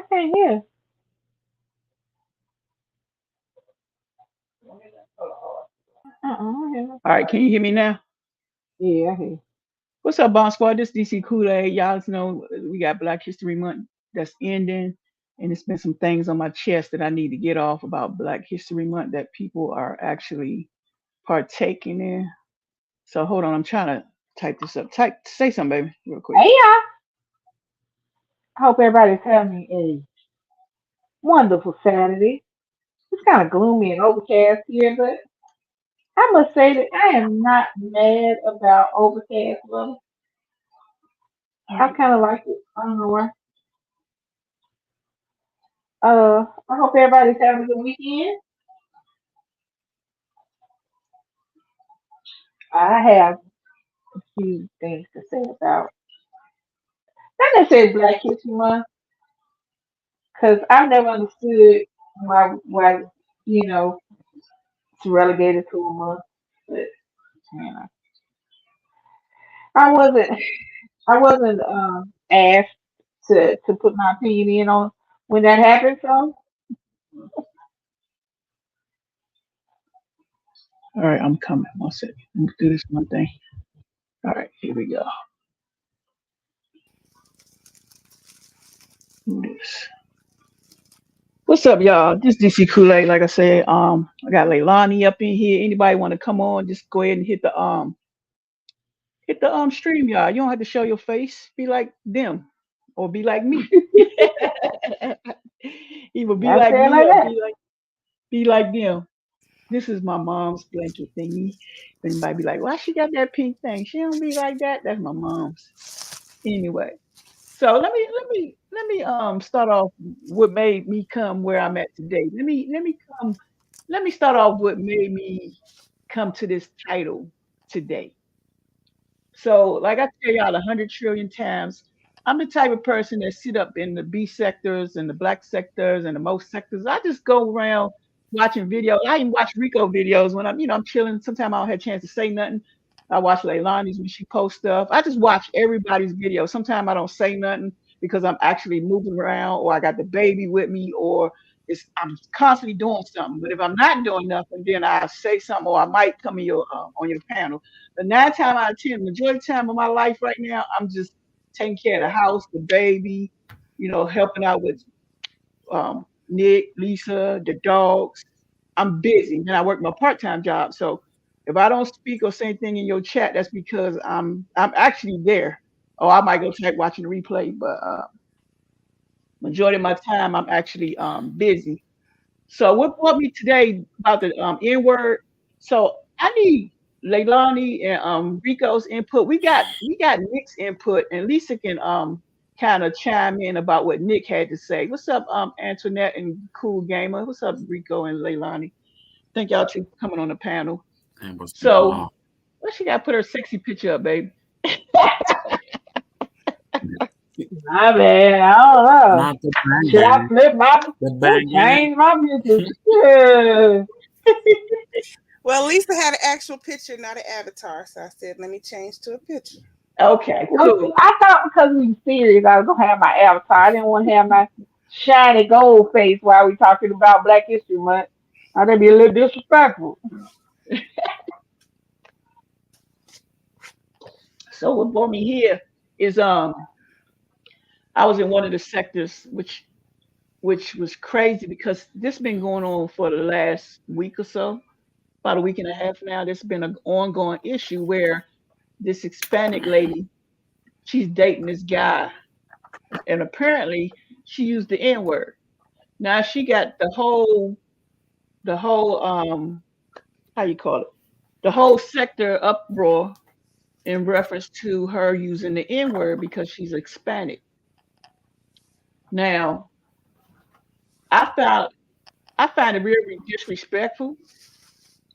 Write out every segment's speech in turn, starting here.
can't hear. I hear. All right, can you hear me now? Yeah, I hear. What's up, Bomb Squad? This DC Kool-Aid. Y'all know we got Black History Month that's ending, and it's been some things on my chest that I need to get off about Black History Month that people are actually partaking in. So hold on, I'm trying to type this up. Say something, baby, real quick. Hey, y'all. I hope everybody's having a wonderful Saturday. It's kind of gloomy and overcast here, but I must say that I am not mad about overcast weather. All I right. kind of like it. I don't know why. I hope everybody's having a good weekend. I have a few things to say about not necessarily Black History Month, because I've never understood why you know it's relegated to a month. But you know, I wasn't I wasn't asked to put my opinion in on when that happened. So All right, I'm coming. One second. Let me do this one thing. All right, here we go. Do this. What's up, y'all? This DC Kool-Aid. Like I said, I got Leilani up in here. Anybody want to come on? Just go ahead and hit the stream, y'all. You don't have to show your face. Be like them, or be like me. Either be that's like it me like or that. be like them. This is my mom's blanket thingy. Anybody be like, why she got that pink thing? She don't be like that. That's my mom's. Anyway, so let me start off what made me come where I'm at today. Let me start off what made me come to this title today. So, like I tell y'all 100 trillion times, I'm the type of person that sit up in the B sectors and the black sectors and the most sectors. I just go around watching videos. I even watch RICO videos when I'm chilling. Sometimes I don't have a chance to say nothing. I watch Leilani's when she posts stuff. I just watch everybody's videos. Sometimes I don't say nothing because I'm actually moving around or I got the baby with me or I'm constantly doing something. But if I'm not doing nothing, then I say something or I might come in your on your panel. But 9 times out of 10, majority of the time of my life right now, I'm just taking care of the house, the baby, helping out with Nick, Lisa, the dogs. I'm busy. Then I work my part-time job. So if I don't speak or say anything in your chat, that's because I'm actually there. Or I might go type watching the replay, but majority of my time I'm actually busy. So what brought me today about the N word? So I need Leilani and Rico's input. We got Nick's input, and Lisa can kind of chime in about what Nick had to say. What's up, Antoinette and Cool Gamer? What's up, Rico and Leilani? Thank y'all two for coming on the panel. And what's going So on? what she got to put her sexy picture up, baby? My bad. I don't know. Not the bang Should I bang. flip my The bang bang. change my picture? Yeah. Well, Lisa had an actual picture, not an avatar. So I said, let me change to a picture. Okay, Well, see, cool. I thought because we were serious, I was gonna have my avatar. I didn't want to have my shiny gold face while we talking about Black History Month. That'd be a little disrespectful. So what brought me here is I was in one of the sectors which was crazy because this been going on for the last week or so, about a week and a half now. There's been an ongoing issue where this Hispanic lady, she's dating this guy, and apparently she used the N word. Now she got the whole how you call it, the whole sector uproar in reference to her using the N word because she's Hispanic. Now I found I find it really disrespectful.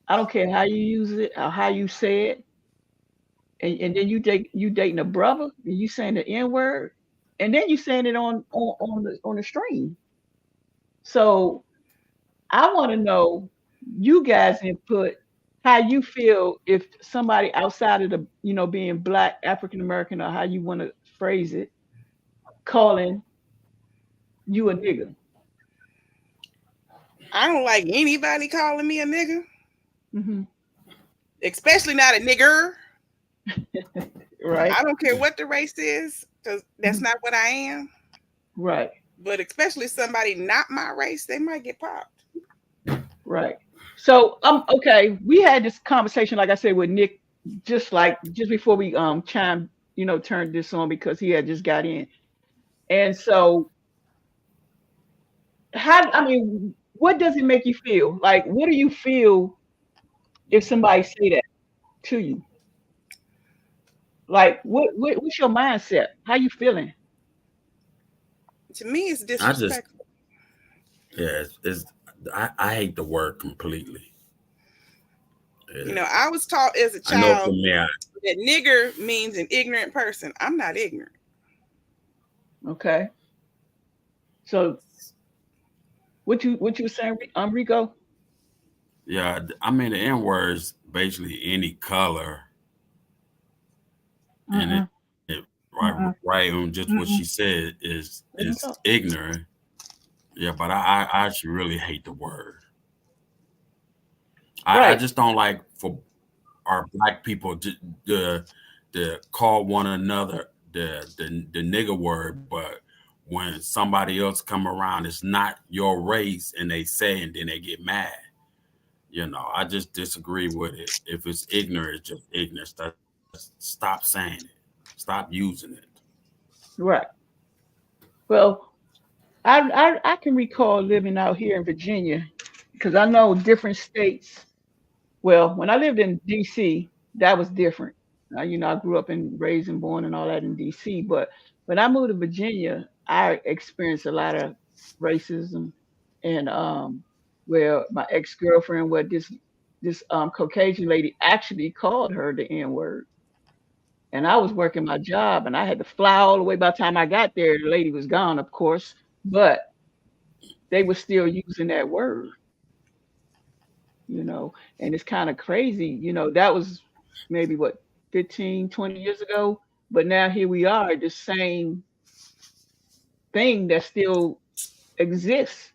I don't care how you use it or how you say it, and then you dating a brother and you saying the N word, and then you saying it on the stream. So I want to know you guys input how you feel if somebody outside of the being black African American or how you want to phrase it calling you a nigga? I don't like anybody calling me a nigga, Mm-hmm. especially not a nigger. Right. I don't care what the race is, because that's Mhm. not what I am. Right. But especially somebody not my race, they might get popped. Right. So okay, we had this conversation, like I said, with Nick, just before we turned this on because he had just got in. And so what does it make you feel? Like, what do you feel if somebody say that to you? Like, what's your mindset? How you feeling? To me, it's I just disrespectful. yeah, I hate the word completely. You Uh, know, I was taught as a I know for child me, that nigger means an ignorant person. I'm not ignorant. Okay. So what you saying, Rico? yeah, I mean the N words basically any color, and Mm-mm, mm-mm, right on just what she mm-mm. said Let him is talk. ignorant. Yeah, but I actually really hate the word. I Right. just don't like for our black people to call one another the nigger word, but when somebody else come around, it's not your race, and they say, and then they get mad. You know, I just disagree with it. If it's ignorant, it's just ignorance. Stop saying it. Stop using it. Right. Well, I can recall living out here in Virginia because I know different states. Well, when I lived in DC, that was different. I grew up and raised and born and all that in DC, but when I moved to Virginia, I experienced a lot of racism and where my ex-girlfriend, where this Caucasian lady actually called her the N-word. And I was working my job and I had to fly all the way. By the time I got there, the lady was gone, of course, but they were still using that word, you know, and it's kind of crazy, that was maybe what, 15, 20 years ago, but now here we are, the same thing that still exists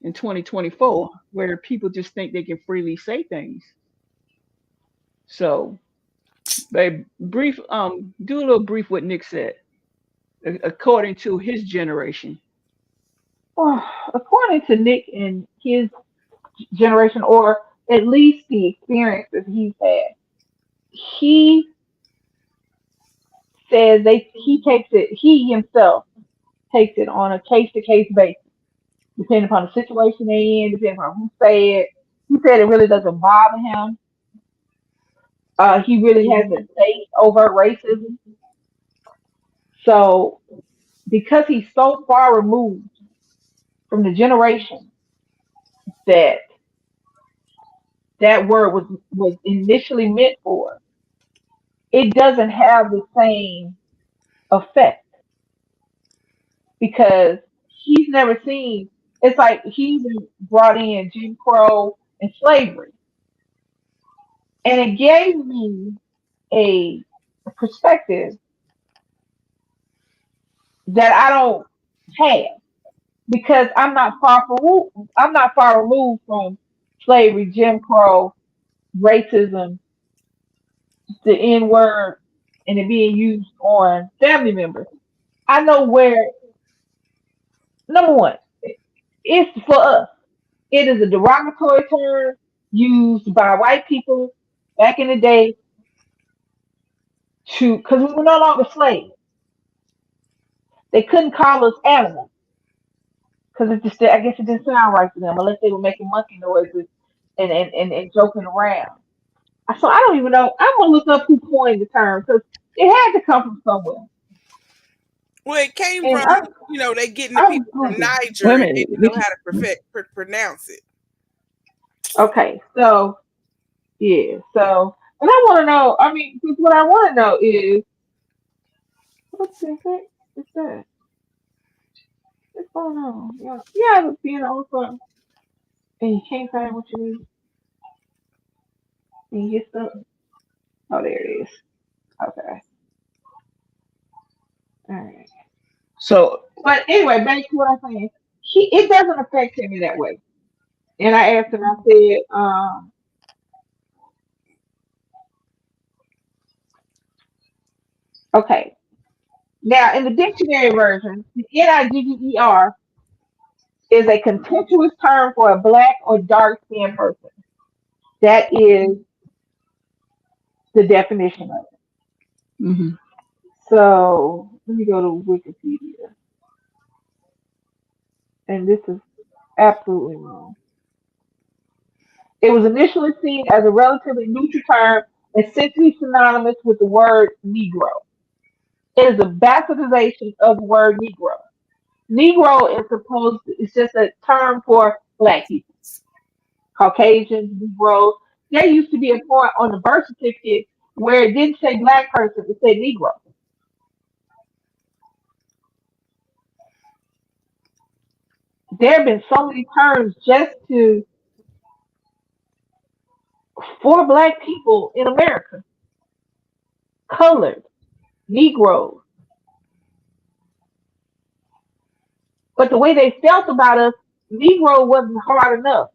in 2024, where people just think they can freely say things. So, babe, do a little brief what Nick said, according to his generation. Well, according to Nick and his generation, or at least the experiences he's had, he says he himself takes it on a case to case basis, depending upon the situation they're in, depending on who said. He said it really doesn't bother him. He really hasn't faced overt racism. So, because he's so far removed from the generation that that word was initially meant for, it doesn't have the same effect because he's never seen. It's like he's brought in Jim Crow and slavery, and it gave me a perspective that I don't have because I'm not far removed from slavery, Jim Crow, racism, the N word, and it being used on family members. I know where number one, it's for us. It is a derogatory term used by white people back in the day to because we were no longer slaves. They couldn't call us animals because it just I guess it didn't sound right to them unless they were making monkey noises and joking around. So I don't even know. I'm gonna look up who coined the term because it had to come from somewhere. Well, it came And from, they getting the I'm people from Googling. Wait a Niger and minute, didn't know Nikki. how to pronounce it. Okay, so yeah, so and I want to know. I mean, 'cause what I want to know is what the heck is that? What's going on? Yeah, yeah, it's being on something and you can't find what you need and you get stuck. Oh, there it is. Okay, all right. So But anyway, back to what I'm saying. it doesn't affect him in that way. And I asked him, I said, okay. Now, in the dictionary version, the NIGGER is a contemptuous term for a black or dark skinned person. That is the definition of it. Hmm. So let me go to Wikipedia. And this is absolutely wrong. It was initially seen as a relatively neutral term, essentially synonymous with the word Negro. It is a bastardization of the word Negro. Negro is supposed to, it's just a term for black people, Caucasians, Negroes. There used to be a point on the birth certificate where it didn't say black person, it said Negro. There have been so many terms just to for black people in America, colored, Negroes. But the way they felt about us, Negro wasn't hard enough.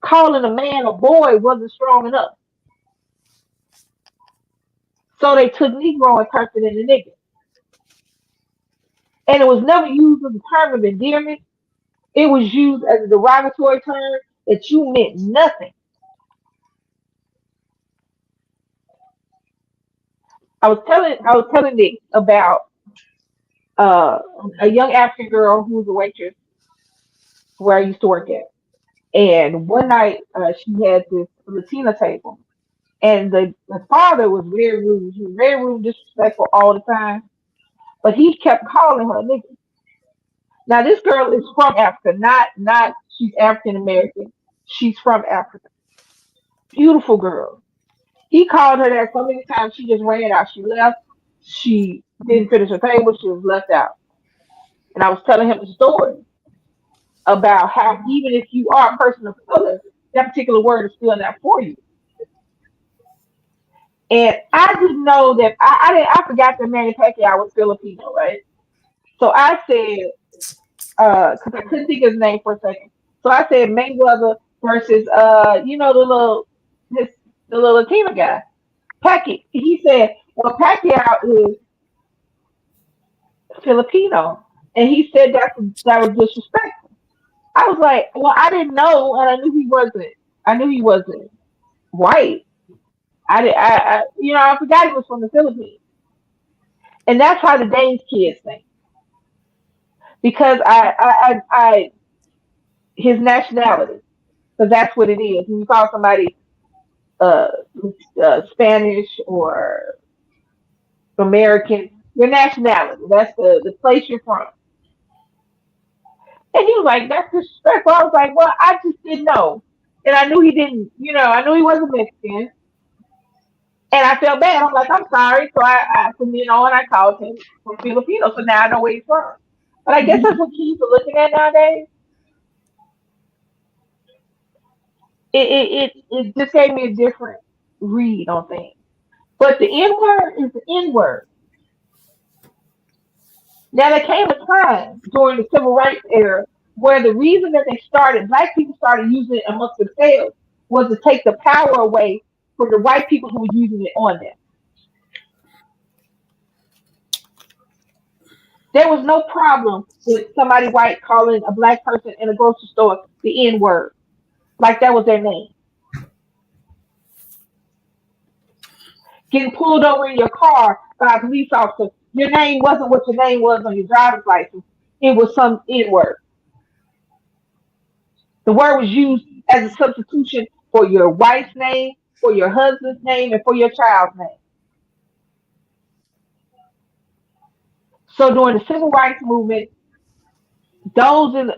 Calling a man a boy wasn't strong enough. So they took Negro and turned it into nigger. And it was never used as a term of endearment. It was used as a derogatory term that you meant nothing. I was telling Nick about uh, a young African girl who was a waitress where I used to work at. And one night she had this Latina table, and the father was very rude. He was very rude, and disrespectful all the time. But he kept calling her nigga. Now this girl is from Africa, not she's African American. She's from Africa. Beautiful girl. He called her that so many times she just ran out. She left. She didn't finish her table. She was left out. And I was telling him the story about how even if you are a person of color, that particular word is still not for you. And I didn't know that I forgot that Manny Pacquiao was Filipino, right? So I said, because I couldn't think of his name for a second. So I said Mayweather versus this the little Latino guy, Pacquiao. He said, well, Pacquiao is Filipino, and he said that was disrespectful. I was like, well, I didn't know, and I knew he wasn't. I knew he wasn't white. I forgot he was from the Philippines, and that's how the Danes kids think because his nationality, because that's what it is. When you call somebody uh, Spanish or American, your nationality, that's the place you're from. And he was like, that's disrespectful. I was like, well, I just didn't know. And I knew he didn't, I knew he wasn't Mexican. And I felt bad. I'm like, I'm sorry. So from then on, I called him from Filipino. So now I know where he's from. But I guess Hmm. that's what kids are looking at nowadays. It just gave me a different read on things. But the N word is the N word. Now there came a time during the civil rights era where the reason that black people started using it amongst themselves was to take the power away from the white people who were using it on them. There was no problem with somebody white calling a black person in a grocery store the N word, like that was their name. Getting pulled over in your car by a police officer, your name wasn't what your name was on your driver's license. It was some N word. The word was used as a substitution for your wife's name, for your husband's name, and for your child's name. So during the civil rights movement,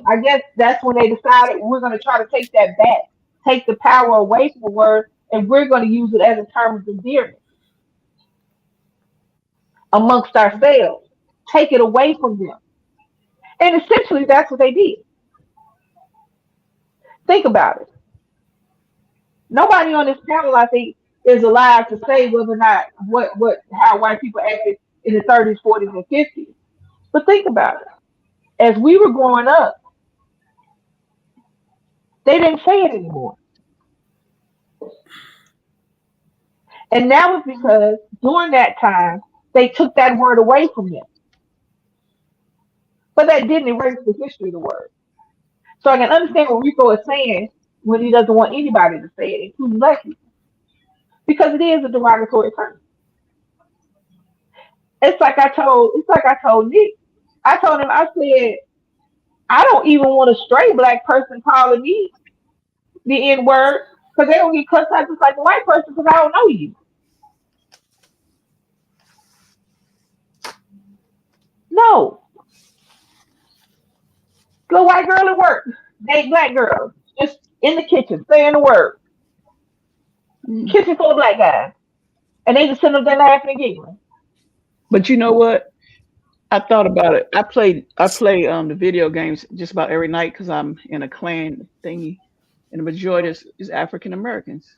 I guess that's when they decided we're going to try to take that back, take the power away from the word, and we're going to use it as a term of endearment amongst ourselves, take it away from them. And essentially, that's what they did. Think about it. Nobody on this panel, I think, is alive to say whether or not how white people acted in the 30s, 40s, and 50s. But think about it. as we were growing up, they didn't say it anymore. And that was because during that time, they took that word away from them. But that didn't erase the history of the word. So I can understand what Rico is saying when he doesn't want anybody to say it, including black people, because it is a derogatory term. It's like I told Nick. I told him, I said, I don't even want a straight black person calling me the N word because they don't get cussed out just like a white person because I don't know you. No, go white girl at work, date black girl, just in the kitchen, saying the word. Mm. Kitchen full of black guys, and they just sitting up there laughing and giggling. But you know what? I thought about it. I play the video games just about every night because I'm in a clan thingy, and the majority is African Americans.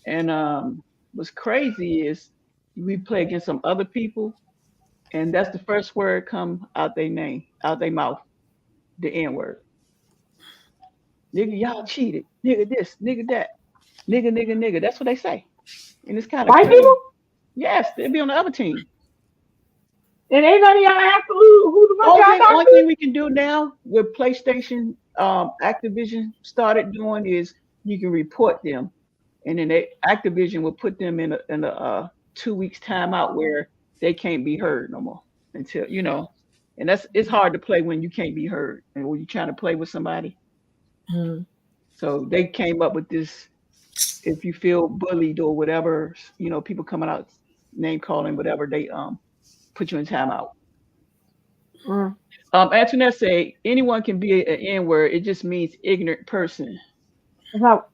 And what's crazy is we play against some other people, and that's the first word come out their name, out their mouth, the N word. Nigga, y'all cheated. Nigga this, nigga that, nigga, nigga, nigga. That's what they say, and it's kind of White people, crazy. Yes, they'll be on the other team. and ain't none of y'all ask who the fuck y'all talk Only to. thing we can do now with PlayStation, Activision started doing is you can report them, and then Activision will put them in a 2 weeks timeout where they can't be heard no more until and it's hard to play when you can't be heard and when you're trying to play with somebody. Mm. So they came up with this: if you feel bullied or whatever, people coming out name calling whatever, they put you in timeout. Mm. Antoinette say anyone can be an N word. It just means ignorant person. No,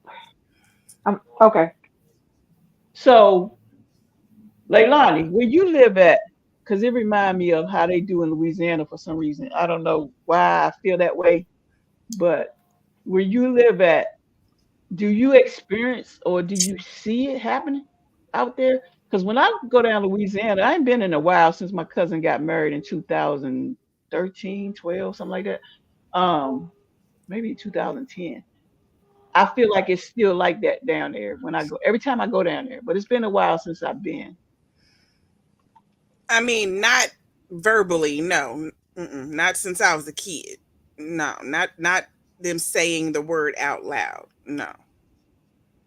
I'm okay. So, Leilani, where you live at, because it remind me of how they do in Louisiana for some reason. I don't know why I feel that way, but where you live at, do you experience or do you see it happening out there? Because when I go down to Louisiana, I ain't been in a while since my cousin got married in 2013, 12, something like that. Maybe 2010. I feel like it's still like that down there when I go every time I go down there. But it's been a while since I've been. I mean, not verbally, no. Mm-mm, not since I was a kid. No, not them saying the word out loud. No.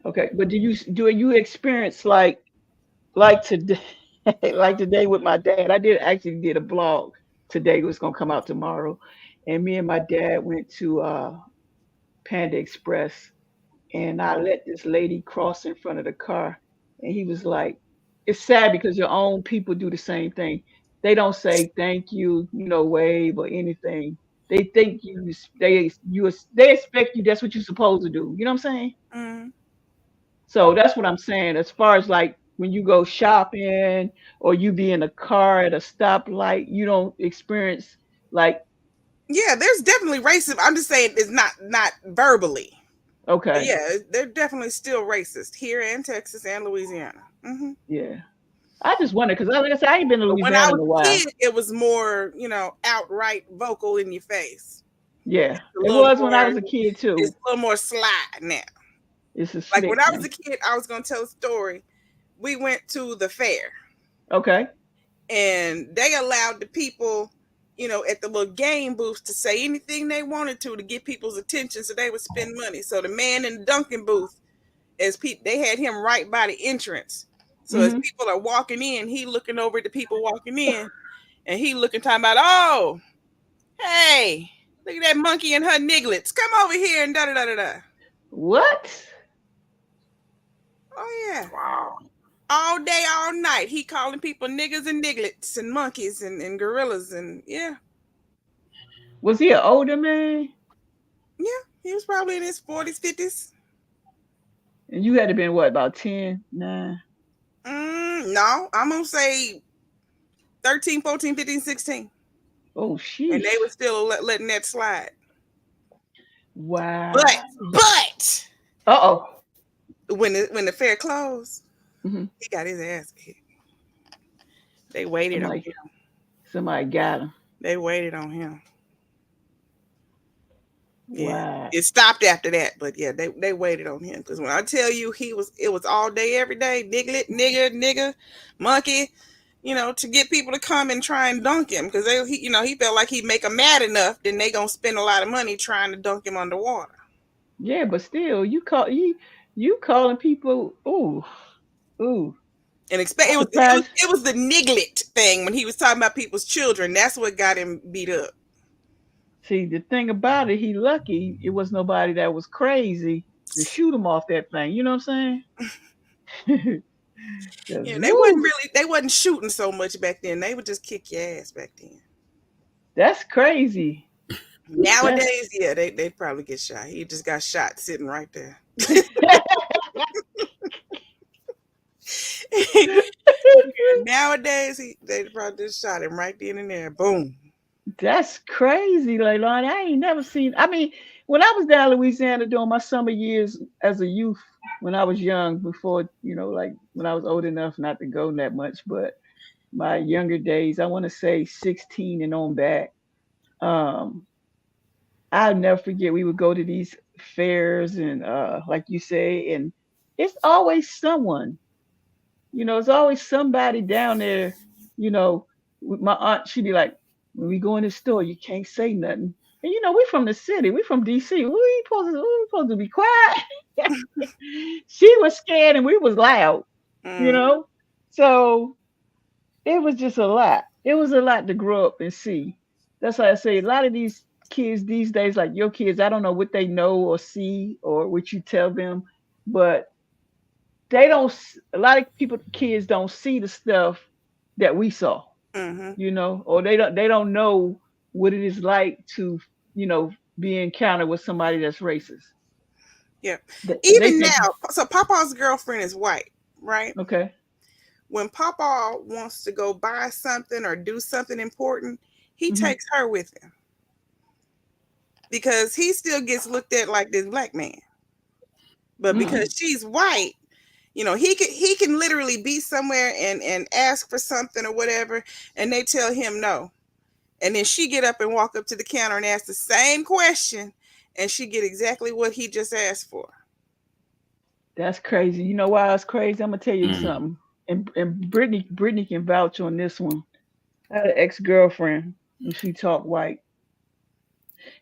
Okay, but do you experience like today like today with my dad? I did a blog today. It was gonna come out tomorrow, and me and my dad went to Panda Express, and I let this lady cross in front of the car, and he was like, "It's sad because your own people do the same thing. They don't say thank you, wave or anything. They think they expect you. That's what you're supposed to do. You know what I'm saying? Mm. So that's what I'm saying. As far as like when you go shopping or you be in a car at a stoplight, you don't experience like Yeah, there's definitely racism. I'm just saying it's not verbally. But okay, yeah, they're definitely still racist here in Texas and Louisiana. Hmm. yeah. I just wonder because like I said, I ain't been to But when I Louisiana in was a a while. kid, it was more, outright vocal in your face. Yeah, It's a it little was when I more. was a kid It's too. a little more sly now. It's a Like when slick I was now. a kid, I was gonna tell a story. We went to the fair Okay. and they allowed the people, at the little game booths to say anything they wanted to get people's attention, so they would spend money. So the man in the Dunkin' booth, they had him right by the entrance. So as Hmm. people are walking in, he looking over at the people walking in, and he looking talking about, oh, hey, look at that monkey and her nigglets. Come over here and da da da da da. What? Oh yeah. Wow. All day, all night. He calling people niggas and nigglets and monkeys and gorillas and yeah. Was he an older man? Yeah. He was probably in his 40s, 50s. And you had to been what, about 10, 9? No, I'm gonna say 13, 14, 15, 16. Oh, And they sheesh. were still letting that slide. But Wow. but Uh-oh. when the fair closed, Hmm. he got his ass kicked. They waited on Somebody, him. somebody got him. They waited on him. Yeah, Wow. it stopped after that, but yeah, they waited on him because when I tell you it was all day, every day, nigga, nigga, monkey, to get people to come and try and dunk him because he felt like he'd make them mad enough, then they gonna spend a lot of money trying to dunk him underwater. Yeah, but still, you calling people. Ooh, ooh. And expect I'm surprised. it was the niglet thing when he was talking about people's children. That's what got him beat up. See, the thing about it, he lucky it was nobody that was crazy to shoot him off that thing. You know what I'm saying? 'Cause, Yeah, woo, they wasn't shooting so much back then. They would just kick your ass back then. that's crazy. That's Nowadays, yeah, they probably get shot. He just got shot sitting right there. Nowadays, they probably just shot him right then and there. Boom. that's crazy, Leilani. I ain't never seen. I mean, when I was down in Louisiana during my summer years as a youth, when I was young, before like when I was old enough not to go that much, but my younger days, I want to say 16 and on back. Um, I'll never forget. We would go to these fairs and, like you say, and it's always someone. It's always somebody down there. You know, my aunt, she'd be like, "When we go in the store, you can't say nothing." And we from the city, we from DC. We supposed to be quiet. She was scared and we was loud. You Mm, know, so it was just a lot. It was a lot to grow up and see. That's why I say a lot of these kids these days, like your kids, I don't know what they know or see or what you tell them, but they don't. A lot of kids don't see the stuff that we saw, mm-hmm. or they don't know what it is like to, you know, be encountered with somebody that's racist. Yeah. They Even think, now, so Papa's girlfriend is white, right? okay, When Papa wants to go buy something or do something important, he hmm takes her with him because he still gets looked at like this black man. But mm, because she's white, he can literally be somewhere and ask for something or whatever, and they tell him no. And then she get up and walk up to the counter and ask the same question, and she get exactly what he just asked for. that's crazy. You know why it's crazy? I'm gonna tell you Mm. something. And Brittany can vouch on this one. I had an ex girlfriend and she talked white,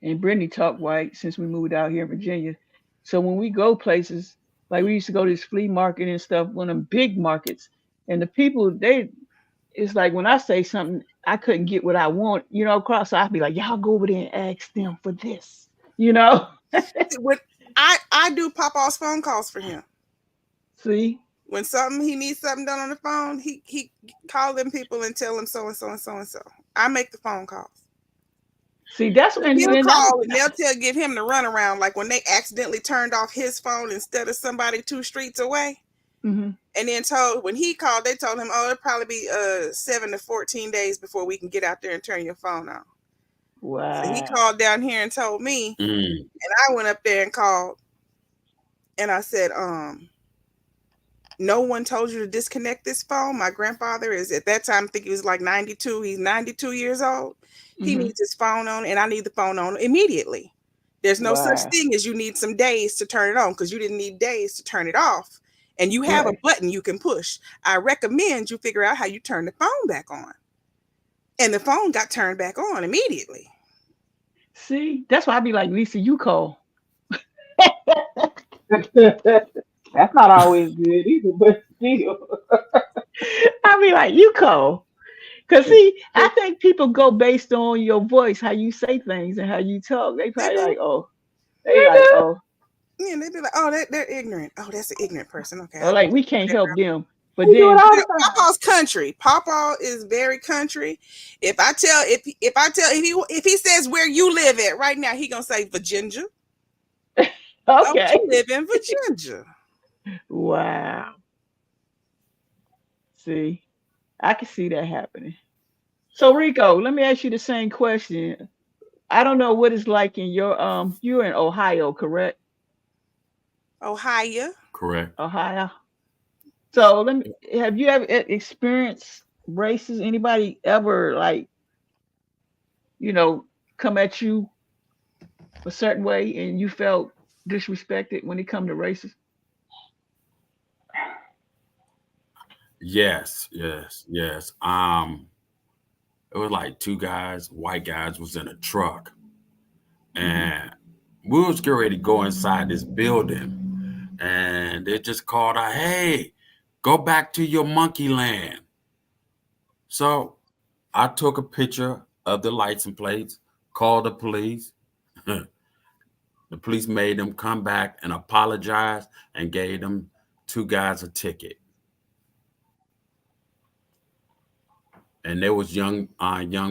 and Brittany talked white since we moved out here in Virginia. So when we go places, like we used to go to this flea market and stuff, one of them big markets, and the people it's like when I say something, I couldn't get what I want, across. So I'd be like, y'all go over there and ask them for this, you know. When I do Papa's phone calls for him. See, When something he needs something done on the phone, he call them people and tell them so and so and so and so. I make the phone calls. see, that's when He'll then call and they'll give him the runaround, like when they accidentally turned off his phone instead of somebody 2 streets away. hmm And then when he called, they told him, "Oh, it'll probably be 7 to 14 days before we can get out there and turn your phone on." So he wow, called down here and told me, Mm. and I went up there and called, and I said, "No one told you to disconnect this phone. My grandfather is at that time, I think he was like 92. He's 92 years old. He hmm needs his phone on, and I need the phone on immediately. There's no such wow, thing as you need some days to turn it on because you didn't need days to turn it off. And you have a right. button you can push. I recommend you figure out how you turn the phone back on." And the phone got turned back on immediately. See, that's why I be like, Lisa, you call. That's not always good either, but still. I be like, you call. Cause see, I think people go based on your voice, how you say things and how you talk. They They probably do. like, oh, they like, Nigga, oh, Yeah, they'd be like, "Oh, they're ignorant. Oh, that's an ignorant person. Okay, or I'll like just we do can't that." help them. But we do it then, all You know, the time. Papa's country. Papa is very country. If he says where you live at right now, he gonna say Virginia. Don't okay, you live in Virginia? wow. See, I can see that happening. So Rico, let me ask you the same question. I don't know what it's like in you're in Ohio, correct? Ohio. Correct. Ohio. So have you ever experienced races? Anybody ever like, you know, come at you a certain way and you felt disrespected when it come to races? Yes, yes, yes. It was like two guys, white guys, was in a truck, Hmm. and we was getting ready to go inside this building, and they just called out, "Hey, go back to your monkey land." So I took a picture of the license plates, called the police. The police made them come back and apologize and gave them two guys a ticket. And there was young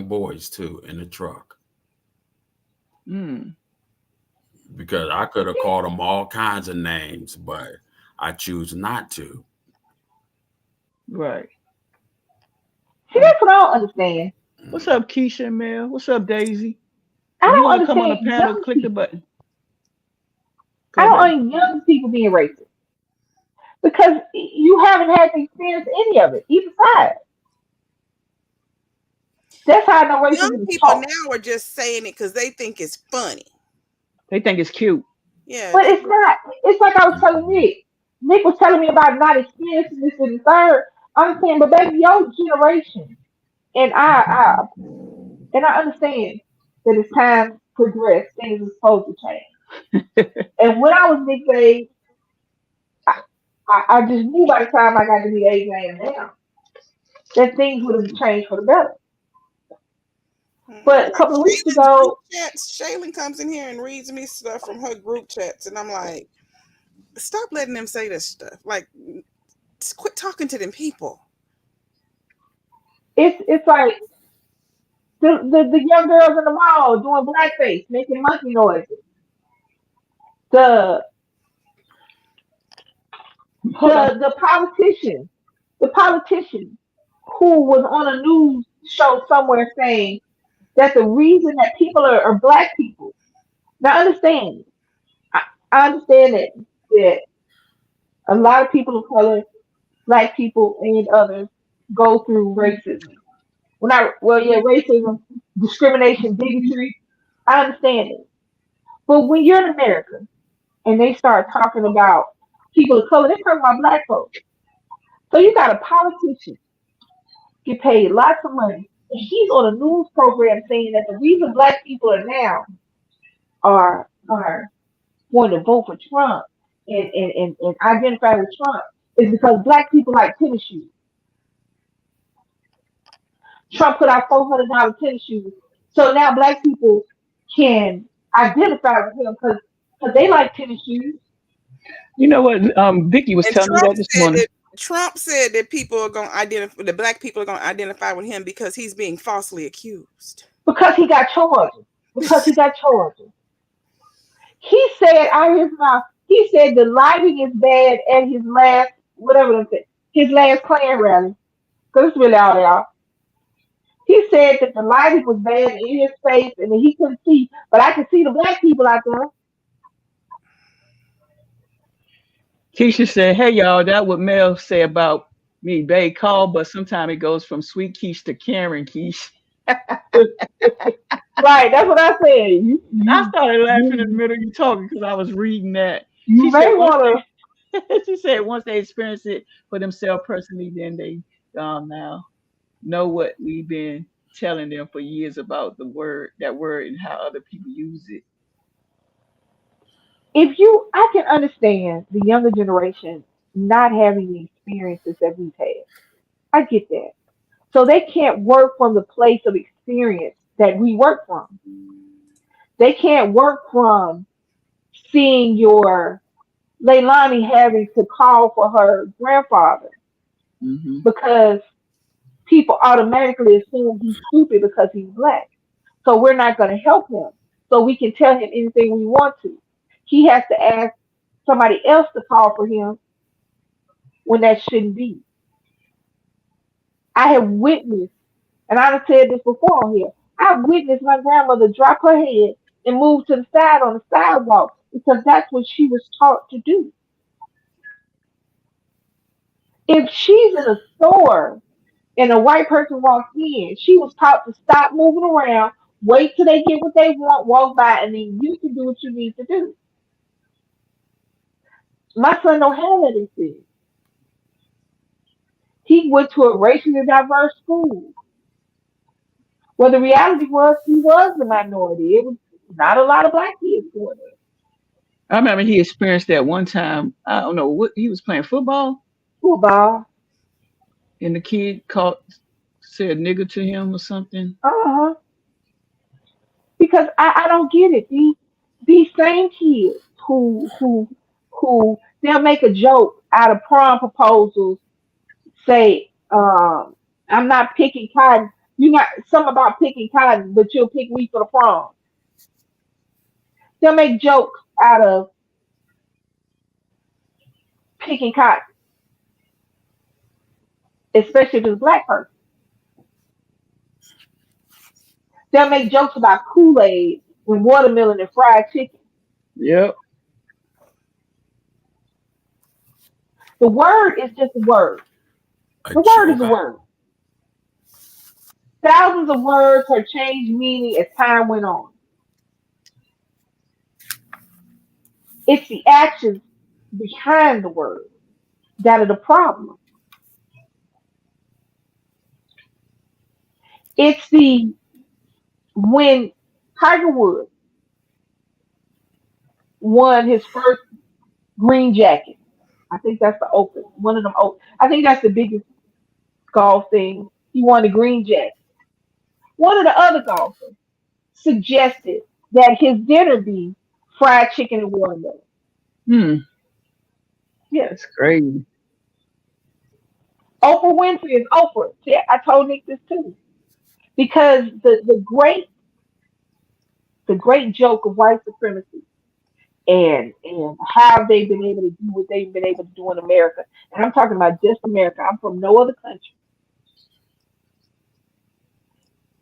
boys too in the truck, Mm, because I could have called them all kinds of names, but I choose not to. right. See, that's what I don't understand. What's up, Keisha and Mel? What's up, Daisy? I If you don't want to come on the understand panel, young click the people. button. Go I ahead, don't baby. understand young people being racist because you haven't had to experience any of it, either side. That's how I know Young racism is people taught. now are just saying it because they think it's funny. They think it's cute. Yeah, But it's not. It's like I was telling Nick. Nick was telling me about not experiencing this in the third. I'm saying, but baby, your generation, and I understand that as time progressed, things are supposed to change. And when I was Nick's age, I, I just knew by the time I got to the age I am now that things would have changed for the better. But a like couple of weeks Shaylin's group ago, chats. Shaylin comes in here and reads me stuff from her group chats, and I'm like, stop letting them say this stuff. Like, just quit talking to them people. it's like the young girls in the mall doing blackface, making monkey noises. The Hold on. the politician who was on a news show somewhere saying that the reason that people are black people. Now understand, I, I understand that a lot of people of color, black people and others, go through racism. Well, yeah, racism, discrimination, bigotry. I understand it. But when you're in America and they start talking about people of color, they talk about black folks. So you got a politician get paid lots of money, and he's on a news program saying that the reason black people are now are going to vote for Trump and identify with Trump is because black people like tennis shoes. Trump put out $400 tennis shoes, so now black people can identify with him because they like tennis shoes. You know what? Vicky was And telling me that this morning. Trump said that people are going to identify, the black people are going to identify with him because he's being falsely accused. Because he got charges. Because he got charges. He said out of his mouth, he said the lighting is bad at his last, whatever them say, his last Klan rally. Because it's really all they are. He said that the lighting was bad in his face and that he couldn't see, but I could see the black people out there. Keisha said, "Hey y'all, that what Mel say about me, babe. Call, but sometimes it goes from sweet Keish to Karen Keish." Right, that's what I said. I started laughing in the You, middle of you talking because I was reading that. you She said may once want to. she said once they experience it for themselves personally, then they now know what we've been telling them for years about that word and how other people use it. I can understand the younger generation not having the experiences that we've had. I get that. So they can't work from the place of experience that we work from. They can't work from seeing your Leilani having to call for her grandfather Hmm. because people automatically assume he's stupid because he's black. So we're not going to help him. So we can tell him anything we want to. He has to ask somebody else to call for him when that shouldn't be. I have witnessed, and I've said this before on here, I've witnessed my grandmother drop her head and move to the side on the sidewalk because that's what she was taught to do. If she's in a store and a white person walks in, she was taught to stop moving around, Wait till they get what they want, walk by, and then you can do what you need to do. My son don't have that experience. He went to a racially diverse school. Well, the reality was he was the minority. It was not a lot of black kids going there. I remember he experienced that one time. I don't know what he was playing football, Football. and the kid called said nigger to him or something. Uh-huh. Because I don't get it. These same kids who they'll make a joke out of prom proposals, say, I'm not picking cotton. You not some about picking cotton, but you'll pick me for the prom. They'll make jokes out of picking cotton, especially if it's a black person. They'll make jokes about Kool-Aid and watermelon and fried chicken. Yep. The word is just a word. A The word is joke. a word. Thousands of words have changed meaning as time went on. It's the actions behind the word that are the problem. It's the when Tiger Woods won his first green jacket. I think that's the open one of them. I think that's the biggest golf thing. He won the green jacket. One of the other golfers suggested that his dinner be fried chicken and watermelon. Hmm. Yes, That's crazy. Oprah Winfrey is Oprah. See, I told Nick this too because the great joke of white supremacy and how they've been able to do what they've been able to do in America. And I'm talking about just America. I'm from no other country.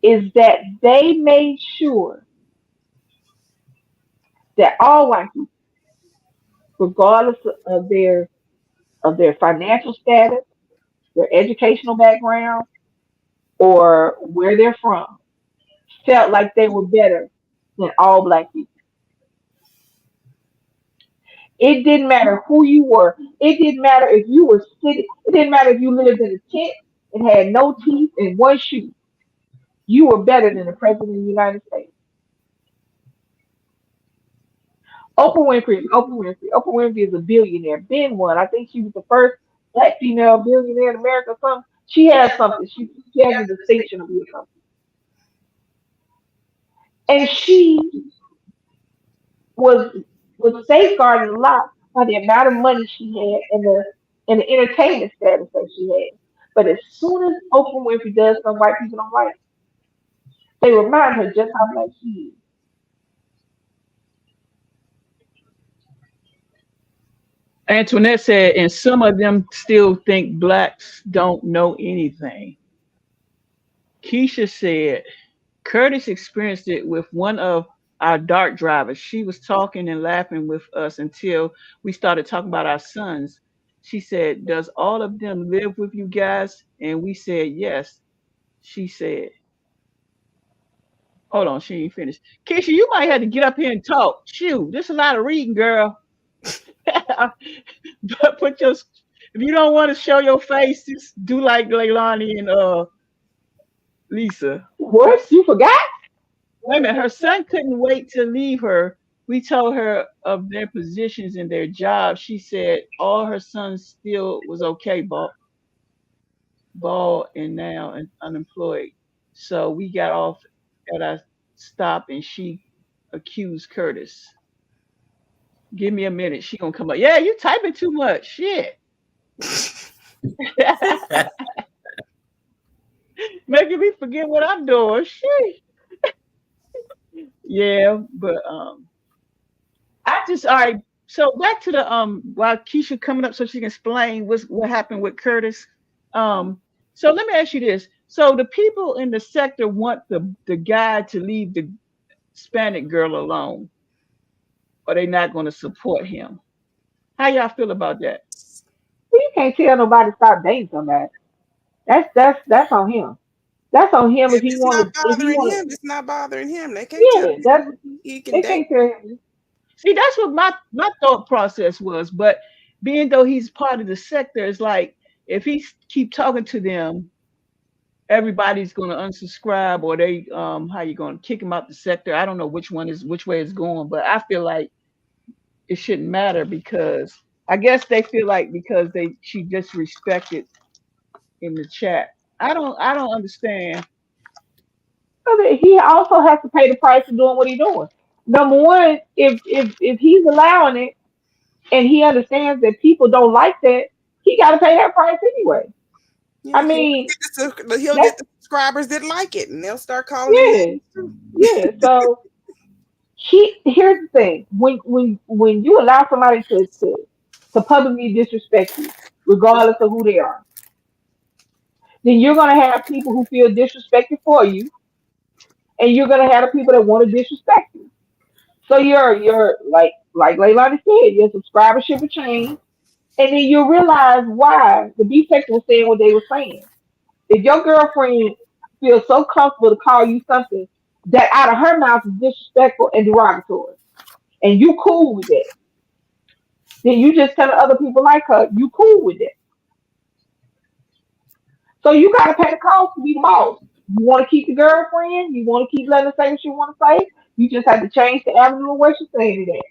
Is that they made sure that all white people, regardless of their financial status, their educational background, or where they're from, felt like they were better than all black people. It didn't matter who you were. It didn't matter if you were sitting. It didn't matter if you lived in a tent and had no teeth and one shoe. You were better than the president of the United States. Oprah Winfrey is Oprah Winfrey. Oprah Winfrey is a billionaire. Been one. I think she was the first black female billionaire in America. Or something. She has something. She has a distinction of being something. And she was was safeguarded a lot by the amount of money she had and the entertainment status that she had. But as soon as Oprah Winfrey does something white people don't like, they remind her just how black she is. Antoinette said, and some of them still think blacks don't know anything. Keisha said, Curtis experienced it with one of our dark drivers. She was talking and laughing with us until we started talking about our sons. She said, does all of them live with you guys? And we said, yes. She said, hold on, she ain't finished. Keisha, you might have to get up here and talk. Shoot, there's a lot of reading, girl. But if you don't want to show your face, just do like Leilani and Lisa. Her, What? You forgot? wait a minute, her son couldn't wait to leave her. We told her of their positions and their jobs. She said all her sons still was okay, bald and now unemployed. So we got off at our stop and she accused Curtis. Give me a minute. She gonna come up. Yeah, you typing too much. Shit. Making me forget what I'm doing. Shit. Yeah, but I just all right. So back to the while Keisha coming up so she can explain what happened with Curtis. So let me ask you this. So the people in the sector want the guy to leave the Hispanic girl alone, or they not going to support him. How y'all feel about that? You can't tell nobody to stop dating somebody. That's on him. That's on him if If he it's not wanted. If he bothering wanted, him, it's not bothering him. They can't tell yeah, him that's he can they date. can't tell him. See, that's what my thought process was. But being though he's part of the sector, it's like if he keep talking to them, everybody's going to unsubscribe, or they how you going to kick him out the sector. I don't know which way it's going, but I feel like it shouldn't matter because I guess they feel like because they she disrespected in the chat. I don't understand. But he also has to pay the price for doing what he's doing. Number one, if he's allowing it and he understands that people don't like that, he got to pay that price anyway. I Yeah, mean, he'll that's get the subscribers that like it, and they'll start calling him yeah, names too. yeah. So here's the thing: when you allow somebody to publicly disrespect you, regardless of who they are, then you're gonna have people who feel disrespected for you, and you're gonna have the people that want to disrespect you. So you're like Leilani said, your subscribership will change, and then you'll realize why the B section was saying what they were saying. If your girlfriend feels so comfortable to call you something that out of her mouth is disrespectful and derogatory, and you cool with it, then you just tell other people like her, you cool with it. So you gotta pay the cost to be the boss. You want to keep the girlfriend, you want to keep letting her say what she want to say. You just have to change the avenue of where she's saying it at.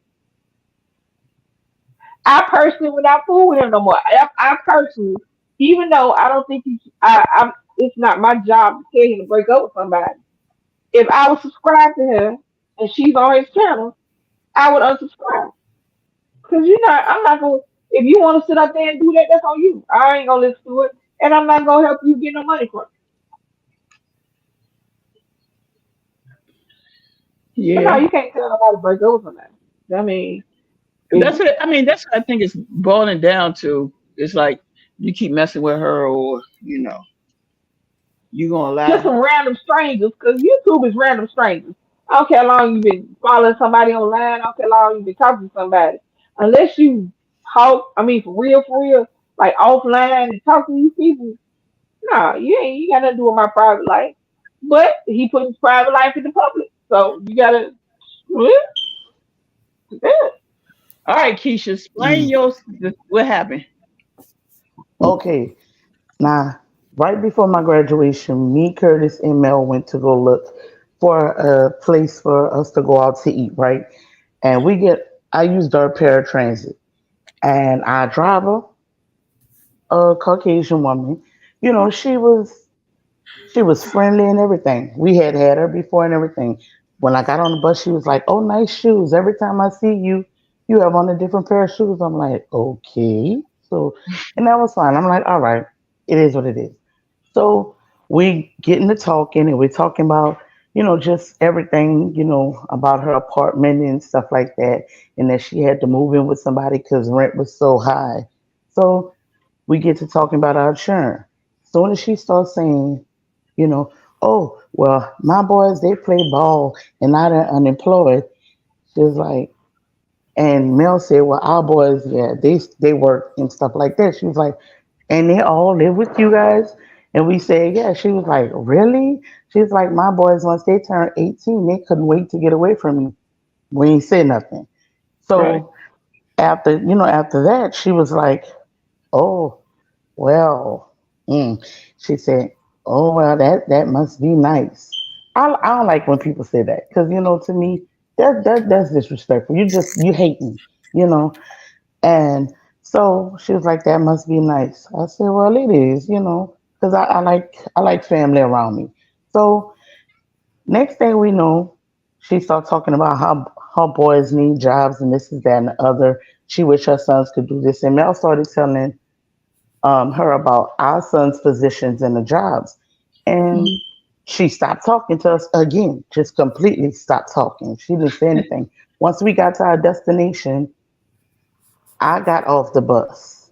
I personally would not fool with him no more. I personally, even though I don't think he's, it's not my job to tell him to break up with somebody. If I was subscribed to her and she's on his channel, I would unsubscribe. Cause I'm not gonna. If you want to sit up there and do that, that's on you. I ain't gonna listen to it, and I'm not gonna help you get no money from it. But no, Yeah, you can't tell nobody to break up with somebody. I mean, if that's what I mean. That's what I think it's boiling down to. It's like you keep messing with her, or you gonna just lie. some random strangers, because YouTube is random strangers. I don't care how long you've been following somebody online. I don't care how long you've been talking to somebody. Unless you talk, I mean, for real, like offline and talk to these people, nah, you got nothing to do with my private life. But he put his private life in the public. So you gotta, well, yeah. All right, Keisha, explain Mm. what happened. Okay. Now, right before my graduation, me, Curtis, and Mel went to go look for a place for us to go out to eat, right? And I used our paratransit, and our driver, a Caucasian woman, she was friendly and everything. We had her before and everything. When I got on the bus, she was like, "Oh, nice shoes. Every time I see you, you have on a different pair of shoes." I'm like, "Okay." So, and that was fine. I'm like, "All right, it is what it is." So we getting to talking, and we're talking about, just everything, about her apartment and stuff like that, and that she had to move in with somebody because rent was so high. So we get to talking about our insurance. Soon as she starts saying, you know, "Oh, well, my boys, they play ball and now they're unemployed." She was like, and Mel said, "Well, our boys, yeah, they work and stuff like that." She was like, "And they all live with you guys?" And we said, "Yeah." She was like, "Really?" She's like, "My boys, once they turned 18, they couldn't wait to get away from me." We ain't say nothing. Right. So after that, she was like, "Oh, well," she said, "Oh, well, that must be nice." I don't like when people say that because to me that's disrespectful. You hate me, you know. And so she was like, "That must be nice." I said, "Well, it is, because I like family around me." So next thing we know, she started talking about how her boys need jobs and this is that and the other. She wish her sons could do this, and Mel started telling her about our son's positions and the jobs. And Mhm. she stopped talking to us again, just completely stopped talking. She didn't say anything. Once we got to our destination, I got off the bus.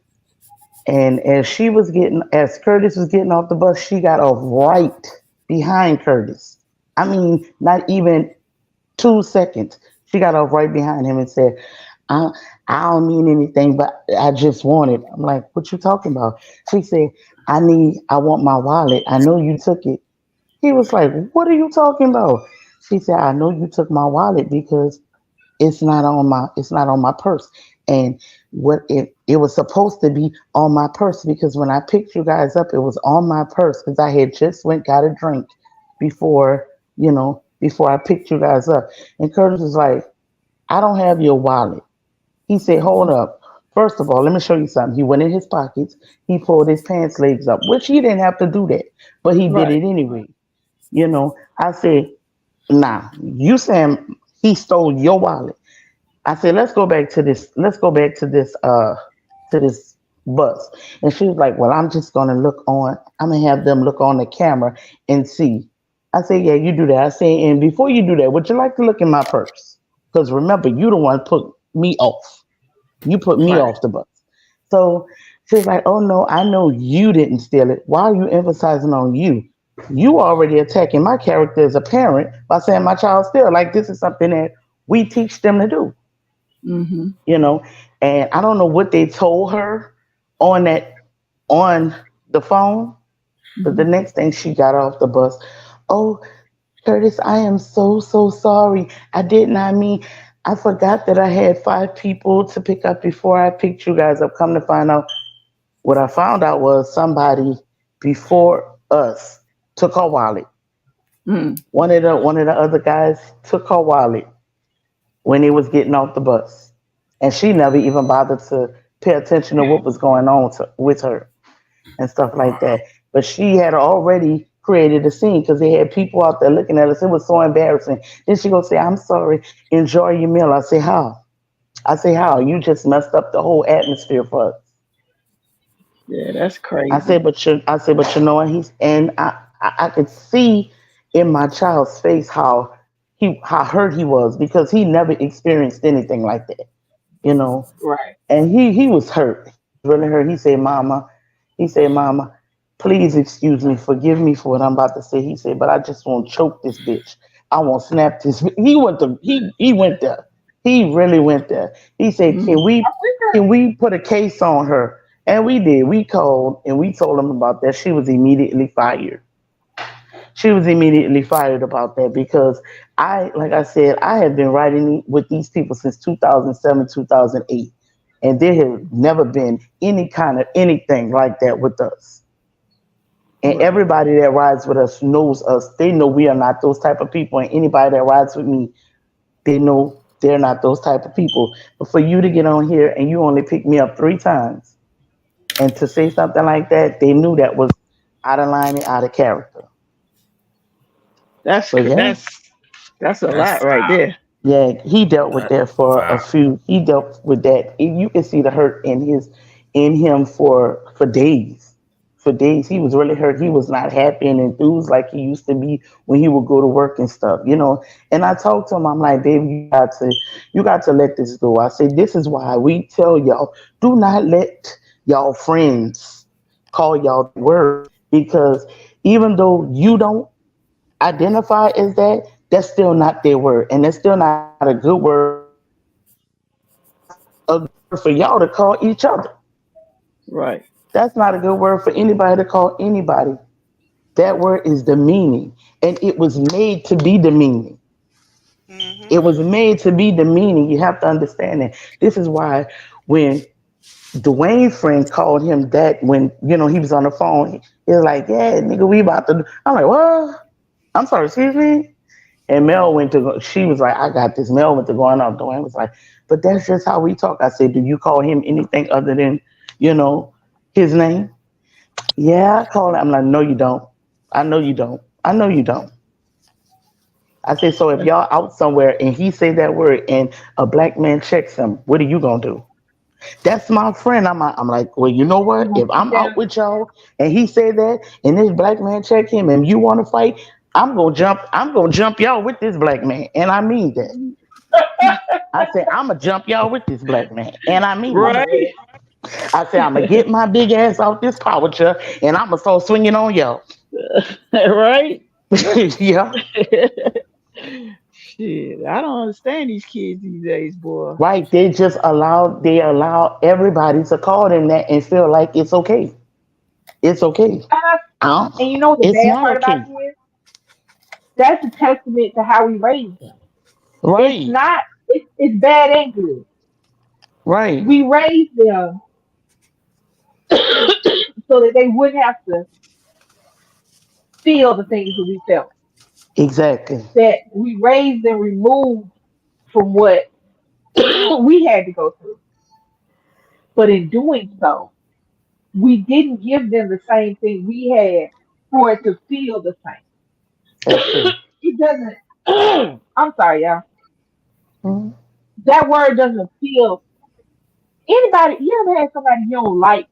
And as Curtis was getting off the bus, she got off right behind Curtis. I mean, not even 2 seconds. She got off right behind him and said, I, I don't mean anything, but I just want it. I'm like, "What you talking about?" She said, I want my wallet. I know you took it. He was like, "What are you talking about?" She said, "I know you took my wallet because it's not on my purse." And what it was supposed to be on my purse because when I picked you guys up, it was on my purse because I had just went got a drink before before I picked you guys up. And Curtis was like, "I don't have your wallet." He said, "Hold up. First of all, let me show you something." He went in his pockets. He pulled his pants legs up, which he didn't have to do that, but he did Right. it anyway. I said, "Nah, you saying he stole your wallet?" I said, "Let's go back to this. Let's go back to this bus." And she was like, "Well, I'm just gonna look on. I'm gonna have them look on the camera and see." I said, "Yeah, you do that." I said, "And before you do that, would you like to look in my purse? Because remember, you the one put me off. You put me Right. off the bus." So she was like, "Oh no, I know you didn't steal it. Why are you emphasizing on you? You already attacking my character as a parent by saying my child stole. Like this is something that we teach them to do, Mm-hmm. you know." And I don't know what they told her on on the phone, but the Mm-hmm. next thing she got off the bus, "Oh, Curtis, I am so, so sorry. I did not mean, I forgot that I had 5 people to pick up before I picked you guys up." Come to find out, what I found out was somebody before us took her wallet. Mm. One of the other guys took her wallet when he was getting off the bus. And she never even bothered to pay attention to what was going on with her and stuff like Wow. that. But she had already created a scene because they had people out there looking at us. It was so embarrassing. Then she go say, "I'm sorry, enjoy your meal." I say, "How?" I say, "How? You just messed up the whole atmosphere for us." Yeah, that's I crazy. said, but you know what? I could see in my child's face how hurt he was because he never experienced anything like that, you know. Right. And he was hurt. He was really hurt. He said, "Mama, please excuse me, forgive me for what I'm about to say." He said, "But I just won't choke this bitch. I won't snap this." He went there. He really went there. He said, Mm. "Can we put a case on her?" And we did. We called and we told him about that. She was immediately fired. She was immediately fired about that because like I said, I have been writing with these people since 2007, 2008, and there have never been any kind of anything like that with us. And Right. everybody that rides with us knows us. They know we are not those type of people. And anybody that rides with me, they know they're not those type of people. But for you to get on here and you only pick me up 3 times and to say something like that, they knew that was out of line and out of character. That's So yeah. that's a That's lot right foul. there. Yeah, he dealt with That's that for a foul. few. He dealt with that. You can see the hurt in him for days. For days, he was really hurt. He was not happy and enthused like he used to be when he would go to work and stuff. And I talked to him. I'm like, "Baby, you got to let this go." I said, "This is why we tell y'all, do not let y'all friends call y'all that word because even though you don't identify as that, that's still not their word. And that's still not a good word for y'all to call each other. That's not a good word for y'all to call anybody. Right. That word is demeaning. And it was made to be demeaning. It was made to be demeaning. You have to understand that. Mm-hmm. This is why when Dwayne friend called him that when he was on the phone, he was like, "Yeah, nigga, we about to." I'm like, "What?" I'm sorry, excuse me. And Mel went to go, she was like, "I got this." Mel went to going off. Dwayne was like, "But that's just how we talk." I said, "Do you call him anything other than, his name?" "Yeah, I call him." I'm like, "No, you don't. I know you don't. I know you don't." I said, "So if y'all out somewhere and he say that word and a black man checks him, what are you gonna do?" "That's my friend." I'm like, "Well, you know You what? gonna If sit I'm out down? with y'all and he said that and this black man check him and you want to fight, I'm gonna jump y'all with this black man." And I mean that. I said, "I'm gonna jump y'all with this black man." And I mean I'm that. Right. dead. I said, "I'm gonna get my big ass off this power chair and I'm gonna start swinging on y'all." Right. Yeah. Shit, I don't understand these kids these days, boy. Right. They allow everybody to call them that and feel like it's okay. It's okay. Uh, Uh, and you know what the it's bad not part about okay. it is? That's a testament to how we raise them. It's Right. not. It's bad and good. Right. We raise them so that they wouldn't have to feel the things that we felt. Exactly. That we raised them removed from what we had to go through. But in doing so, we didn't give them the same thing we had for it to feel the That's same. true. It doesn't. I'm sorry, y'all. Mhm. That word doesn't feel. Anybody, you ever had somebody you don't like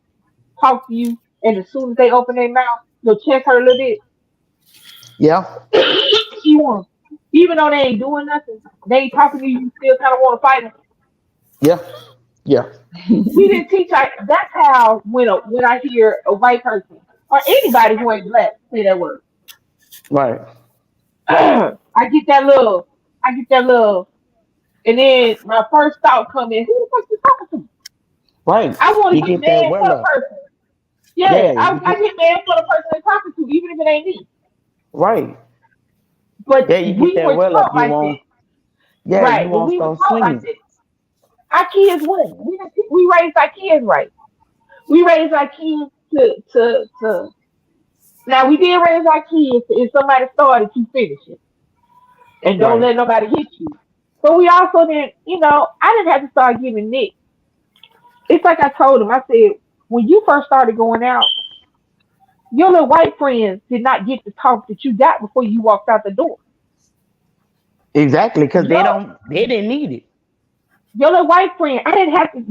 talk to you, and as soon as they open their mouth, your chest hurt a little bit. Yeah. You want, even though they ain't doing nothing, they ain't talking to you. You still kind of want to fight them. Yeah. Yeah. We didn't teach. That's how when I hear a white person or anybody who ain't black say that word, Right. I get that little, I get that little, and then my first thought come in: who the fuck you talking to? Right. I want You to get get that mad for well the up. person. Yeah, Yeah. I, You I get get mad for the person they're talking to, even if it ain't me. right. But Yeah. You get we that were well up. taught You like that, won't. Yeah. You right? But won't we were start taught like swinging. that. Our kids wouldn't. We raised our kids right. We raised our kids to. Now we did raise our kids to, if somebody started, you finish it, and don't Right. let nobody hit you. But we also didn't, I didn't have to start giving Nick. It's like I told him. I said when you first started going out, your little white friends did not get the talk that you got before you walked out the door. Exactly. Because they Your don't. They didn't need it. your little white friend, I didn't have to.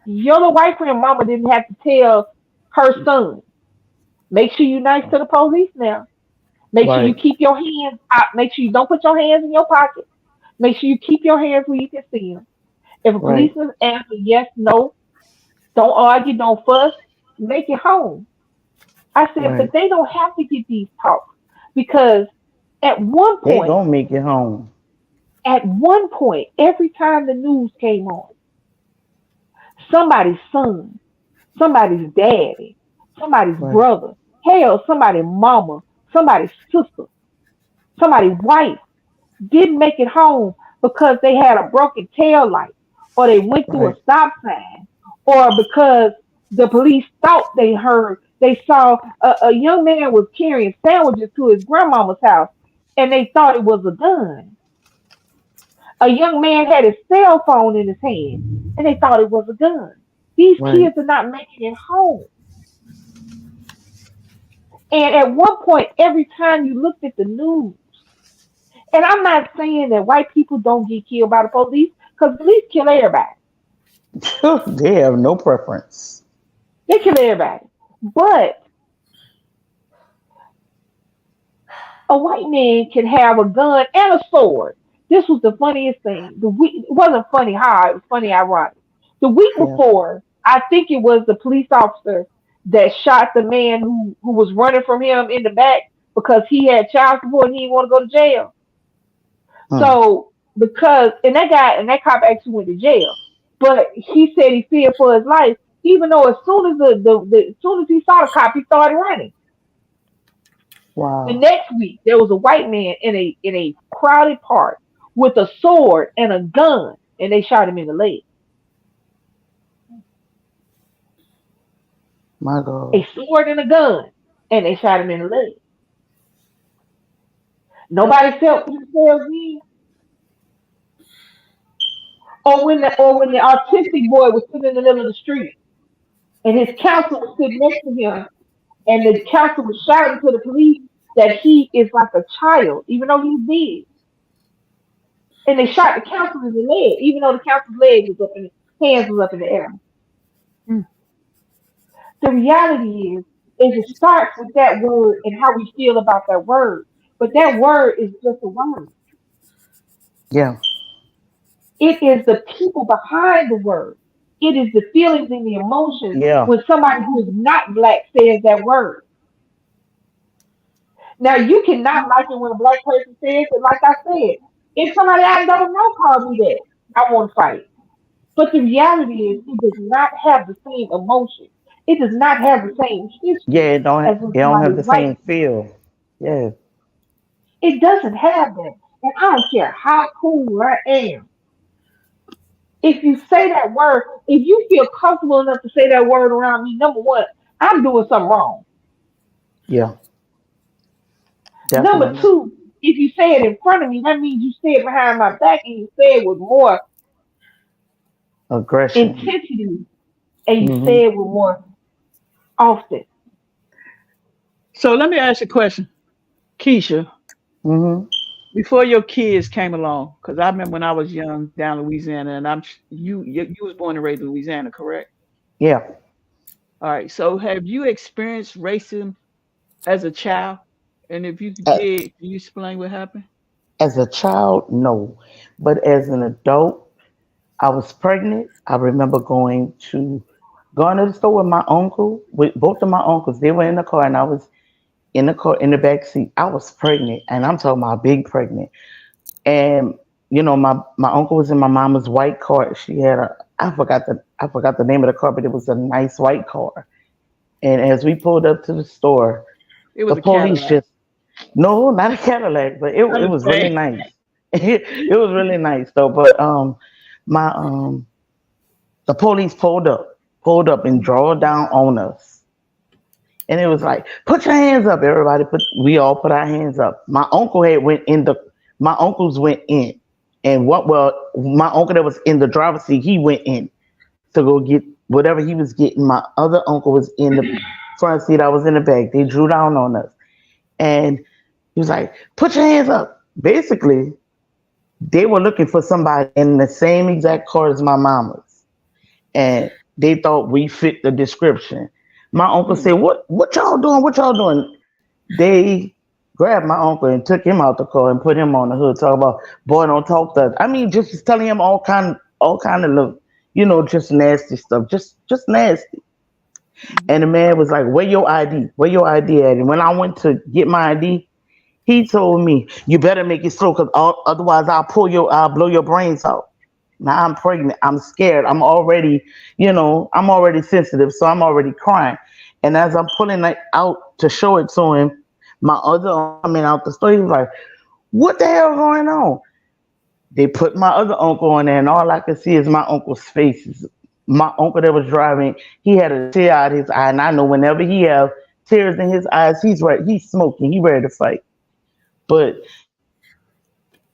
Your little white friend, mama didn't have to tell her son. Make sure you nice to the police now. Make sure you Right. keep your hands out. Make sure you don't put your hands in your pocket. Make sure you keep your hands where you can see them. If a Right. policeman answers yes, no, don't argue, don't fuss, make it home. I said, Right. but they don't have to get these talks because at one They point, gonna make it home. every time the news came on, somebody's son, somebody's daddy, somebody's Right. brother, hell, somebody's mama, somebody's sister, somebody's wife didn't make it home because they had a broken tail light or they went through a Right. stop sign or because the police thought they saw a young man was carrying sandwiches to his grandmama's house and they thought it was a gun. A young man had his cell phone in his hand and they thought it was a gun. These Right. kids are not making it home. And at one point, every time you looked at the news, and I'm not saying that white people don't get killed by the police, because police kill everybody. They have no preference. They kill everybody. But a white man can have a gun and a sword. This was the funniest thing. It wasn't funny how, it was funny ironic. The week Yeah. before, I think it was the police officer that shot the man who was running from him in the back because he had child support and he didn't want to go to jail. Hmm. So and that cop actually went to jail. But he said he feared for his life, even though as soon as as soon as he saw the cop, he started running. The Wow. next week, there was a white man in a crowded park with a sword and a gun, and they shot him in the leg. My A God. sword and a gun, and they shot him in the leg. Nobody felt for themselves in. Or when the autistic boy was sitting in the middle of the street, and his counselor was sitting next to him, and the counselor was shouting to the police that he is like a child, even though he's big. And they shot the counselor in the leg, even though the counselor's leg was up in the hands was up in the air. Mm. The reality is it starts with that word and how we feel about that word. But that word is just a word. Yeah. It is the people behind the word. It is the feelings and the emotions Yeah. when somebody who is not black says that word. Now you cannot like it when a black person says it. Like I said, if somebody I don't know calls me that, I want to fight. But the reality is, it does not have the same emotion. It does not have the same history Yeah. as when It don't somebody have is the white. same feel. Yeah. It doesn't have that. And I don't care how cool I am. If you say that word, if you feel comfortable enough to say that word around me, number one, I'm doing something wrong. Yeah, Number definitely. two, if you say it in front of me, that means you say it behind my back and you say it with more Aggression. intensity and you Hmm. say it with more often. So let me ask you a question, Keisha. Hmm. Before your kids came along, because I remember when I was young down in Louisiana, and you was born and raised in Louisiana, correct? Yeah. All right. So have you experienced racism as a child? And if you A- did, can you explain what happened? As a child, no. But as an adult, I was pregnant. I remember going to the store with my uncle, with both of my uncles. They were in the car and I was in the car in the back seat. I was pregnant and I'm talking about big pregnant. And my uncle was in my mama's white car. She had a I forgot the name of the car, but it was a nice white car. And as we pulled up to the store, It the was a police Cadillac. just no, not a Cadillac, but it was really Okay. nice. It was really nice though. But my the police pulled up and drove down on us. And it was like, put your hands up, everybody. We all put our hands up. My uncles went in. And my uncle that was in the driver's seat, he went in to go get whatever he was getting. My other uncle was in the front seat. I was in the back. They drew down on us. And he was like, put your hands up. Basically, they were looking for somebody in the same exact car as my mama's. And they thought we fit the description. My uncle Mm. said, "What y'all doing? What y'all doing?" They grabbed my uncle and took him out the car and put him on the hood. Talk about boy, don't talk to us. I mean, just telling him all kind of look, just nasty stuff, just nasty. Mhm. And the man was like, "Where your ID? Where your ID at?" And when I went to get my ID, he told me, "You better make it slow, cause otherwise I'll blow your brains out." Now I'm pregnant. I'm scared. I'm already sensitive, so I'm already crying. And as I'm pulling it out to show it to him, my other uncle coming out the store, he was like, "What the hell going on?" They put my other uncle on there, and all I could see is my uncle's faces. My uncle that was driving, he had a tear out his eye, and I know whenever he have tears in his eyes, he's right. He's smoking. He ready to fight. But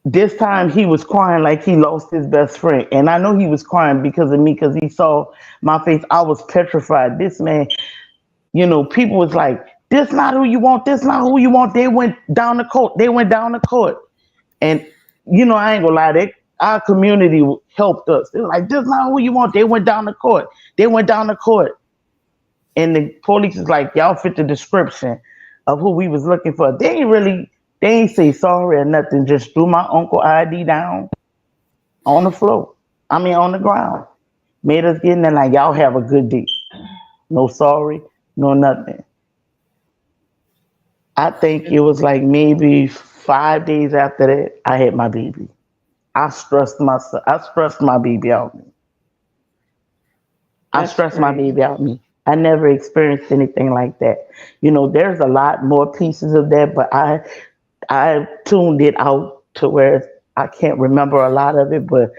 this time he was crying like he lost his best friend. And I know he was crying because of me, because he saw my face. I was petrified. This man, people was like, this not who you want. This not who you want. They went down the court. They went down the court. And, I ain't gonna lie, our community helped us. They were like, this not who you want. They went down the court. They went down the court. And the police is like, y'all fit the description of who we was looking for. They ain't say sorry or nothing. Just threw my uncle ID down on the floor. I mean, on the ground. Made us get in there like, y'all have a good day. No sorry, no nothing. I think it was like maybe 5 days after that, I had my baby. I stressed my baby out. I That's stressed my crazy. baby out me. I never experienced anything like that. There's a lot more pieces of that, but I tuned it out to where I can't remember a lot of it, but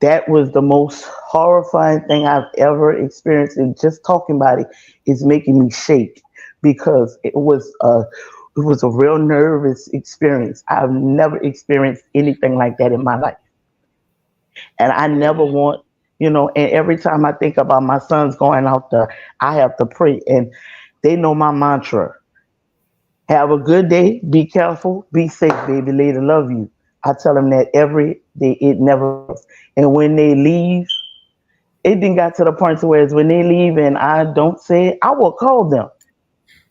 that was the most horrifying thing I've ever experienced. And just talking about it is making me shake because it was a real nervous experience. I've never experienced anything like that in my life. And I never Yeah. want, and every time I think about my sons going out there, I have to pray. And they know my mantra: have a good day, be careful, be safe, baby, later, love you. I tell them that every day, it never fails. And when they leave, it didn't got to the point to where it's when they leave and I don't say it, I will call them.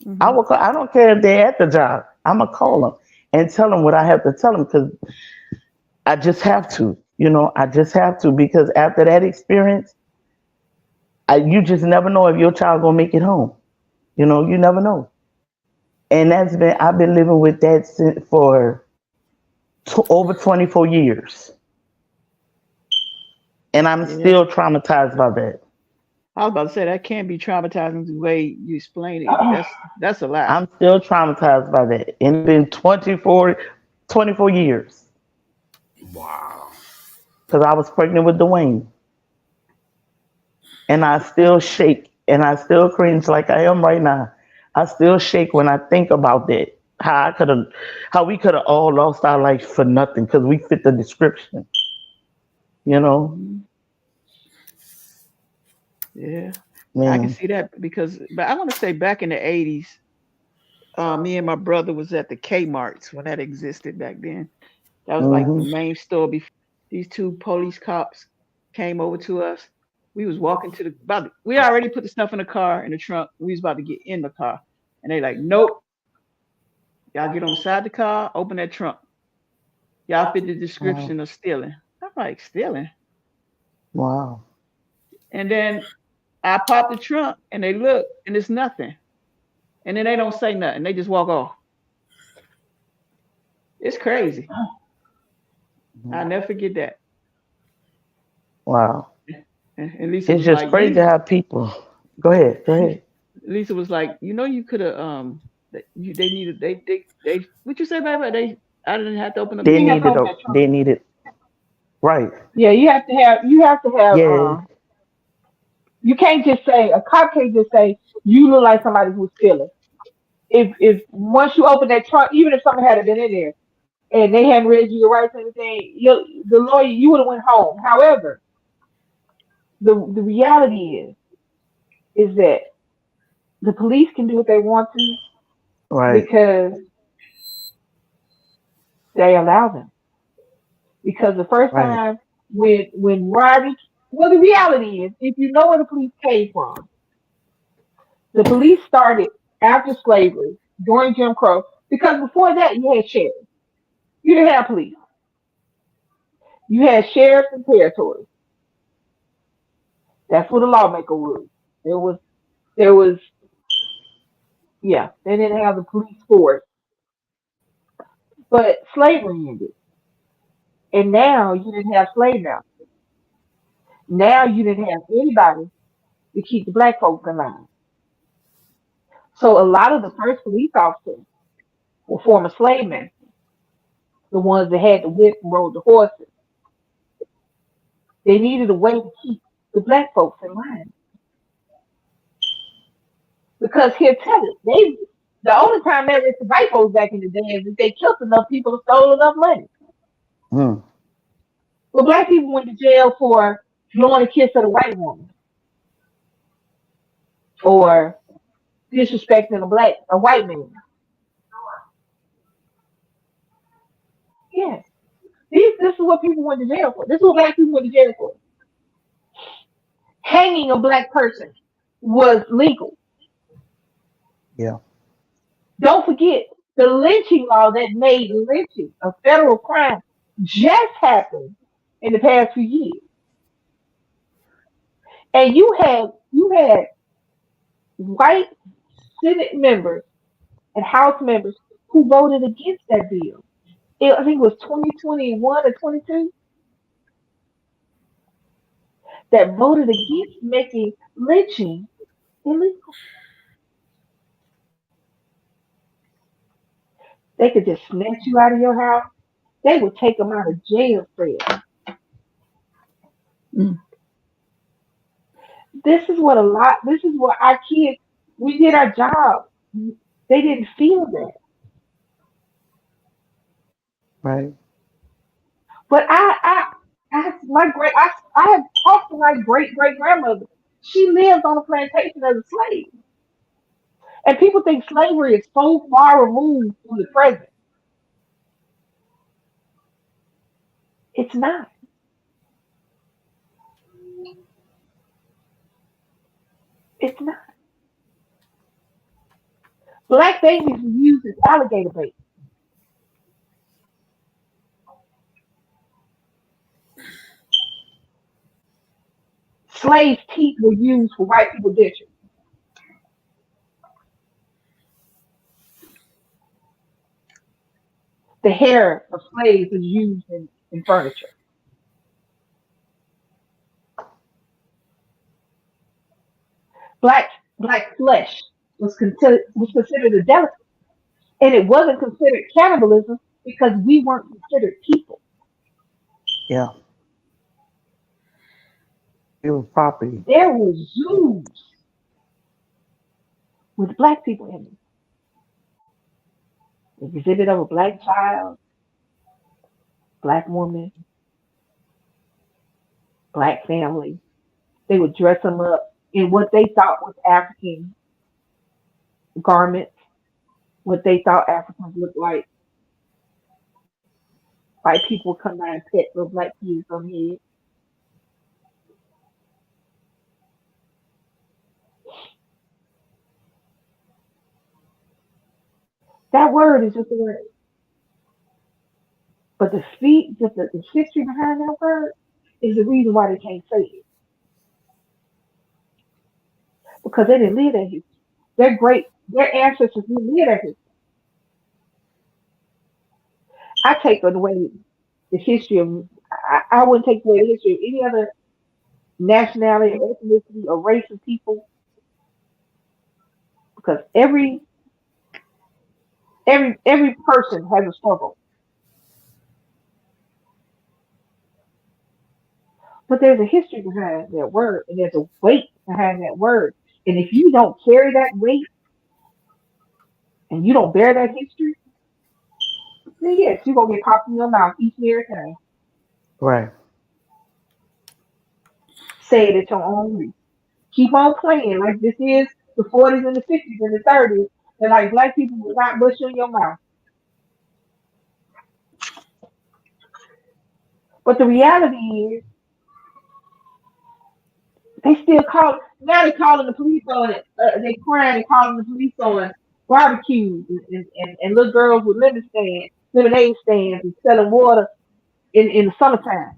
Hmm. I don't care if they're at the job. I'm going to call them and tell them what I have to tell them because I just have to. I just have to because after that experience, you just never know if your child gonna make it home. You never know. And I've been living with that for over 24 years, and I'm Yeah. still traumatized by that. I was about to say that can't be traumatizing the way you explain it. That's a lot. I'm still traumatized by that. And it's been 24 years Wow. because I was pregnant with Dwayne. And I still shake and I still cringe like I am right now. I still shake when I think about that. How we could have all lost our life for nothing because we fit the description, you know? Mhm. Yeah, I can Man. see that because, but I want to say back in the 80s, me and my brother was at the Kmart's when that existed back then. That was like the Hmm. main store before these two police cops came over to us. We was walking to the about we already put the stuff in the car in the trunk. We was about to get in the car. And they like, nope, y'all get on the side of the car, open that trunk. Y'all fit the Wow. description of stealing. I'm like, stealing? Wow. And then I pop the trunk and they look and it's nothing. And then they don't say nothing. They just walk off. It's crazy. I'll never forget that. Wow. And Lisa It's was just like, crazy you how people go ahead, go ahead. Lisa was like, you could have they needed they what you say, baby? I didn't have to open up They You have to needed open a that trunk. they needed right. Yeah, you have to have Yeah. you can't just say a cop can't just say you look like somebody who's stealing. If once you open that trunk, even if something had been in there and they hadn't read you your rights and everything, the lawyer you would have went home. However, the reality is that the police can do what they want to Right. because they allow them. Because the first Right. time when Robbie, well, the reality is, if you know where the police came from, the police started after slavery during Jim Crow. Because before that, you had sheriffs. You didn't have police. You had sheriffs and territories. That's what a lawmaker was. There was there was yeah. They didn't have the police force, but slavery ended, and now you didn't have slave now. Now you didn't have anybody to keep the black folks in line. So a lot of the first police officers were former slave masters, the ones that had the whip and rode the horses. They needed a way to keep the black folks in line because here, tell it, they the only time they arrested white folks back in the day is if they killed enough people and stole enough money. Mm. But black people went to jail for blowing a kiss at a white woman or disrespecting a white man. Yes, this is what people went to jail for. This is what black people went to jail for. Hanging a black person was legal. Yeah. Don't forget the lynching law that made lynching a federal crime just happened in the past few years. And you had white Senate members and House members who voted against that bill. I think it was 2021 or 22 that voted against making lynching illegal. They could just snatch you out of your house. They would take them out of jail cell. mm, This is what our kids, we did our job. They didn't feel that. Right. But I have talked to my great grandmother. She lived on a plantation as a slave. And people think slavery is so far removed from the present. It's not. It's not. Black babies were used as alligator bait. Slaves' teeth were used for white people dentures. The hair of slaves was used in furniture. Black black flesh was considered a delicacy, and it wasn't considered cannibalism because we weren't considered people. Yeah, it was property. There were zoos with black people in them. Exhibit of a black child, black woman, black family. They would dress them up in what they thought was African garments, what they thought Africans looked like. White people would come down and pet little black kids on the head. That word is just a word. But the speed, just the history behind that word is the reason why they can't say it. Because they didn't live that history. Their ancestors didn't live that history. I take away the history of, I wouldn't take away the history of any other nationality or ethnicity or race of people because every person has a struggle. But there's a history behind that word and there's a weight behind that word. And if you don't carry that weight and you don't bear that history, then yes, you're gonna get popped in your mouth each and every time. Right. Say it at your own risk. Keep on playing like this is the 40s and the 50s and the 30s, and like black people will not bush in your mouth. But the reality is, they still call now. They calling the police on it. They crying and calling the police on barbecues and little girls with lemonade stands, and selling water in the summertime.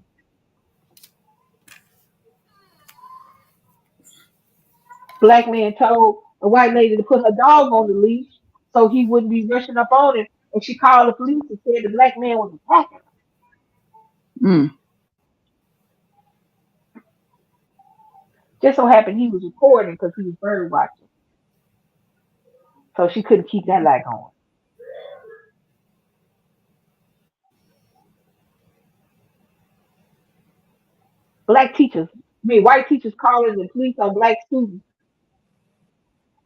Black man told a white lady to put her dog on the leash so he wouldn't be rushing up on him, and she called the police and said the black man was attacking her. Mm. Just so happened he was recording because he was bird watching, so she couldn't keep that light going. Black teachers, I mean white teachers calling the police on black students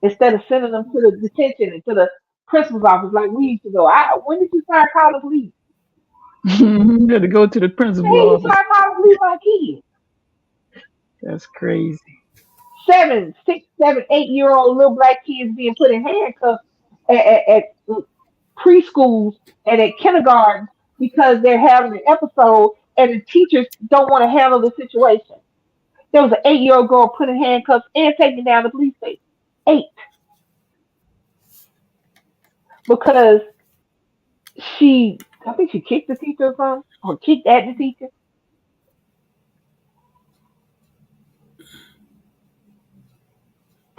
instead of sending them to the detention and to the principal's office like we used to go. When did you start calling the police? You got to go to the principal Hey, you office. start calling the police on kids. That's crazy. 7, 6, 7, 8 year old little black kids being put in handcuffs at preschools and at kindergarten because they're having an episode and the teachers don't want to handle the situation. There was an 8 year old girl put in handcuffs and taken down the police station. 8. Because I think she kicked the teacher or something, or kicked at the teacher.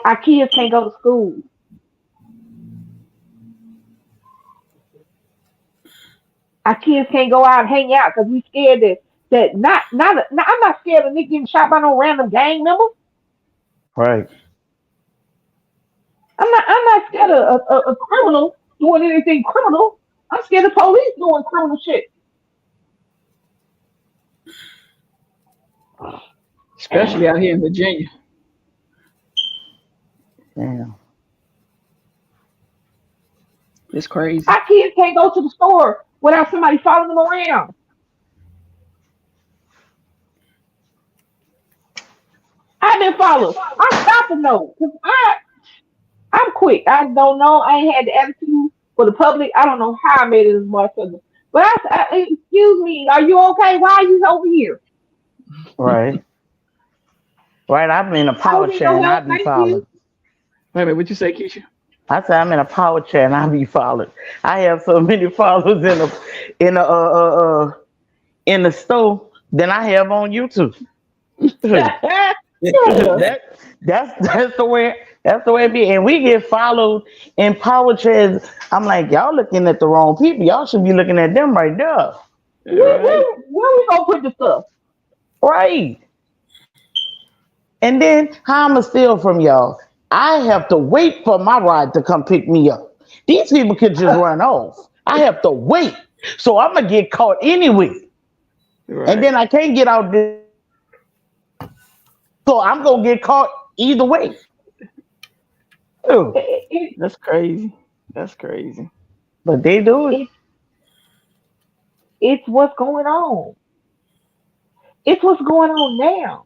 Our kids can't go to school. Our kids can't go out and hang out because we scared that not I'm not scared of Nick getting shot by no random gang member. Right. I'm not scared of a criminal doing anything criminal. I'm scared of police doing criminal shit. Especially out here in Virginia. Damn. It's crazy. Our kids can't go to the store without somebody following them around. I've been followed. I stopped to know because I'm quick. I don't know. I ain't had the attitude for the public. I don't know how I made it as Marcella. But excuse me, are you okay? Why are you over here? Right. Right. I'm in a I don't power need chair no and I help. be Thank you. followed. Wait a minute, what you say, Keisha? I said I'm in a power chair and I be followed. I have so many followers in a in the store than I have on YouTube. Yeah. That's the way it be. And we get followed in power chairs. I'm like, y'all looking at the wrong people. Y'all should be looking at them right there. Right. Where we gonna put the stuff? Right. And then how I'ma steal from y'all? I have to wait for my ride to come pick me up. These people could just run off. I have to wait. So I'm gonna get caught anyway. And Right. then I can't get out this so I'm gonna get caught either way. Ew. It, it, That's crazy. That's crazy. But they do it. it, it's what's going on. It's what's going on now.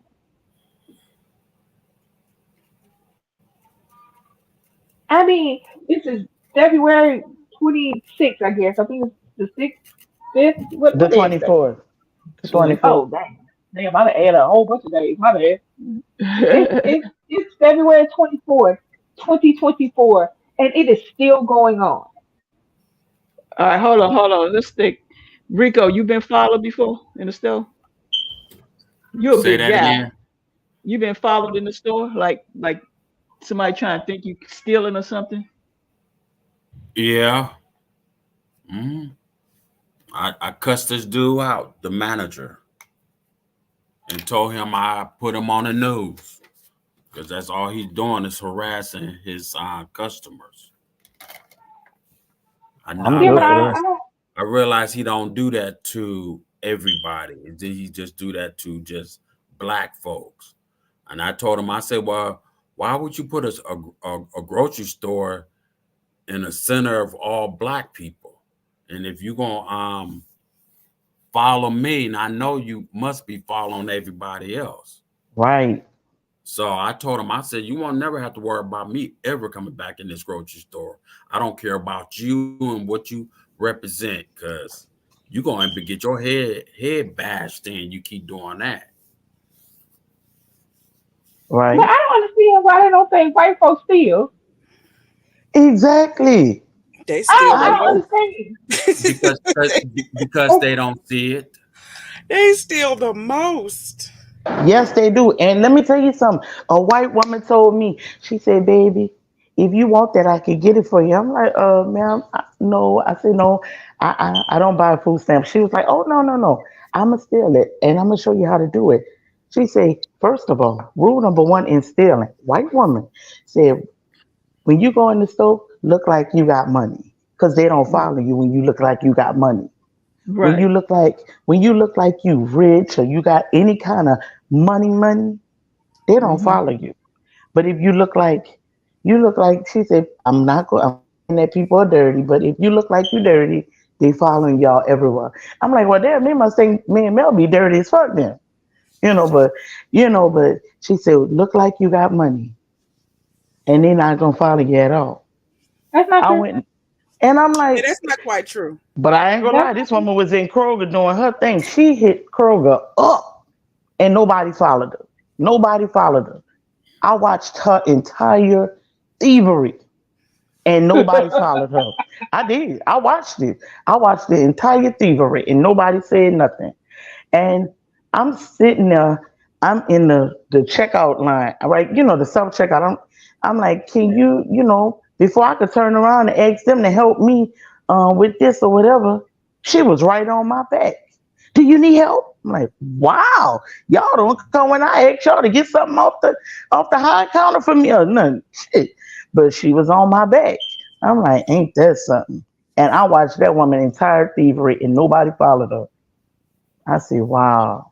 I mean, this is February 26th, I guess. I think it's the 6th, 5th. The What day is today? 24th. The 24. 24th. Oh, dang. Damn, I done added a whole bunch of days. My bad. It's February 24th, 2024, and it is still going on. All right, hold on. Let's stick. Rico, you been followed before in the store? You a Say big that guy. again. You been followed in the store? Like somebody trying to think you stealing or something? Yeah. Mhm. I cussed this dude out, the manager, and told him I put him on the news because that's all he's doing is harassing his customers. I know. I'm I Yeah, but good I for real. don't. that. I don't. I realize he don't do that to everybody. He just do that to just black folks. And I told him, I said, well, why would you put a grocery store in the center of all black people? And if you're gonna follow me, and I know you must be following everybody else. Right. So I told him, I said, you won't never have to worry about me ever coming back in this grocery store. I don't care about you and what you represent, because you're going to get your head bashed in. You keep doing that. But Right. I don't understand why they don't think white folks steal. Exactly. They I steal don't. I the I don't most. understand. because because Oh, they don't see it. They steal the most. yes, they do. And let me tell you something. A white woman told me, she said, baby, if you want that, I could get it for you. I'm like, ma'am, no. I said, no, I don't buy food stamps. She was like, oh, no, no, no. I'm going to steal it and I'm going to show you how to do it. She said, first of all, rule number one in stealing, white woman said, when you go in the store, look like you got money because they don't follow you when you look like you got money. When you Right. look like you rich or you got any kind of money, they don't Hmm. follow you. But if you look like she said, I'm not saying that people are dirty, but if you look like you dirty, they following y'all everywhere. I'm like, well, damn, they must think me and Mel be dirty as fuck then. But she said, look like you got money, and they're not gonna follow you at all. that's not I true. went and I'm Yeah, like, that's not quite true. but I ain't gonna That's lie, not this true. woman was in Kroger doing her thing. She hit Kroger up and nobody followed her. Nobody followed her. I watched her entire thievery and nobody followed her. I did. I watched it. I watched the entire thievery and nobody said nothing. And I'm sitting there, I'm in the checkout line, right? The self checkout. I'm like, can before I could turn around and ask them to help me with this or whatever, she was right on my back. Do you need help? I'm like, wow, y'all don't come when I ask y'all to get something off the high counter for me or nothing. Shit. But she was on my back. I'm like, ain't that something? And I watched that woman entire thievery and nobody followed her. I said, wow,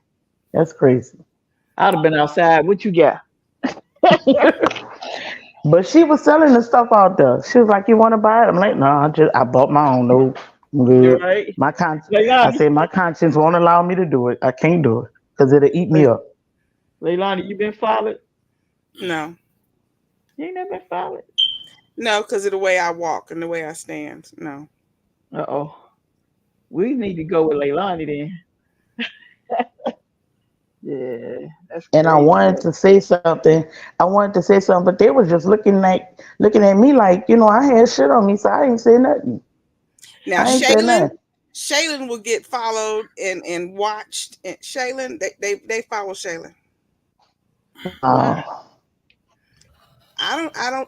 that's crazy. I'd have been outside. What you got? But she was selling the stuff out there. She was like, "You want to buy it?" I'm like, "No, I bought my own. No, I'm You're good. right. My con, I Leilani, said my conscience won't allow me to do it. I can't do it because it'll eat me Le- up." Leilani, you been followed? No, You ain't never been followed. no, because of the way I walk and the way I stand. No. Uh-oh. We need to go with Leilani then. Yeah, that's And I crazy wanted work. to say something. I wanted to say something, but they was just looking at me like, I had shit on me, so I ain't say nothing. Now, I ain't say nothing. Shaylin will get followed and watched. And Shaylin, they follow Shaylin. Why? Wow.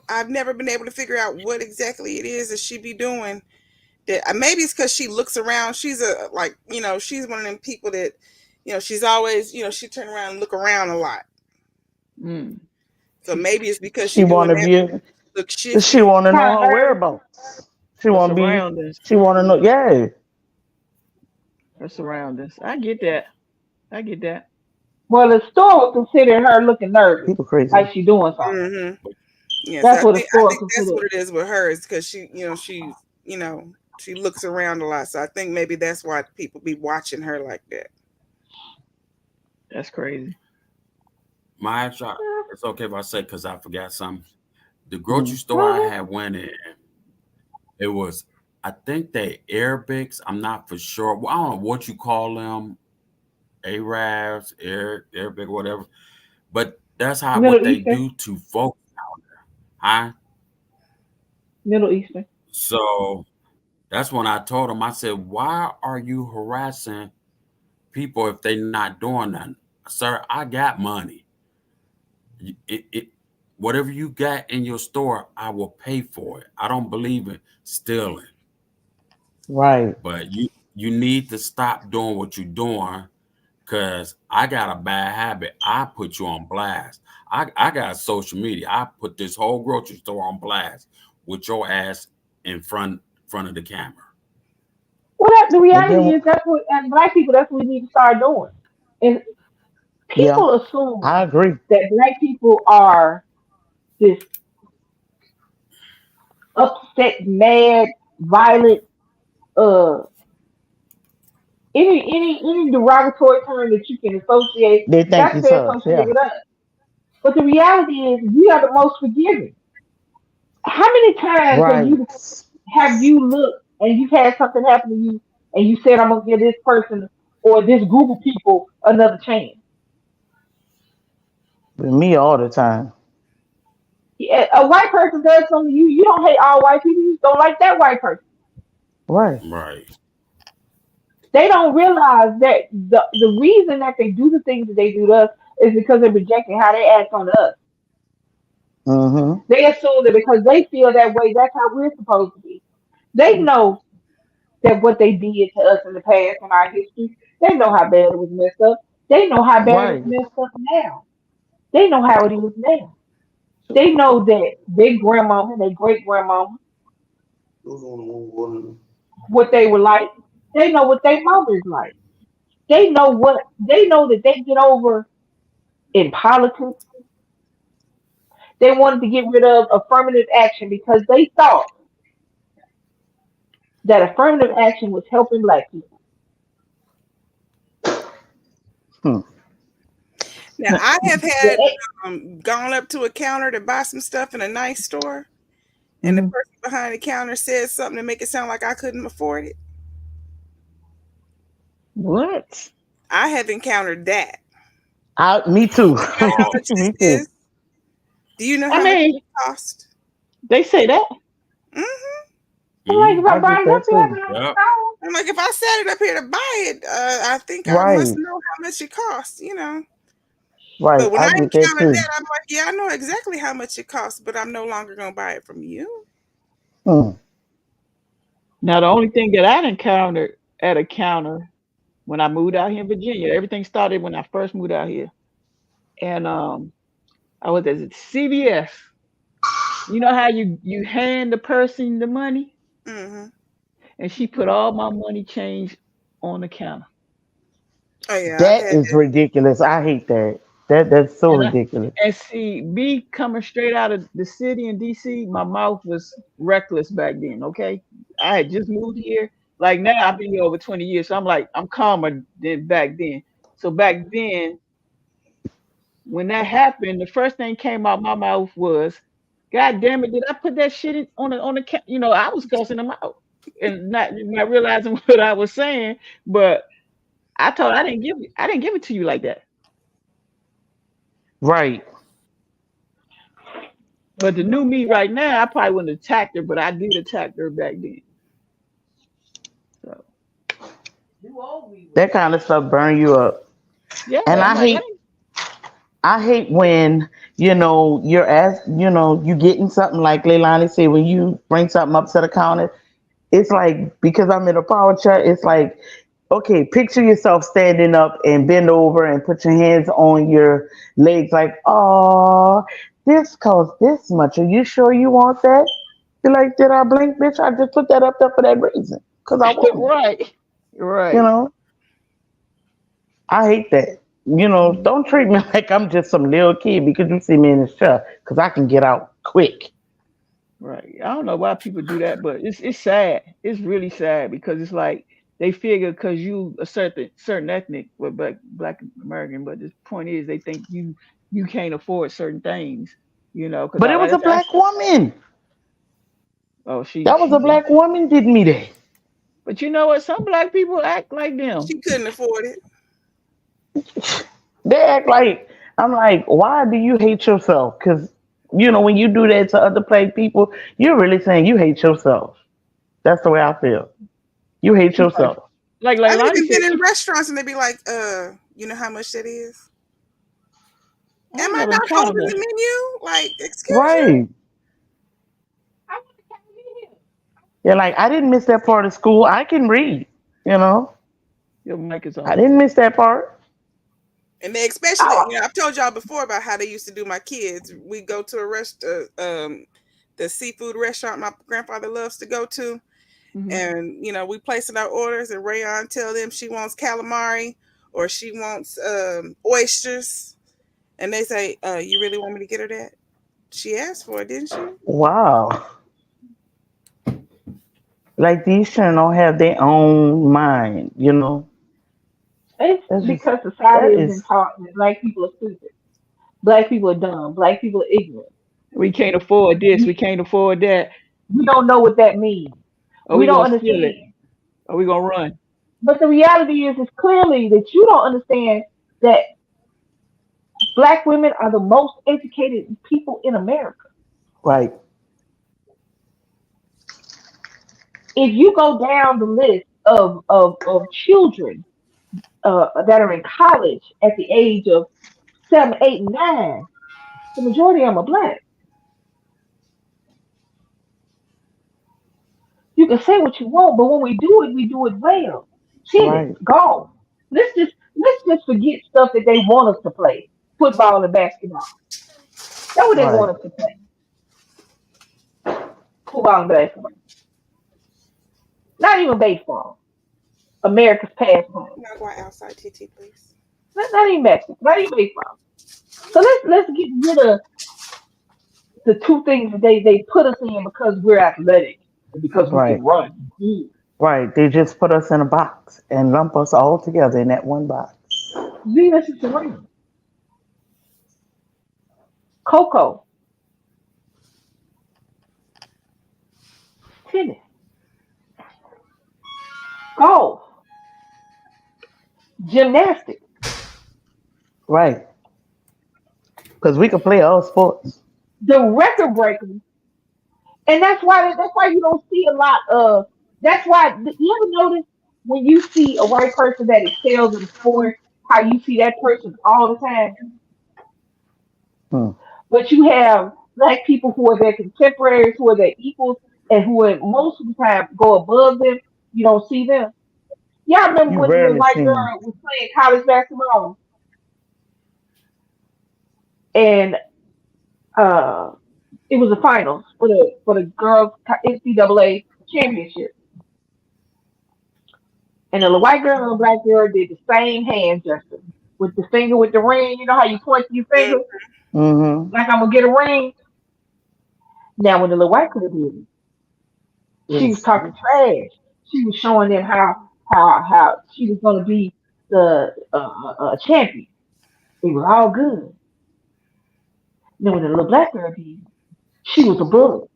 I've never been able to figure out what exactly it is that she be doing. That maybe it's because she looks around. She's she's one of them people that, she's always, she turn around and look around a lot. Mm. So maybe it's because She she doing want to that be. look She shifty. want to Kind know of her nervous. whereabouts. She Her want to be. surroundings. She want to know. Yeah, Her surroundings. I get that. I get that. Well, the store would consider her looking nervous, people crazy. like she doing something. Mm-hmm. Yeah, so That's I what the think I store think that's considered. what it is with her is because she looks around a lot. So I think maybe that's why people be watching her like that. That's crazy. My shot. It's okay if I say because I forgot something. The grocery Mm. store I Mhm. had went in, it was I think they Arabics. I'm not for sure. Well, I don't know what you call them, Arabs, Arabic, whatever. But that's how Middle what they Eastern, do to folks, huh? Middle Eastern. So that's when I told them. I said, "Why are you harassing people if they're not doing nothing, sir? I got money. It whatever you got in your store, I will pay for it. I don't believe in stealing, Right. but you need to stop doing what you're doing because I got a bad habit. I put you on blast. I got social media. I put this whole grocery store on blast with your ass in front of the camera. Well, the And reality then, is that's what, and black people, that's what we need to start doing. And yeah, people I assume agree. that black people are this upset, mad, violent, uh, any derogatory term that you can associate, They think that's it's been us. associated Yeah. with us. But the reality is, we are the most forgiving. How many times Right. have you looked and you've had something happen to you, and you said, "I'm gonna give this person or this group of people another chance"? With me all the time. Yeah, a white person does something to you, you don't hate all white people. You just don't like that white person. Right. Right. They don't realize that the reason that they do the things that they do to us is because they're projecting how they act on us. Mm-hmm. They assume that because they feel that way, that's how we're supposed to be. They know that what they did to us in the past in our history, they know how bad it was messed up. They know how bad it's Right. messed up now. They know how it is now. They know that their grandmama, their great grandmama, what they were like. They know what their mother's like. They know that they get over in politics. They wanted to get rid of affirmative action because they thought that affirmative action was helping black people. Hmm. Now I have had The- gone up to a counter to buy some stuff in a nice store, and the Hmm. person behind the counter said something to make it sound like I couldn't afford it. What? I have encountered that. Me too. You know how much this Me too. is? Do you know I how much mean, it cost? they say that. Hmm. I'm like, if Hmm. I I buy get it up that there, too. then Yep. I'm like, if I set it up here to buy it, I think I must Right. know how much it costs. Right. But when I I get that encountered too. that, I'm like, yeah, I know exactly how much it costs, but I'm no longer gonna buy it from you. Hmm. Now, the only thing that I encountered at a counter when I moved out here in Virginia, everything started when I first moved out here. And I was at CVS. You know how you hand the person the money, Hmm. and she put all my money change on the counter. Oh yeah, I've That had is that. ridiculous. I hate that. That's so And I, ridiculous. and see, me coming straight out of the city in DC, my mouth was reckless back then. Okay, I had just moved here. Like now, I've been here over 20 years, so I'm like I'm calmer than back then. So back then, when that happened, the first thing came out my mouth was, "God damn it! Did I put that shit on the I was cussing them out and not realizing what I was saying, but I didn't give it to you like that. Right. But the new me right now, I probably wouldn't attack her, but I did attack her back then. So That kind of stuff burn you up. yeah, And I'm I like, hate I hate when, you're you getting something like Leilani said, when you bring something up to the counter, it's like because I'm in a power chat, it's like Okay, picture yourself standing up and bend over and put your hands on your legs like, oh, this costs this much. Are you sure you want that? You're like, did I blink, bitch? I just put that up there for that reason. Because I want it. Right. You Right. know, I hate that. Mhm. Don't treat me like I'm just some little kid because you see me in the chair because I can get out quick. Right. I don't know why people do that, but it's sad. It's really sad because it's like they figure because you a certain ethnic, well, black American, but the point is they think you can't afford certain things, because But it I was a that's black woman. oh That was she a did. black woman did me that. But you know what? Some black people act like them. She couldn't afford it. They act like I'm like, why do you hate yourself? Because when you do that to other black people, you're really saying you hate yourself. That's the way I feel. You hate Like yourself. like I've Leilani even said, been in restaurants and they be like, you know how much that is? I Am ain't I never not encountered holding that. the menu? Like, excuse you? Right. I want to come in here. They're like, I didn't miss that part of school. I can read. You know, Your mic is I off. didn't miss that part. And they especially, I, I've told y'all before about how they used to do my kids. We go to the seafood restaurant my grandfather loves to go to, Hmm. and we place in our orders, and Rayon tell them she wants calamari or she wants oysters, and they say, "You really want me to get her that? She asked for it, didn't she?" Wow. Like these children don't have their own mind. it's That's just because society that has been is taught that black people are stupid, black people are dumb, black people are ignorant. We can't afford this. We We, can't afford that. we don't know what that means. Or We we don't gonna steal it. understand. Or we gonna run. But the reality is clearly that you don't understand that black women are the most educated people in America. right. If you go down the list of children that are in college at the age of 7, 8, 9, the majority of them are black. You can say what you want, but when we do it well. Tennis, Right. golf. Let's just forget stuff that they want us to play. Football and basketball. That's what they Right. want us to play. Football and basketball. Not even baseball. America's pastime. Not go outside, TT, please. Not even basketball. Not even baseball. So let's get rid of the two things that they put us in because we're athletic and because we Right. can run. Mm. Right. They just put us in a box and lump us all together in that one box. Venus is around. Coco, tennis, golf, gymnastics. Right. Because we can play all sports. The record breakers, and that's why you don't see a lot of. That's why you ever notice when you see a white person that excels in a sport, how you see that person all the time, Hmm. but you have black people who are their contemporaries, who are their equals, and who are most of the time go above them. You don't see them. Y'all remember You when the little rarely white see them. girl was playing college basketball, and uh, it was the finals for the girls NCAA championship. And the white girl and the black girl did the same hand gesture with the finger with the ring. You know how you point to your Mm. finger Mm-hmm. like I'm gonna get a ring. Now when the little white girl did it, It she was was talking trash. She was showing them how she was gonna be the champion. It was all good. Then when the little black girl did it, she was a bully.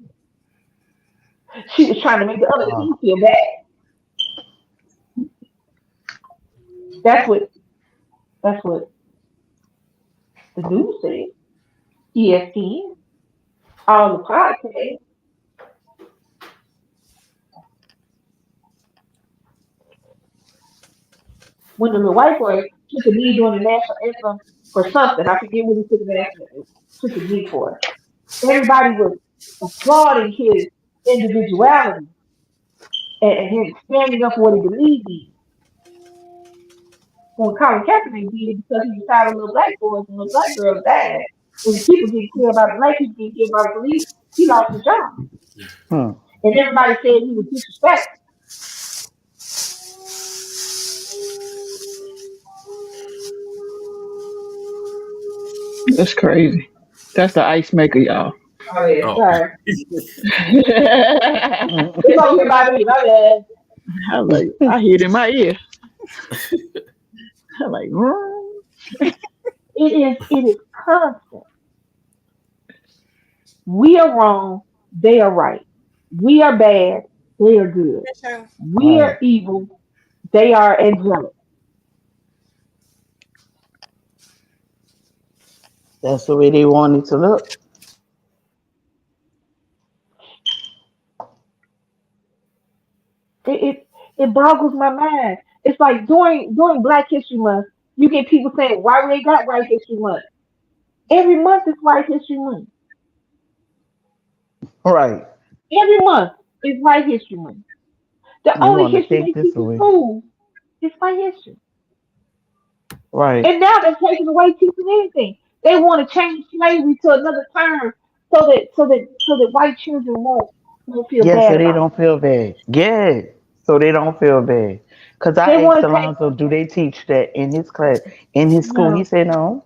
She was trying to make the other uh, team feel bad. That's what that's what the news said. ESPN, all the podcasts. When the little white boy took a knee during the national anthem for something, I forget what he took a knee for. Everybody was applauding his individuality and him standing up for what he believed in. when Colin Kaepernick did it because he was tired of little black boys and little black girls died. And people getting killed by the black people getting killed by the police, he lost his job. Hmm. And everybody said he was disrespectful. That's crazy. That's the ice maker, y'all. Oh yeah, Oh, sorry. I It's over here by me, my bad. was like, I hear it in my ear. I'm like, "Mm." It is constant. We are wrong, they are right. We are bad, they are good. We Right. are evil, they are angelic. That's the way they want it to look. It boggles my mind. It's like during Black History Month, you get people saying, why we ain't got White History Month? Every month is White History Month. Right. Every month is White History Month. The You only want to history take they this teach in away. school is white history. Right. And now they're taking away teaching anything. They want to change slavery to another term so that white children won't feel Yeah, so bad they about don't feel bad. Yeah, so they don't feel bad. Cause it. They I asked want to take Alonzo, do they teach that in his class, in his school? He no. said no.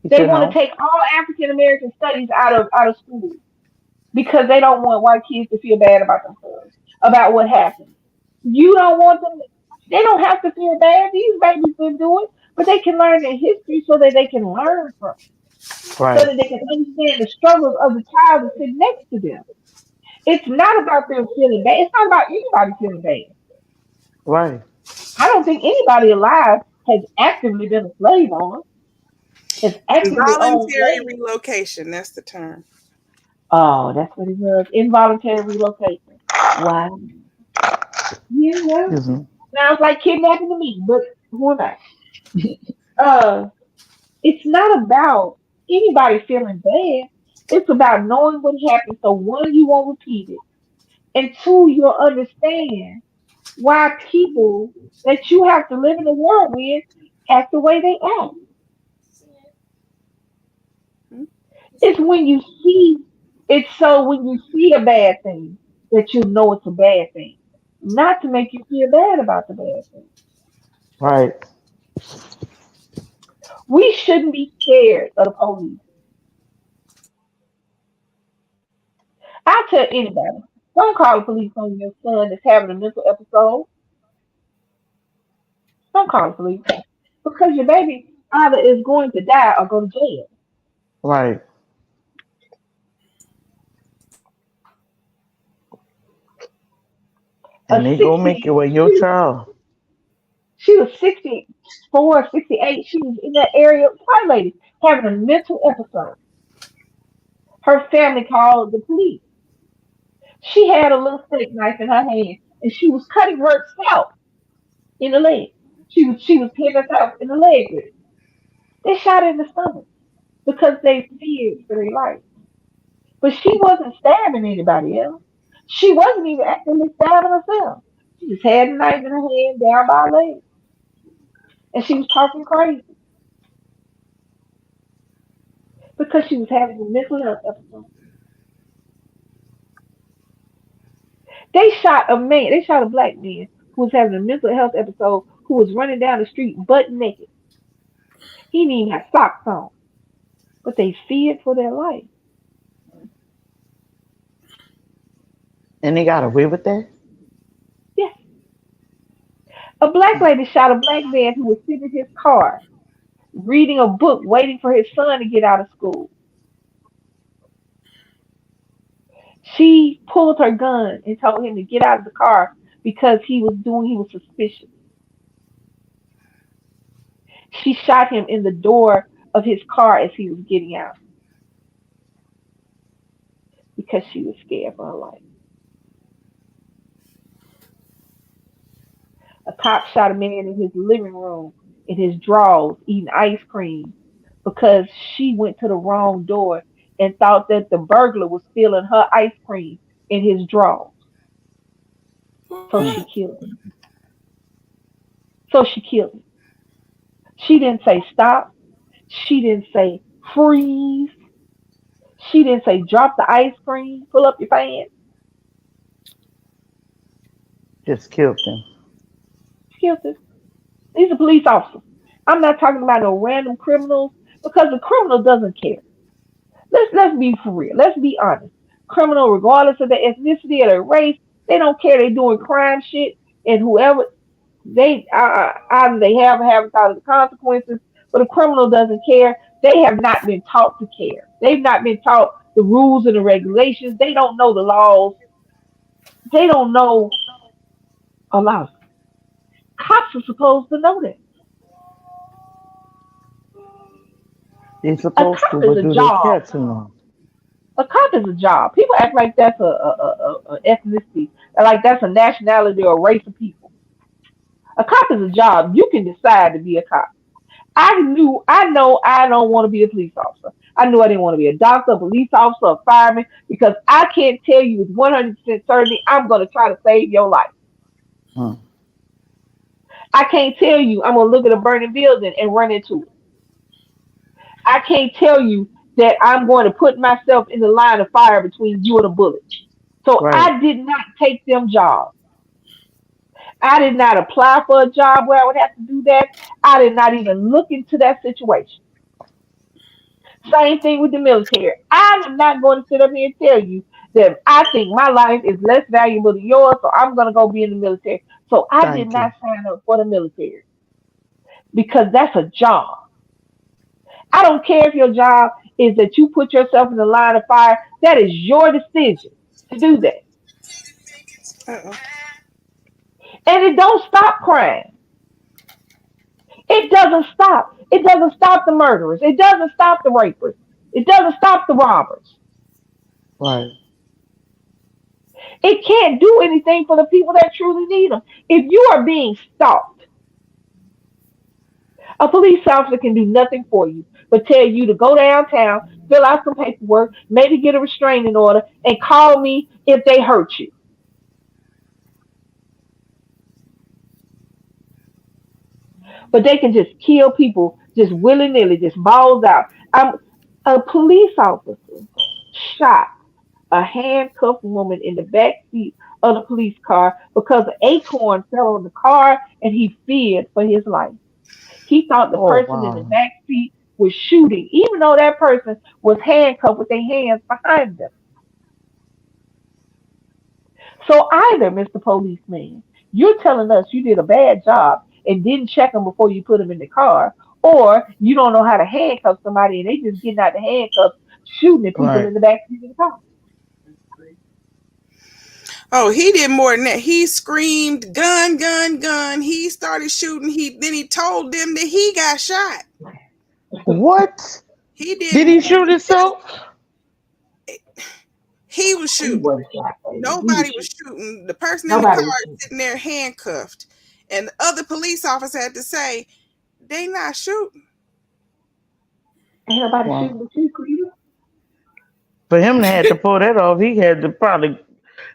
He They said want to no. take all African American studies out of school because they don't want white kids to feel bad about themselves, about what happened. You don't want them. They don't have to feel bad. These babies been doing, but they can learn their history so that they can learn from it, so Right. that they can understand the struggles of the child that's sitting next to them. It's not about them feeling bad. It's not about anybody feeling bad. Right. I don't think anybody alive has actively been a slave owner, has actively owned Involuntary slaves. relocation, that's the term. Oh, that's what it was. Involuntary relocation. Wow. Yeah, well, Excuse me. sounds like kidnapping to me, but who am I? Uh, it's not about anybody feeling bad. It's about knowing what happened so one, you won't repeat it, and two, you'll understand why people that you have to live in the world with act the way they act. Hmm? It's when you see it's so when you see a bad thing that you know it's a bad thing. Not to make you feel bad about the bad thing. Right. We shouldn't be scared of the police. I tell anybody, don't call the police on your son that's having a mental episode. Don't call the police. Because your baby either is going to die or go to jail. Right. A And they go make it 60, with your child. she was 64, 68. She was in that area, white lady, having a mental episode. Her family called the police. She had a little steak knife in her hand and she was cutting herself in the leg. She was hitting herself in the leg with it. They shot her in the stomach because they feared for their life. But she wasn't stabbing anybody else. She wasn't even actively stabbing herself. She just had a knife in her hand down by her leg. And she was talking crazy because she was having a mental health episode. They shot a black man who was having a mental health episode who was running down the street butt naked. He didn't even have socks on. But they feared for their life. And they got away with that? Yes. A black lady shot a black man who was sitting in his car reading a book, waiting for his son to get out of school. She pulled her gun and told him to get out of the car because he was suspicious. She shot him in the door of his car as he was getting out because she was scared for her life. A cop shot a man in his living room in his drawers eating ice cream because she went to the wrong door and thought that the burglar was stealing her ice cream in his drawers. So Hmm. she killed him. So she killed him. She didn't say stop. She didn't say freeze. She didn't say drop the ice cream, pull up your pants. Just killed them. She killed us. These are police officers. I'm not talking about no random criminals because the criminal doesn't care. Let's be for real. Let's be honest. Criminal, regardless of their ethnicity or their race, they don't care. They doing crime shit, and whoever they either they have or haven't thought of the consequences. But a criminal doesn't care. They have not been taught to care. They've not been taught the rules and the regulations. They don't know the laws. They don't know a lot. Cops are supposed to know that. They're A supposed cop to, is but a do they job. care too much? A cop is a job. People act like that's a ethnicity, like that's a nationality or a race of people. A cop is a job. You can decide to be a cop. I know I don't want to be a police officer. I knew I didn't want to be a doctor, a police officer, a fireman, because I can't tell you with 100% certainty I'm going to try to save your life. Hmm. I can't tell you I'm going to look at a burning building and run into it. I can't tell you that I'm going to put myself in the line of fire between you and a bullet. So Right. I did not take them jobs. I did not apply for a job where I would have to do that. I did not even look into that situation. Same thing with the military. I am not going to sit up here and tell you that I think my life is less valuable than yours, so I'm going to go be in the military. So I did Thank you. not sign up for the military because that's a job. I don't care if your job is that you put yourself in the line of fire. That is your decision to do that. Uh-oh. And it don't stop crime. It doesn't stop. It doesn't stop the murderers. It doesn't stop the rapists. It doesn't stop the robbers. Right. It can't do anything for the people that truly need them. If you are being stalked, a police officer can do nothing for you but tell you to go downtown, fill out some paperwork, maybe get a restraining order, and call me if they hurt you. But they can just kill people just willy nilly, just balls out. A police officer shot a handcuffed woman in the back seat of the police car because an acorn fell on the car and he feared for his life. He thought the Oh person in the wow. back seat was shooting, even though that person was handcuffed with their hands behind them. So either, Mr. Policeman, you're telling us you did a bad job and didn't check them before you put them in the car, or you don't know how to handcuff somebody and they just getting out the handcuffs, shooting at people Right. in the back seat of the car. Oh, he did more than that. He screamed, "Gun, gun, gun!" He started shooting. He told them that he got shot. What? He did Did more he than shoot himself? he was He shooting. wasn't shot, baby. He was Nobody was shooting. shooting. The person in the car Nobody was is shooting. sitting there handcuffed, and the other police officer had to say, "They not shooting." Ain't nobody shooting Well, but you, Cleo. for him to have to pull that off, he had to probably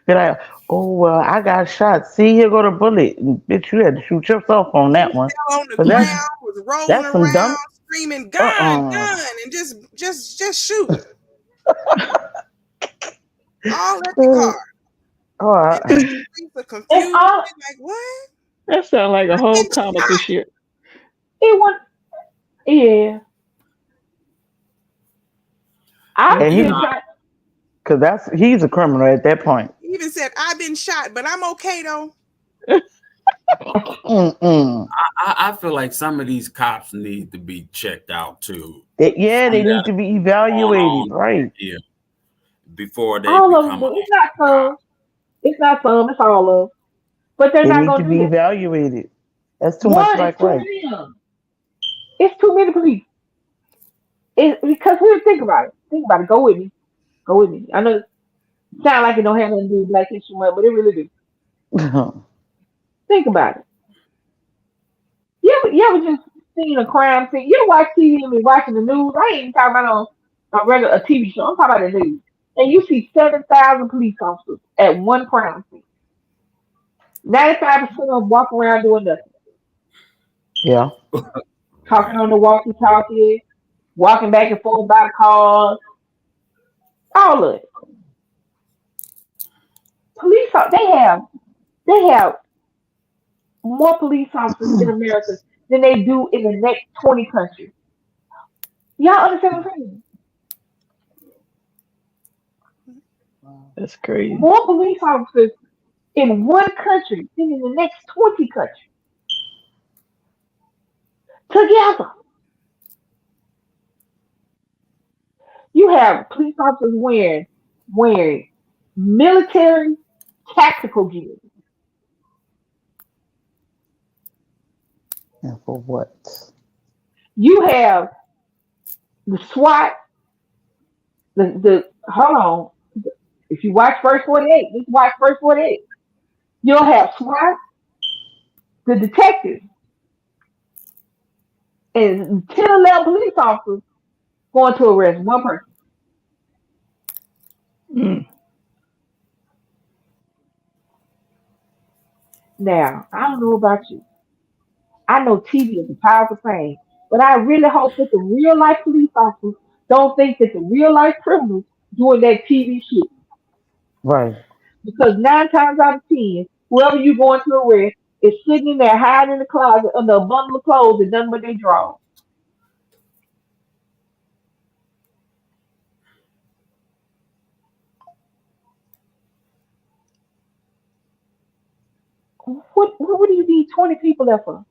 be like, "Oh well, I got shot. See, here go the bullet. And, bitch, you had to shoot yourself on He that one. fell on the But Mm. ground, was rolling that's some dumb. around, screaming, "Gun, Uh gun!" and just shooting all at the uh. car. Oh, And then the police are And confused. all They're like, "What? That sounds like a I've whole been comical shot." shit. it was, yeah. I've Well, and you been know, he, shot. cause he's a criminal at that point. He even said, "I've been shot, but I'm okay though." Mm-mm. I feel like some of these cops need to be checked out too. Yeah, Some they that need to be are going evaluated, on right? here before they All of them become do. a It's not some. It's not some. It's all of them. But they're They not need to gonna do be that. evaluated. That's too much One, it's like too right. many of them. It's too many police. Because we think about it. Think about it. Go with me. Go with me. I know it sound like it don't have nothing to do with Black History Month, but it really do. Think about it. You ever just seen a crime scene? You ever watch TV and be watching the news? I ain't even talking about on a regular a TV show. I'm talking about the news. And you see 7,000 police officers at one crime scene. 95% of them walk around doing nothing. Yeah. talking Right. on the walkie-talkie, walking back and forth by the cars, all of it. They have more police officers in America than they do in the next 20 countries. Y'all understand what I'm saying? Wow. That's crazy. More police officers in one country than in the next 20 countries together. You have police officers wearing military tactical gear. And for what? You have the SWAT, the hold on. If you watch First 48, just watch First 48. You'll have SWAT, the detectives, and 10 or 11 police officers going to arrest one person. Mm. Now, I don't know about you. I know TV is a powerful thing, but I really hope that the real life police officers don't think that the real life criminals doing that TV shit. Right. Because 9 times out of 10, whoever you going to arrest is sitting in there hiding in the closet under a bundle of clothes and nothing but they draw. What do you need 20 people there for?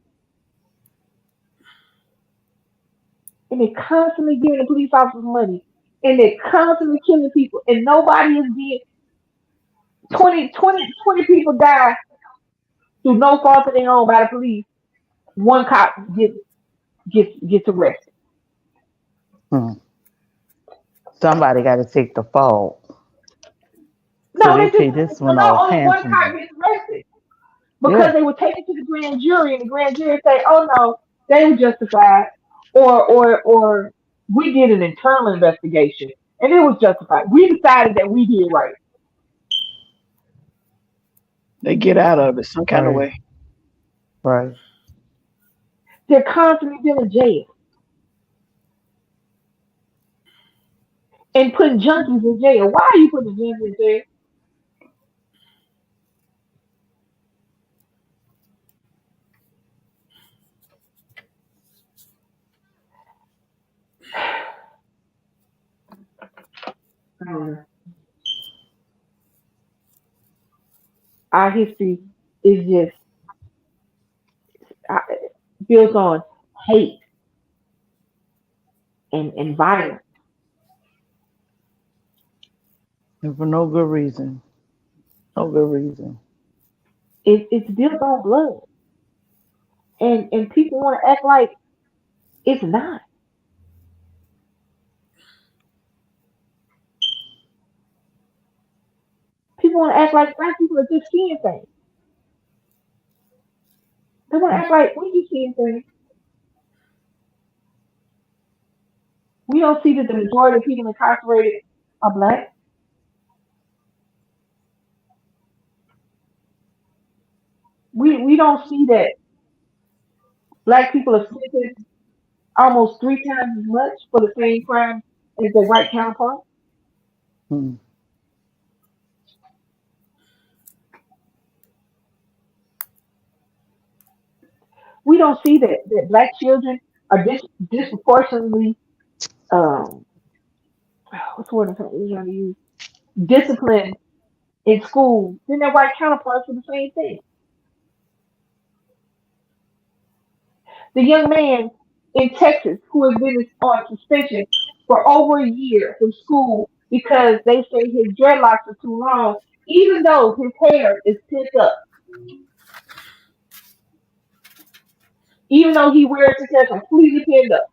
And they're constantly giving the police officers money. And they're constantly killing people. And nobody is being 20 people die through no fault of their own by the police. One cop gets arrested. Hmm. Somebody got to take the fall. So No, they they just pay this no, one no, off only one cop handsomely. gets arrested because Yeah. they were taken to the grand jury, and the grand jury say, "Oh no, they were justified," or we did an internal investigation and it was justified. We decided that we did right. They get out of it some kind of Right. way. Right. They're constantly been in jail and putting junkies in jail. Why are you putting the junkies in jail? I don't know. Our history is just uh, built on hate and violence. And for no good reason. No good reason. It's built on blood, and people want to act like it's not. People want to act like black people are just seeing things. They want to act like we just seeing things. We don't see that the majority of people incarcerated are black. We don't see that black people are sentenced almost 3 times as much for the same crime as their white counterparts. Hmm. We don't see that black children are disproportionately um what's the word I'm trying to use, disciplined in school than their white counterparts for the same thing. The young man in Texas who has been on suspension for over a year from school because they say his dreadlocks are too long, even though his hair is pent up, even though he wears his hair completely pinned up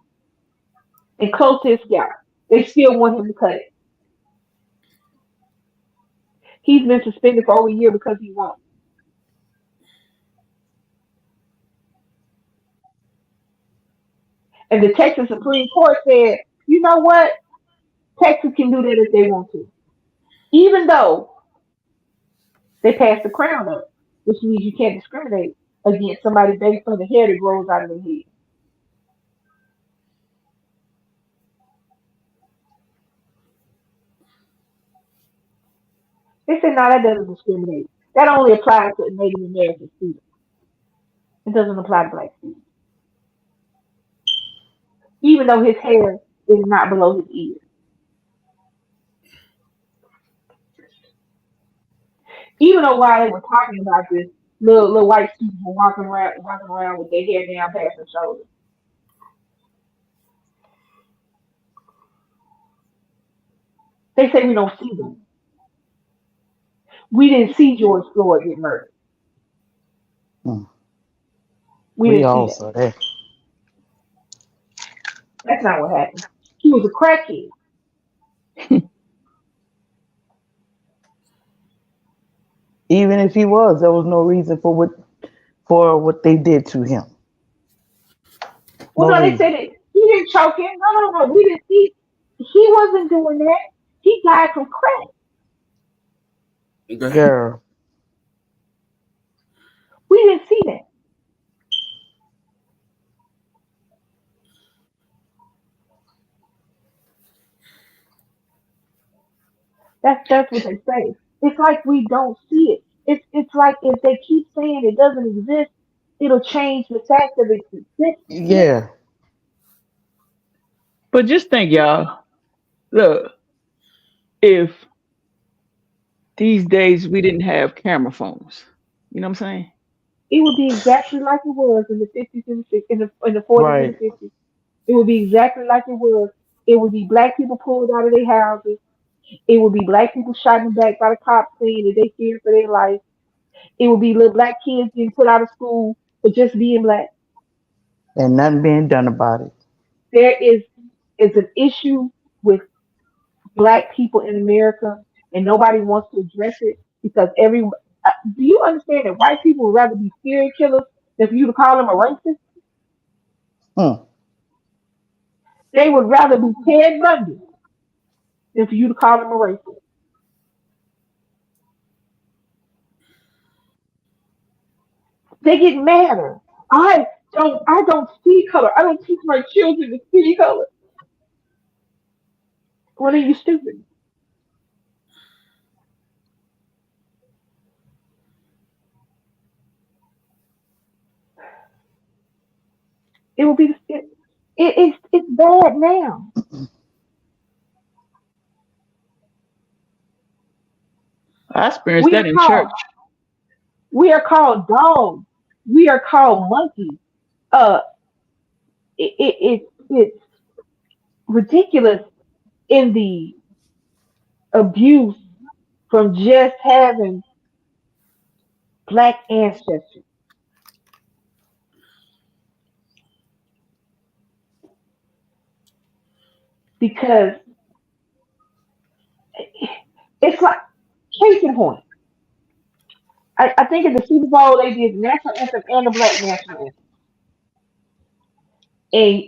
and close to his scalp, they still want him to cut it. He's been suspended for over a year because he won't. And the Texas Supreme Court said, you know what? Texas can do that if they want to. Even though they passed the crown up, which means you can't discriminate against somebody based on the hair that grows out of their head. They said, no, that doesn't discriminate. That only applies to Native American students. It doesn't apply to black students, even though his hair is not below his ears. Even though while they were talking about this, little white students were walking around with their hair down past their shoulders. They say we don't see them. We didn't see George Floyd get murdered. Mm. We We didn't see all that. saw that. That's not what happened. He was a crackhead. Even if he was, there was no reason for what they did to him. Well, No no, they reason. said it. He didn't choke him. No, no, no. We didn't see. He wasn't doing that. He died from crack. Go ahead. Girl. We didn't see that. That's what they say. It's like we don't see it. It's like if they keep saying it doesn't exist, it'll change the fact of its existence. Yeah. But just think, y'all. Look, if these days we didn't have camera phones, you know what I'm saying? It would be exactly like it was in the 50s and in the 40s and the Right. 50s. It would be exactly like it was. It would be black people pulled out of their houses. It would be black people shot in the back by the cops saying that they feared for their life. It would be little black kids getting put out of school for just being black. And nothing being done about it. There is an issue with black people in America, and nobody wants to address it because do you understand that white people would rather be serial killers than for you to call them a racist? Hmm. They would rather be Ted Bundy than for you to call them a racist. They get madder. I don't see color. I don't teach my children to see color. What are you stupid? It will be it's bad now. I experienced We that are in church. called we are called dogs. We are called monkeys. Uh, it's ridiculous in the abuse from just having black ancestry because it's like case in point. I think at the Super Bowl they did the national anthem and the black national anthem, and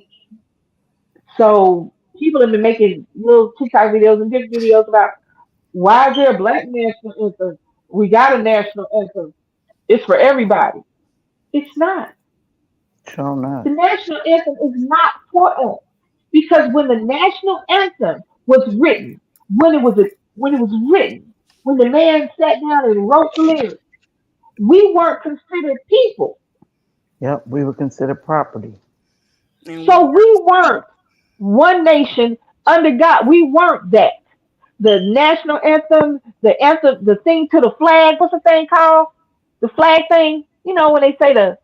so people have been making little TikTok videos and different videos about why is there a black national anthem? We got a national anthem. It's for everybody. It's not. Sure The not. national anthem is not for us because when the national anthem was written, when it was written, when the man sat down and wrote the lyrics, we weren't considered people. Yep. We were considered property. And So we weren't one nation under God. We weren't that. The national anthem, the thing to the flag. What's the thing called? The flag thing. You know when they say the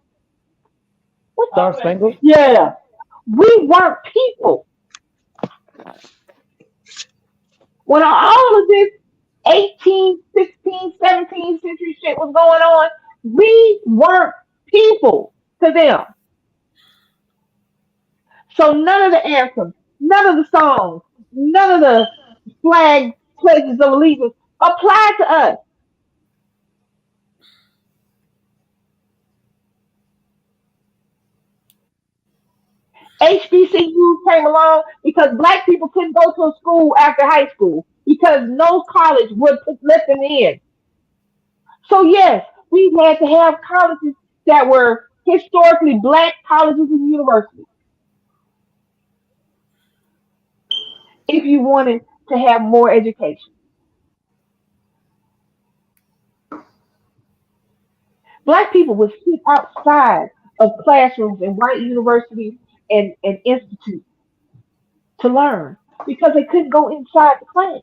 what's Star Spangled? yeah. We weren't people. When all of this 18, 16, 17th century shit was going on, we weren't people to them. So none of the anthems, none of the songs, none of the flag pledges of allegiance apply to us. HBCU came along because black people couldn't go to a school after high school because no college would let them in. So yes, we had to have colleges that were historically black colleges and universities if you wanted to have more education. Black people would sit outside of classrooms in white universities and institutes to learn because they couldn't go inside the class.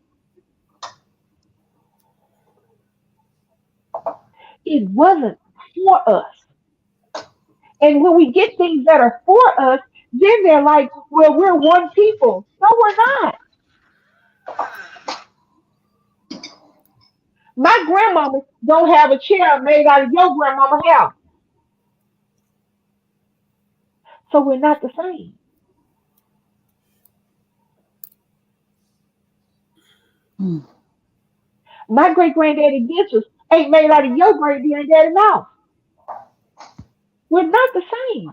It wasn't for us. And when we get things that are for us, then they're like, well, we're one people. No, we're not. My grandmama don't have a chair made out of your grandmama house. So we're not the same. Mm. My great granddaddy dishes ain't made out of your great granddaddy mouth. We're not the same.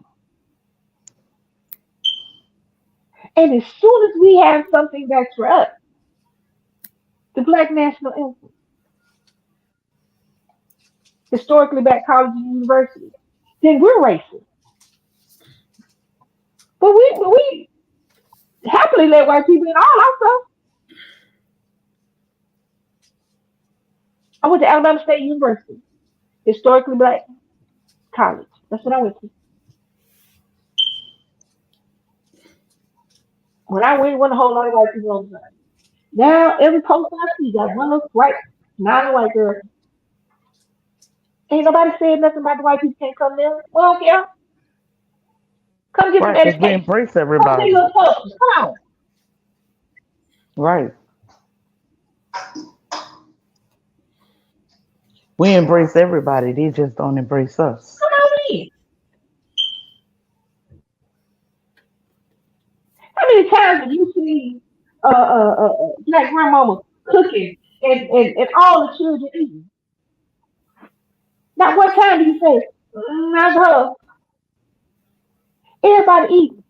And as soon as we have something that's for us, the Black National Anthem, historically black colleges and universities, then we're racist. But we happily let white people in all our stuff. I went to Alabama State University, historically black college. That's what I went to. When I went, wasn't a whole lot of white people on the side. Now every post I see got one little white, not a white girl. Ain't nobody said nothing about the white people can't come there. Well, don't care. Come get some Right, because we education. embrace Come see everybody. little posters. Come on. Right. We embrace everybody. They just don't embrace us. Come on in. How many times have you seen black grandmama cooking and all the children eating? Not one time do you say, that's her. Everybody eating.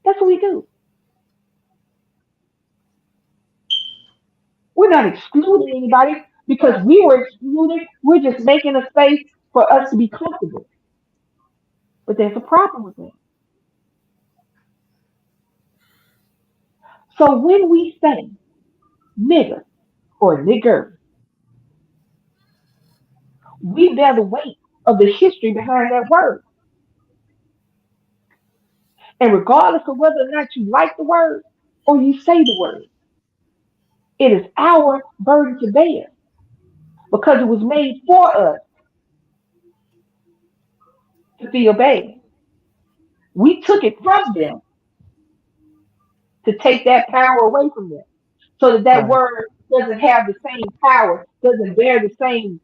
That's what we do. We're not excluding anybody because we were excluded. We're just making a space for us to be comfortable. But there's a problem with that. So when we say nigger or nigger, we bear the weight of the history behind that word. And regardless of whether or not you like the word or you say the word, it is our burden to bear because it was made for us to feel bad. We took it from them to take that power away from them so that that Right. word doesn't have the same power, doesn't bear the same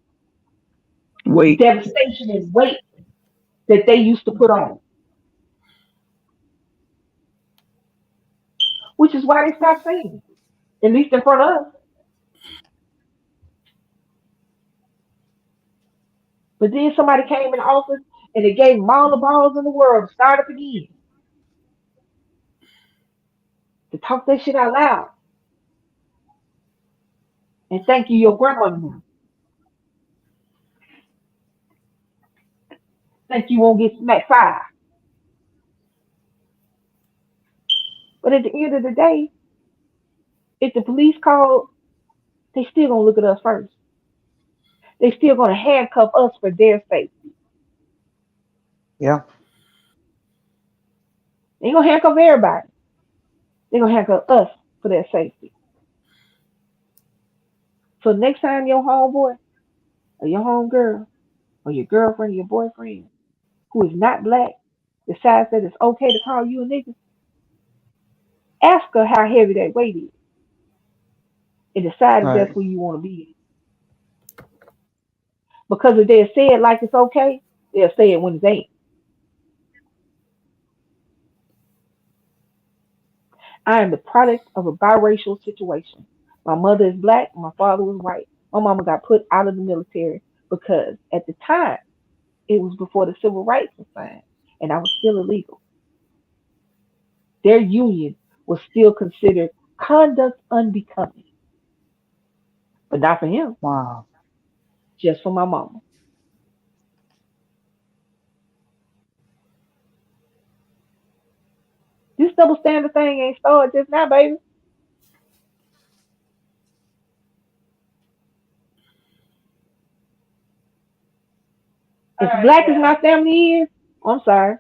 Wait. devastation and weight that they used to put on it, which is why they stopped saying it, at least in front of us. But then somebody came in office and they gave them all the balls in the world to start up again, to talk that shit out loud and thank you, your grandmother now. Think you won't get smacked five. But at the end of the day, if the police call, they still gonna look at us first. They still gonna handcuff us for their safety. Yeah. They ain't gonna handcuff everybody. They gonna handcuff us for their safety. So next time your homeboy or your homegirl or your girlfriend or your boyfriend who is not black decides that it's okay to call you a nigga, ask her how heavy that weight is and decide if that's Right. who you want to be. Because if they say it like it's okay, they'll say it when it ain't. I am the product of a biracial situation. My mother is black, my father was white. My mama got put out of the military because at the time it was before the civil rights was signed and I was still illegal. Their union was still considered conduct unbecoming, but not for him, Wow. just for my mama. This double standard thing ain't started just now, baby. As black as my family is, I'm sorry.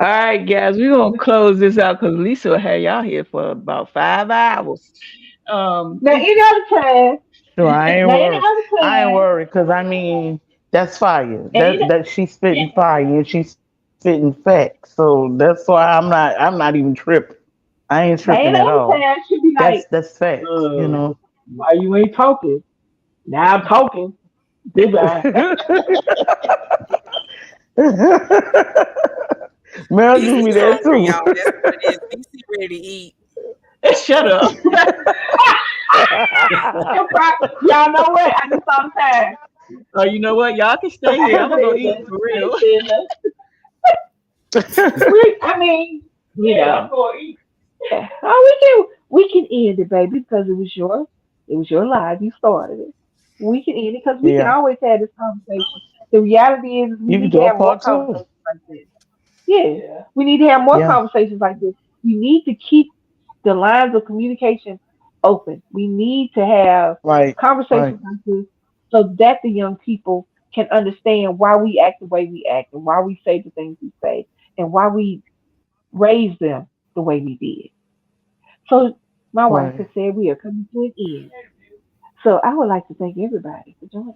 All right, guys, we're gonna close this out because Lisa will have y'all here for about 5 hours. Um, Now any other time, Sure, I ain't now any worried. other I ain't time, worried because I mean that's fire. and any, That she's spitting fire and she's spitting facts. So that's why I'm not even tripping. I ain't tripping now at any all. other time, she'll be like, That's facts. You know. why you ain't talking? Now I'm talking. Goodbye. Mel do DC me that hungry, too. y'all. That's what it is. DC ready to eat. shut up. Y'all know what? I just saw the time. Oh, you know what? Y'all can stay I here. I'm ain't gonna go saying eat nothing. for I ain't real. saying nothing. I mean, I'm going to eat. Yeah. Oh, we can end it, baby, because it was your life. You started it. We can end it because we can Yeah, always have this conversation. The reality is we you can need to do a have more part two. conversations like this. Yeah. We need to have more Yeah, conversations like this. We need to keep the lines of communication open. We need to have right, right, conversations like this so that the young people can understand why we act the way we act and why we say the things we say and why we raised them the way we did. So my wife right. has said we are coming to an end. So I would like to thank everybody for joining.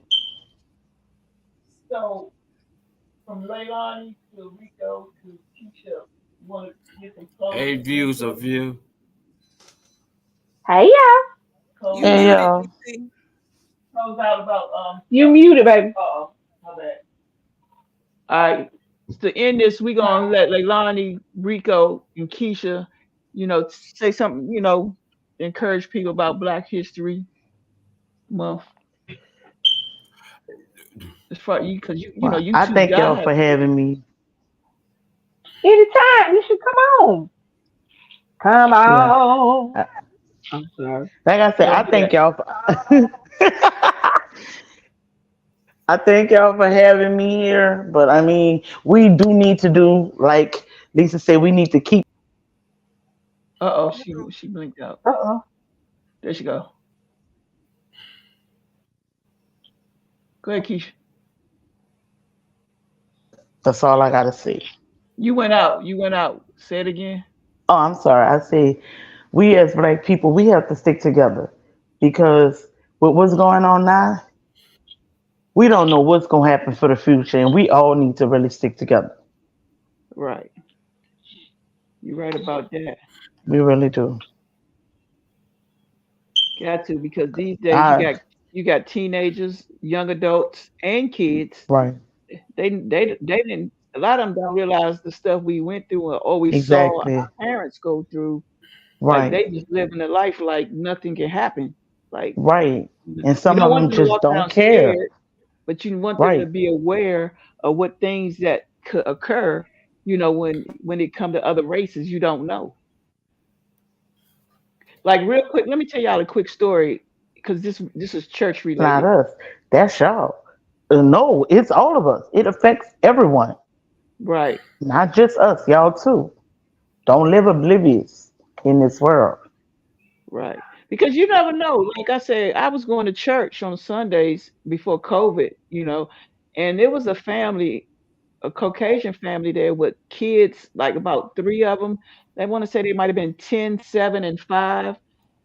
So from Leilani to Rico to Keisha, you want to get some A closing views of input? view. Hey y'all. You Close Hey out. muted, y'all. DC. Close out about You muted, baby. oh, my bad. All right. To end this, we're gonna let Leilani, Rico, and Keisha, say something, encourage people about Black History Month. As far you, because Well, you I two thank y'all for guys. having me. Anytime. You should come on. Come Yeah. on. I- I'm sorry. Like I said, Don't I do thank that. y'all for I thank y'all for having me here. But I mean, we do need to do like Lisa said, we need to keep Uh oh, she blinked out. Uh-oh. There she go. Go ahead, Keisha. that's all I gotta say. You went out. You went out. Say it again. Oh, I'm sorry. I say we as black people, we have to stick together because with what's going on now, we don't know what's gonna happen for the future, and we all need to really stick together. Right. You're right about that. We really do. Got to, because these days you I got teenagers, young adults, and kids. right, They didn't. A lot of them don't realize the stuff we went through or we saw exactly. our parents go through. Like Right, they just living a life like nothing can happen. Like right. And you some don't of want them them to just walk don't around care. scared, but you want them to Right, be aware of what things that could occur. When it come to other races, you don't know. Like real quick, let me tell y'all a quick story because this is church not related. us. That's y'all. No, it's all of us. It affects everyone, Right, not just us. Y'all too. Don't live oblivious in this world. right. Because you never know. Like I said, I was going to church on Sundays before COVID, and there was a family, a Caucasian family there with kids, like about three of them. They want to say they might have been 10, 7, and 5.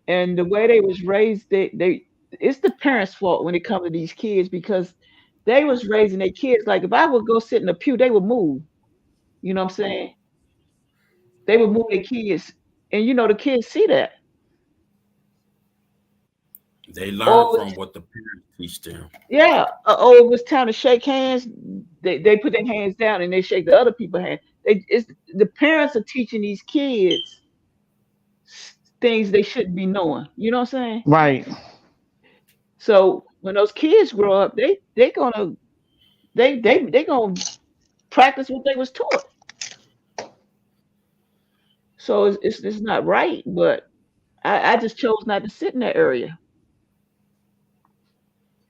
And the way they was raised, they it's the parents' fault when it comes to these kids because they was raising their kids. Like if I would go sit in the pew, they would move. You know what I'm saying? They would move their kids. And the kids see that. They learn Or from what the parents teach them. yeah, or it was time to shake hands, they put their hands down and they shake the other people's hand. It's the parents are teaching these kids things they shouldn't be knowing. You know what I'm saying? Right, So when those kids grow up, they gonna practice what they was taught. So it's not right, but I just chose not to sit in that area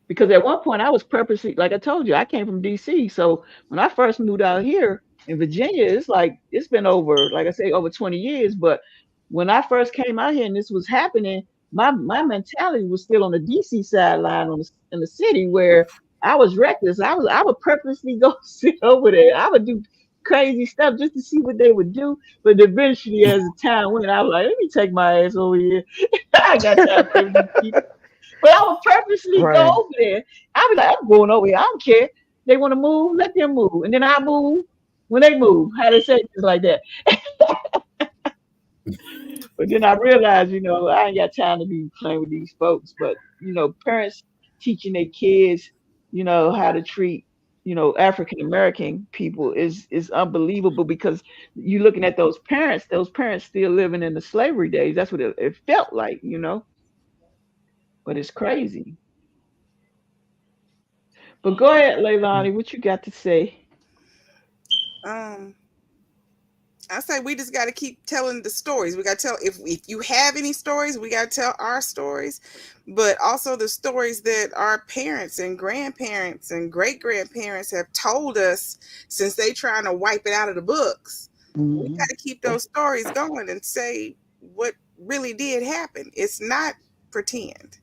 because at one point I was purposely, like I told you, I came from DC. So when I first moved out here in Virginia, it's like it's been over, like I say, over 20 years. But when I first came out here and this was happening, my mentality was still on the DC sideline in the city where I was reckless. I would purposely go sit over there. I would do crazy stuff just to see what they would do. But eventually, as the time went, I was like, let me take my ass over here. I got time to play with these people. But I would purposely go Right. over there. I'd be like, I'm going over here. I don't care. They want to move, let them move. And then I move when they move. How they say things like that. But then I realized, I ain't got time to be playing with these folks. But, parents teaching their kids, how to treat, African American people is unbelievable because you're looking at those parents still living in the slavery days. That's what it felt like. But it's crazy. But go ahead, Leilani, what you got to say? Um, I say we just got to keep telling the stories. We got to tell if you have any stories, we got to tell our stories, but also the stories that our parents and grandparents and great grandparents have told us since they trying to wipe it out of the books. We Hmm. got to keep those stories going and say what really did happen. It's not pretend.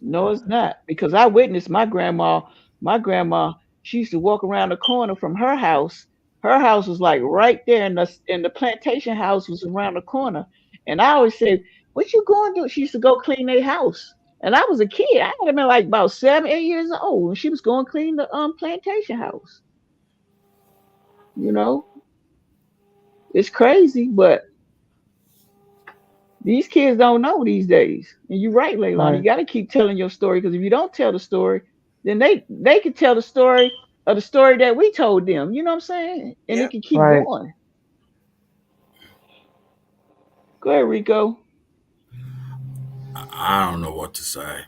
No, it's not because I witnessed my grandma. My grandma, she used to walk around the corner from her house. Her house was like right there, and the plantation house was around the corner. And I always said, "What you going to do?" She used to go clean their house, and I was a kid. I had been like about 7, 8 years old, and she was going to clean the plantation house. You know, it's crazy, but these kids don't know these days. And you're right, Leilani. You Right. got to keep telling your story because if you don't tell the story, then they could tell the story of the story that we told them. You know what I'm saying? And it Yep. can keep Right. going. Go ahead, Rico. I don't know what to say.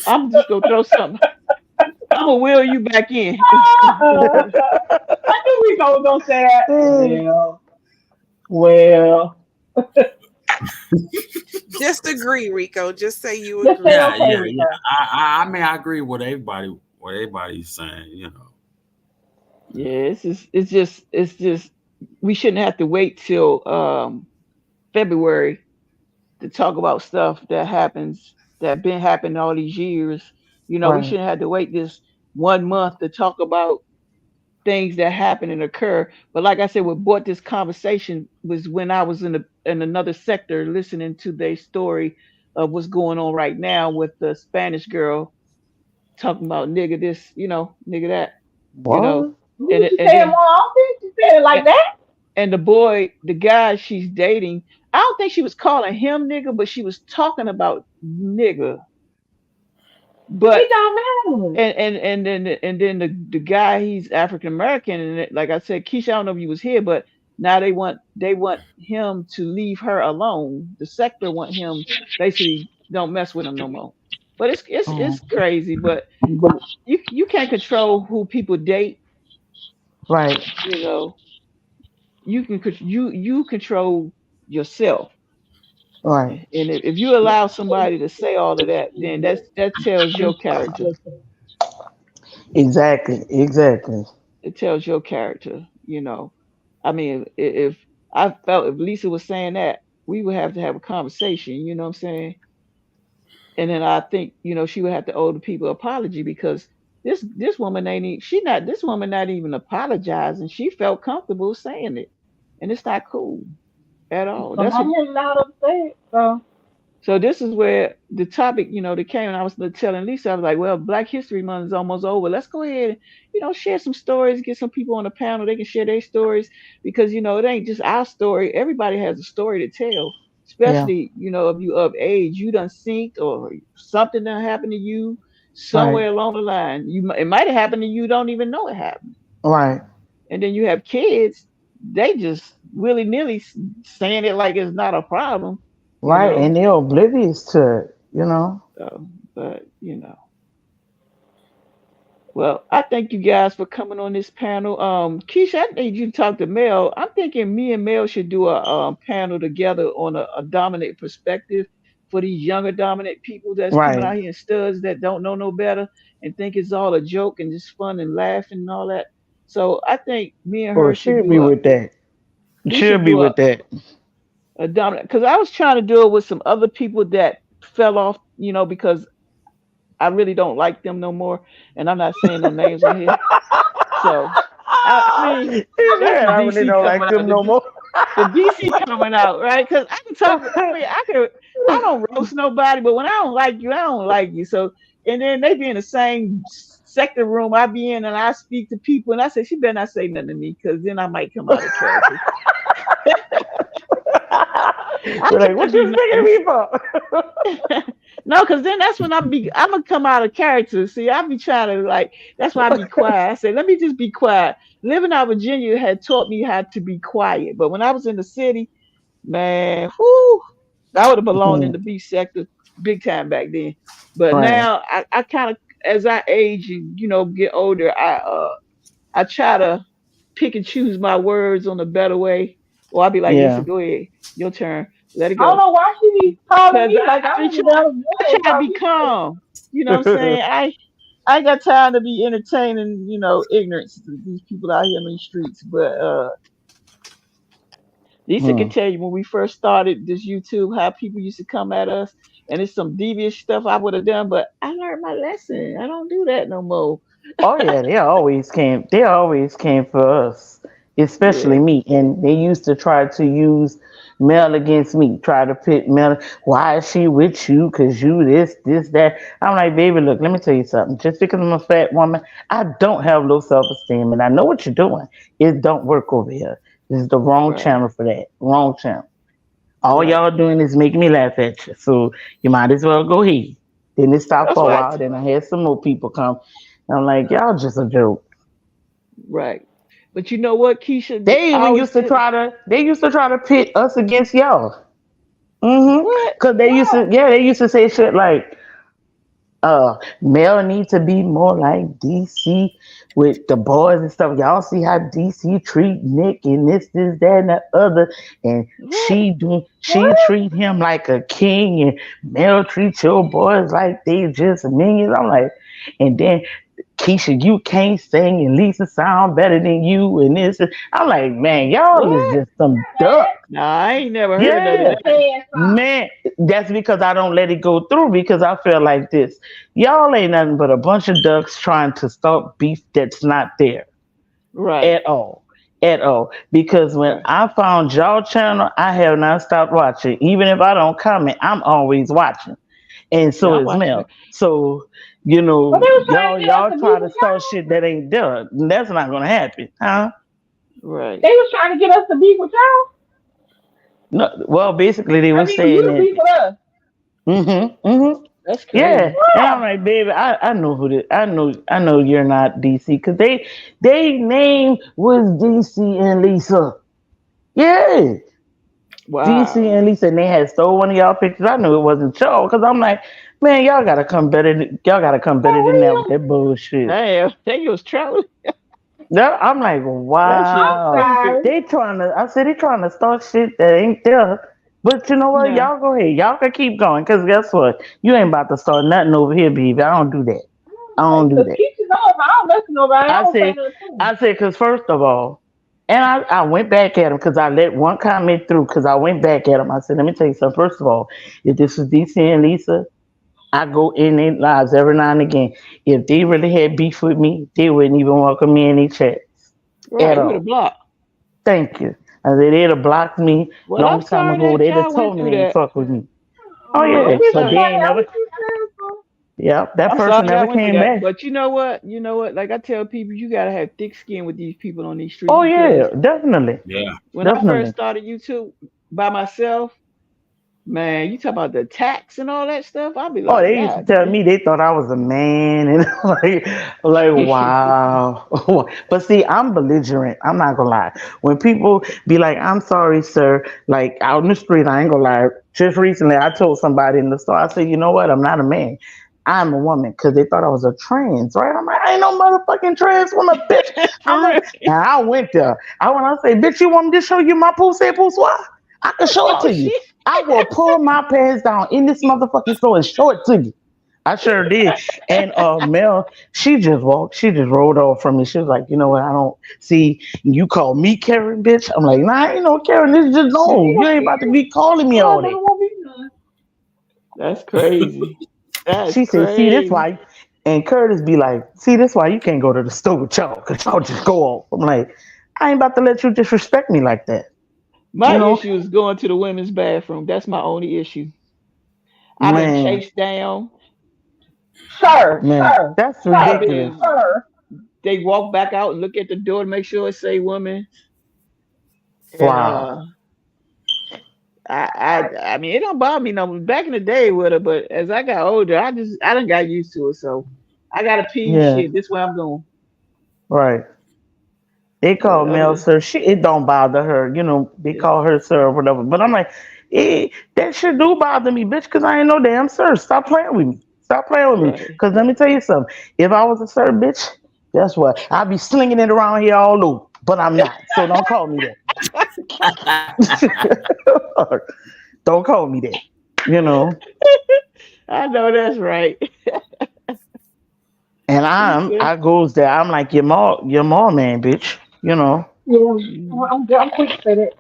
I'm just gonna throw something. I'm gonna wheel you back in. I knew we gonna say that. Mm. Well, Just agree, Rico. Just say you just say agree. Yeah, okay, yeah, yeah. Rico. I mean, I agree with everybody. What everybody's saying. Yeah, it's just we shouldn't have to wait till February to talk about stuff that been happening all these years. We Right. shouldn't have to wait this 1 month to talk about things that happen and occur. But like I said, what brought this conversation was when I was in another sector listening to their story of what's going on right now with the Spanish girl talking about nigga this, nigga that, you know, What? What and did you and say it then more often? You said it like and, that? and the boy, the guy she's dating, I don't think she was calling him nigga, but she was talking about nigga. But It don't matter. and then the guy, he's African American, and like I said, Keisha, I don't know if you was here, but now they want him to leave her alone. The sector want him basically don't mess with him no more. But it's Oh. crazy. But you can't control who people date. Right. You know, you control yourself. Right. And if you allow somebody to say all of that, then that tells your character. Exactly. Exactly. It tells your character. I mean, if I felt if Lisa was saying that, we would have to have a conversation. You know what I'm saying? And then I think she would have to owe the people apology because this woman ain't she not this woman not even apologizing. She felt comfortable saying it, and it's not cool at all. That's what. Somebody allowed us to say it, so So this is where the topic, that came, and I was telling Lisa, I was like, well, Black History Month is almost over. Let's go ahead and, share some stories, get some people on the panel. They can share their stories because, it ain't just our story. Everybody has a story to tell, Yeah. especially, if you of age, you done synced or something done happened to you Right. somewhere along the line. It might have happened to you, don't even know it happened. Right. And then you have kids, they just willy nilly saying it like it's not a problem, you Right. know. And they're oblivious to it. You know. But well, I thank you guys for coming on this panel. Keisha, I need you to talk to Mel. I'm thinking me and Mel should do a panel together on a dominant perspective for these younger dominant people that's coming Right. out here and studs that don't know no better and think it's all a joke and just fun and laughing and all that. So I think me and Or her should she'll be do a with that. we She'll should be do a, with that. a dominant because I was trying to do it with some other people that fell off, because I really don't like them no more, and I'm not saying no names on here. So I mean, He that's said, the I really DC don't coming like out. them no more. The DC coming out, right? Because I can talk. I mean, I could. I don't roast nobody, but when I don't like you, I don't like you. So, and then they be in the same sector room I be in, and I speak to people, and I say, she better not say nothing to me, because then I might come out of character. I You're try like, to what be you speaking to nice. me for? No, because then that's when I'm gonna come out of character. See, I be trying to like. That's why I be quiet. I say, let me just be quiet. Living out Virginia had taught me how to be quiet, but when I was in the city, man, whoo, I would have belonged in Mhm. the beach sector big time back then. But Right. now I kind of, as I age and get older, I try to pick and choose my words on a better way. Or I'll be like, Lisa, Yeah. go ahead, your turn, let it I don't go. know why she be calling Cause me like I I'm be in the trying, middle of I war try to be talking shit. calm. You know what I'm saying? I ain't got time to be entertaining, ignorance to these people out here in these streets. But Lisa can Hmm. tell you when we first started this YouTube, how people used to come at us, and it's some devious stuff I would have done, but I learned my lesson. I don't do that no more. Oh yeah, they always came. They always came for us, especially Yeah, me. And they used to try to use Mel against me. Try to pit Mel. Why is she with you? Cause you this, that. I'm like, baby, look. Let me tell you something. Just because I'm a fat woman, I don't have low self esteem, and I know what you're doing. It don't work over here. This is the wrong right, channel for that. Wrong channel. All right. y'all doing is making me laugh at you. So you might as well go ahead. Then it stopped That's for a what while. Then I had some more people come. I'm like, y'all just a joke. right. But you know what, Keisha? They I even always used to tell try to pit us against y'all. what? Cause they used to, Why? yeah, they used to say shit like, Mel needs to be more like DC with the boys and stuff. Y'all see how DC treat Nick and this, that, and the other, and What? she treat him like a king, and Mel treats your boys like they just minions. I'm like, and then Keisha, you can't sing, and Lisa sound better than you, and this. I'm like, man, y'all is What? just some ducks. That Nah, I ain't never heard none of Yeah, Lisa that. said something. man, that's because I don't let it go through because I feel like this. Y'all ain't nothing but a bunch of ducks trying to start beef that's not there Right, at all. At all. Because when right. I found y'all channel, I have not stopped watching. Even if I don't comment, I'm always watching. And so Yeah, I'm is watching Mel. it. So, But they was trying to get us y'all to be try to with start y'all. shit that ain't done. That's not gonna happen. Huh? Right. They was trying to get us to be with y'all. No, well, basically they I were mean, for you saying to that. be with us. Mm-hmm. That's Yeah, crazy. and I'm Why? like, baby, I know who this. I know you're not DC because they name was DC and Lisa. Yeah, DC Wow. and Lisa, and they had stole one of y'all pictures. I knew it wasn't y'all because I'm like, man, y'all gotta come better For than that with real? that bullshit. Damn, they was traveling. Yeah, I'm like, That shit I'm wow, stupid. sorry. they trying to. I said they trying to start shit that ain't there. But you know what? Nah. Y'all go ahead. Y'all can keep going. Cause guess what? You ain't about to start nothing over here, baby. I don't do that. I don't do Because that. Keisha knows I don't listen to nobody. I I don't say said, nothing to them. because first of all, and I went back at him because I let one comment through because I went back at him. I said, let me tell you something. First of all, if this was DC and Lisa, I go in their lives every now and again. If they really had beef with me, they wouldn't even welcome me in their chats Right, at you would have all. blocked. Thank you. I said, they'd have blocked me Well, I'm long time sorry ago. that They'd have y'all went told me through they ain't that. fuck with me. Oh, Oh, yeah. I'm it's But they okay. sorry. ain't That never, what you said. So. yep, that I'm person sorry never y'all went through came that. back. But you know what? You know what? Like I tell people, you gotta have thick skin with these people on these streets Oh, yeah, because definitely. Yeah. when I first Definitely. started YouTube by myself, man, you talk about the tax and all that stuff. I'll be Oh, like, they used to God tell damn. me they thought I was a man, and like wow. But see, I'm belligerent. I'm not gonna lie. When people be like, "I'm sorry, sir," like out in the street, I ain't gonna lie. Just recently, I told somebody in the store, I said, "You know what? I'm not a man. I'm a woman," because they thought I was a trans, right? I'm like, I ain't no motherfucking trans woman, bitch. I'm For like, real. and I went there. I say, "Bitch, you want me to show you my pussy, pussy? I can show it Oh to you." shit. I will pull my pants down in this motherfucking store and show it to you. I sure did. And Mel, she just rolled off from me. She was like, you know what, I don't see you call me Karen, bitch. I'm like, nah, I ain't no Karen. This is just There ain't no. no You ain't about to kids. be calling me Oh, all but that. it won't be none. That's crazy. That's She said, see this crazy. why, and Curtis be like, see this why you can't go to the store with y'all, cause y'all just go off. I'm like, I ain't about to let you disrespect me like that. My You know, issue is going to the women's bathroom. That's my only issue. I've been man, chased down. Sir, man, sir, that's I've sir, ridiculous. been. sir. They walk back out and look at the door to make sure it say woman. And Wow. I mean, it don't bother me no. Back in the day with her, but as I got older, I done got used to it. So I got to pee. Yeah, Shit, this way I'm going. right. They But call other Mel than sir. It don't bother her. They yeah, call her sir or whatever. But I'm like, that shit do bother me, bitch, because I ain't no damn sir. Stop playing with me. Stop playing with me. right. Because let me tell you something. If I was a sir, bitch, guess what? I'd be slinging it around here all over. But I'm not. So don't call me that. Don't call me that. You know. I know that's right. And Okay. I goes there. I'm like your mom man, bitch. You know. Yeah, Mm, I'm quick to say that.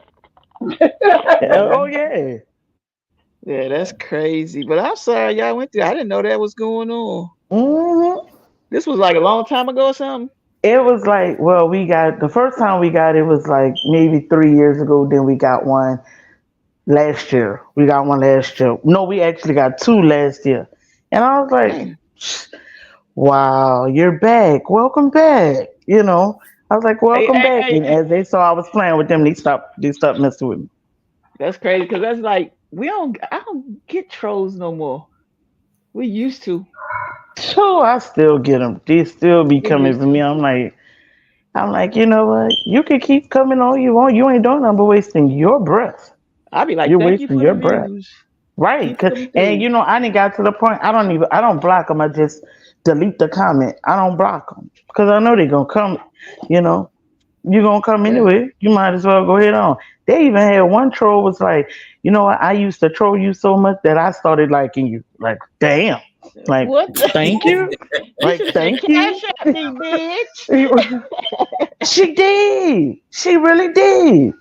Oh yeah, yeah. yeah, that's crazy. But I'm sorry y'all went through. I didn't know that was going on. Hmm. This was like a long time ago or something. It was like, well, we got the first time we got it was like maybe 3 years ago. Then we got one last year. We got one last year. No, we actually got two last year. And I was like, Damn. wow, you're back. Welcome back. I was like, Hey, welcome hey, back. hey, And as they saw I was playing with them, they stopped messing with me. that's crazy because that's like I don't get trolls no more. We used to. So I still get them. They still be We coming used for me. to. I'm like, you know what? You can keep coming all you want. You ain't doing nothing but wasting your breath. I'd be like, You're thank you wasting for the your breath. views. Right. Keep 'Cause- coming and through. I didn't got to the point. I don't block them. I just delete the comment. I don't block them because I know they're going to come, you know, you're going to come Yeah. anyway. You might as well go ahead on. They even had one troll was like, you know what? I used to troll you so much that I started liking you. Like, damn. Like, What? thank you. You Like, should have said, thank you. cash at me, bitch. She did. She really did.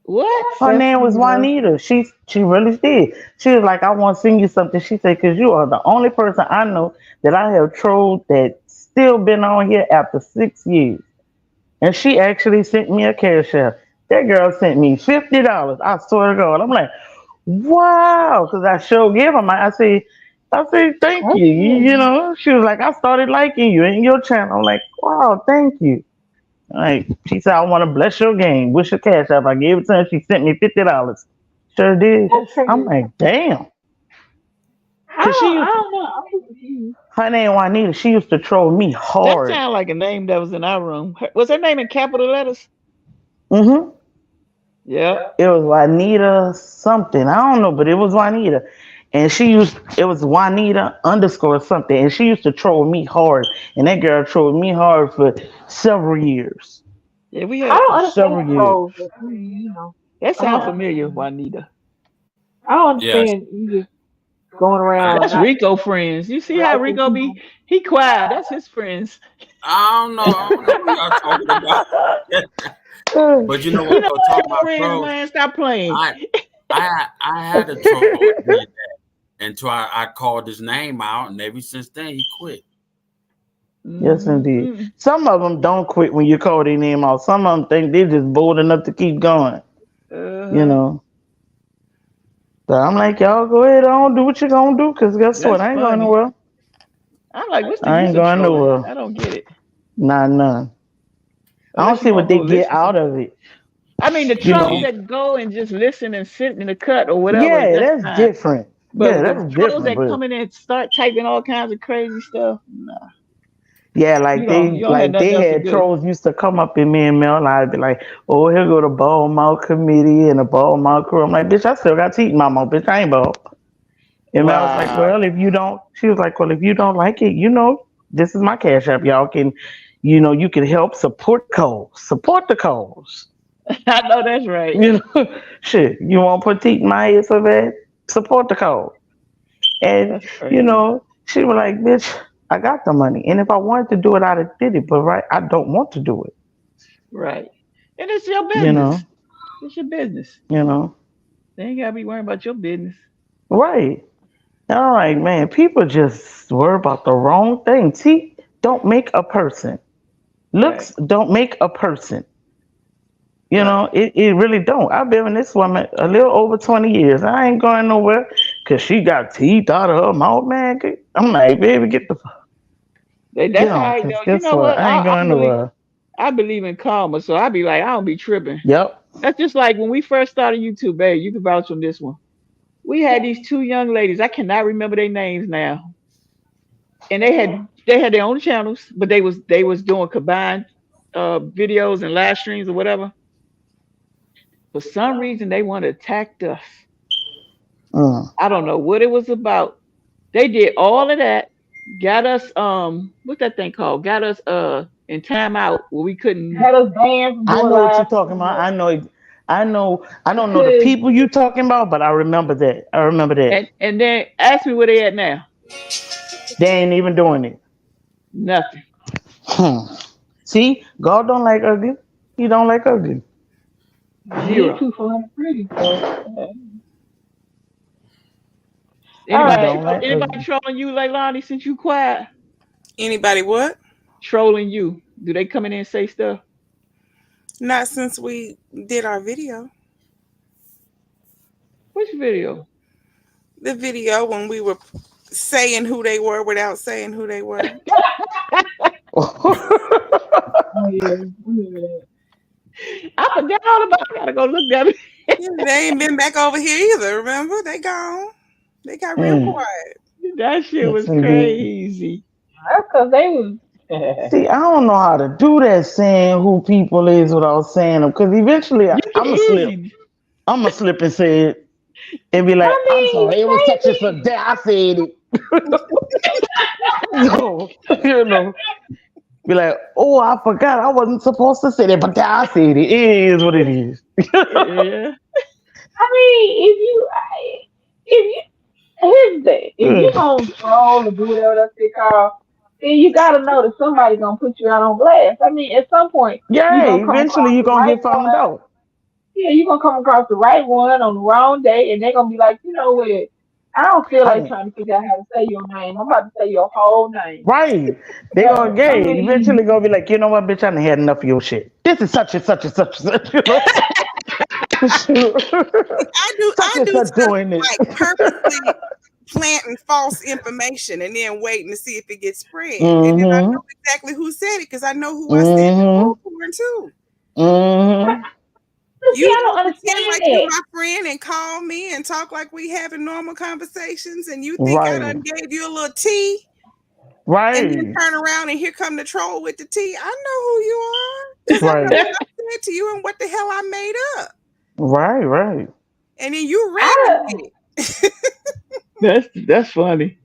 What? Her That's name was sweet of her. Juanita. She really did. She was like, I want to sing you something. She said, because you are the only person I know that I have trolled that still been on here after 6 years. And she actually sent me a cash app. That girl sent me $50. I swear to God. I'm like, wow. Because I sure gave her I say, thank That's you. You good. know, she was like, I started liking you in your channel. I'm like, wow, thank you. Like she said, I want to bless your game. What's your cash app? I gave it to her. She sent me $50. Sure did. That's I'm Okay. like, damn. Cause I don't know. I'm confused. her name Juanita. She used to troll me that hard. sounds like a name that was in our room. Was her name in capital letters? Hmm. Yep. It was Juanita something. I don't know, but it was Juanita. And it was Juanita underscore something. And she used to troll me hard. And that girl trolled me hard for several years. Yeah, we I had. don't understand Several years. trolls, but That I don't sounds familiar, understand. Juanita. I don't Yes. understand you just going I, around That's not Rico friends. You see how liking Rico be? people. He quiet. That's his friends. I don't know. I don't know who y'all talking about. But you know You what know though? what? Talking His about friends, trolls, man. Stop playing. I I had a troll that did that until I called his name out, and ever since then he quit. Yes, indeed. Mm-hmm. Some of them don't quit when you call their name out. Some of them think they're just bold enough to keep going. You Uh-huh. know. But I'm like, y'all go ahead on, do what you gonna do, cause guess what? That's I ain't going funny. nowhere. I'm like, what's the I use ain't of going trolling? nowhere. I don't get it. Not none. I don't Unless see you what want to they go get listen to. out of it. I mean, the You trolls know. See, that go and just listen and sit in the cut or whatever, Yeah, that's that's fine. different. Yeah, But the that's trolls different. that But come in and start typing all kinds of crazy stuff, nah, yeah, like you don't have nothing they else to had do. trolls used to come up in me and Mel, and I'd be like, oh, here go the ball mouth committee and the ball mouth crew. I'm like, bitch, I still got teeth in my mouth, bitch. I ain't bald. And Mel was like, Wow. well, if you don't, she was like, well, if you don't like it, this is my cash app. Y'all can, you can help support the cause. Support the cause. I know that's right. You know, shit, you want to put teeth in my head so bad? Support the cause. And, That's crazy. she was like, bitch, I got the money. And if I wanted to do it, I'd have did it. But right, I don't want to do it. Right. And it's your You business. know, It's your business. you know, They ain't gotta be worrying about your business. right. All right, man. People just worry about the wrong thing. See, don't make a person. Right, Looks don't make a person. You right. know, it really don't. I've been with this woman a little over 20 years. I ain't going nowhere because she got teeth out of her mouth, man. I'm like, baby, get That's how on. I Because know. You guess know what? what? I ain't going nowhere. I believe in karma, so I be like, I don't be tripping. Yep. That's just like when we first started YouTube, babe. You can vouch on this one. We had these two young ladies. I cannot remember their names now, and they had their own channels, but they was doing combined videos and live streams or whatever. For some reason, they want to attack us. Mm. I don't know what it was about. They did all of that, got us what's that thing called? Got us in timeout where we couldn't. Had us banned from I doing know what you're live talking about. streams I know. I don't know the because people you talking about, but I remember that. I remember that. And then ask me where they at now. They ain't even doing it. Nothing. Hmm. See, God don't like ugly. He don't like ugly. he ain't Zero. too fun and pretty. So, all He right. don't like Anybody ugly. trolling you, Leilani, since you quiet? Anybody what? Trolling you. Do they come in and say stuff? Not since we did our video. Which video? The video when we were saying who they were without saying who they were. Oh yeah. Yeah. I forgot all about it. I gotta go look at it. Yeah, they ain't been back over here either, remember? They gone. They got real Mm, quiet. That shit yes, was indeed. crazy. That's because they was. See, I don't know how to do that saying who people is without saying them. Because eventually You can I'm going to slip. easy. I'm going to slip and say it and be like, I I'm mean, sorry. It was such and such maybe. day. I said it. So, you know, be like, oh, I forgot. I wasn't supposed to say that, but I said it. It is what it is. Yeah. I mean, if you, here's the thing. If you gonna troll or do whatever that's they call, then you gotta know that somebody gonna put you out on blast. I mean, at some point, you Yeah, gonna come eventually across you're the going to right get found one. out. Yeah, you gonna come across the right one on the wrong day, and they're gonna be like, you know what? I don't feel I like didn't. trying to figure out how to say your name. I'm about to say your whole name. Right. They gonna I get mean, eventually gonna be like, you know what, bitch, I done had enough of your shit. This is such and such and such and such, you know. I Such and do such stuff doing it. like purposely planting false information and then waiting to see if it gets spread. And then I know Mm-hmm. exactly who said it because I know who I said it Mm-hmm. for too. Mm-hmm. but see, You I don't don't pretend understand like you that. my friend and call me and talk like we having normal conversations and you think I Right. done gave you a little tea and then Right. turn around and here come the troll with the tea. I know who you are because I know Right. what I said to you and what the hell I made up. Right. Right. And then you ran I, with it. That's funny.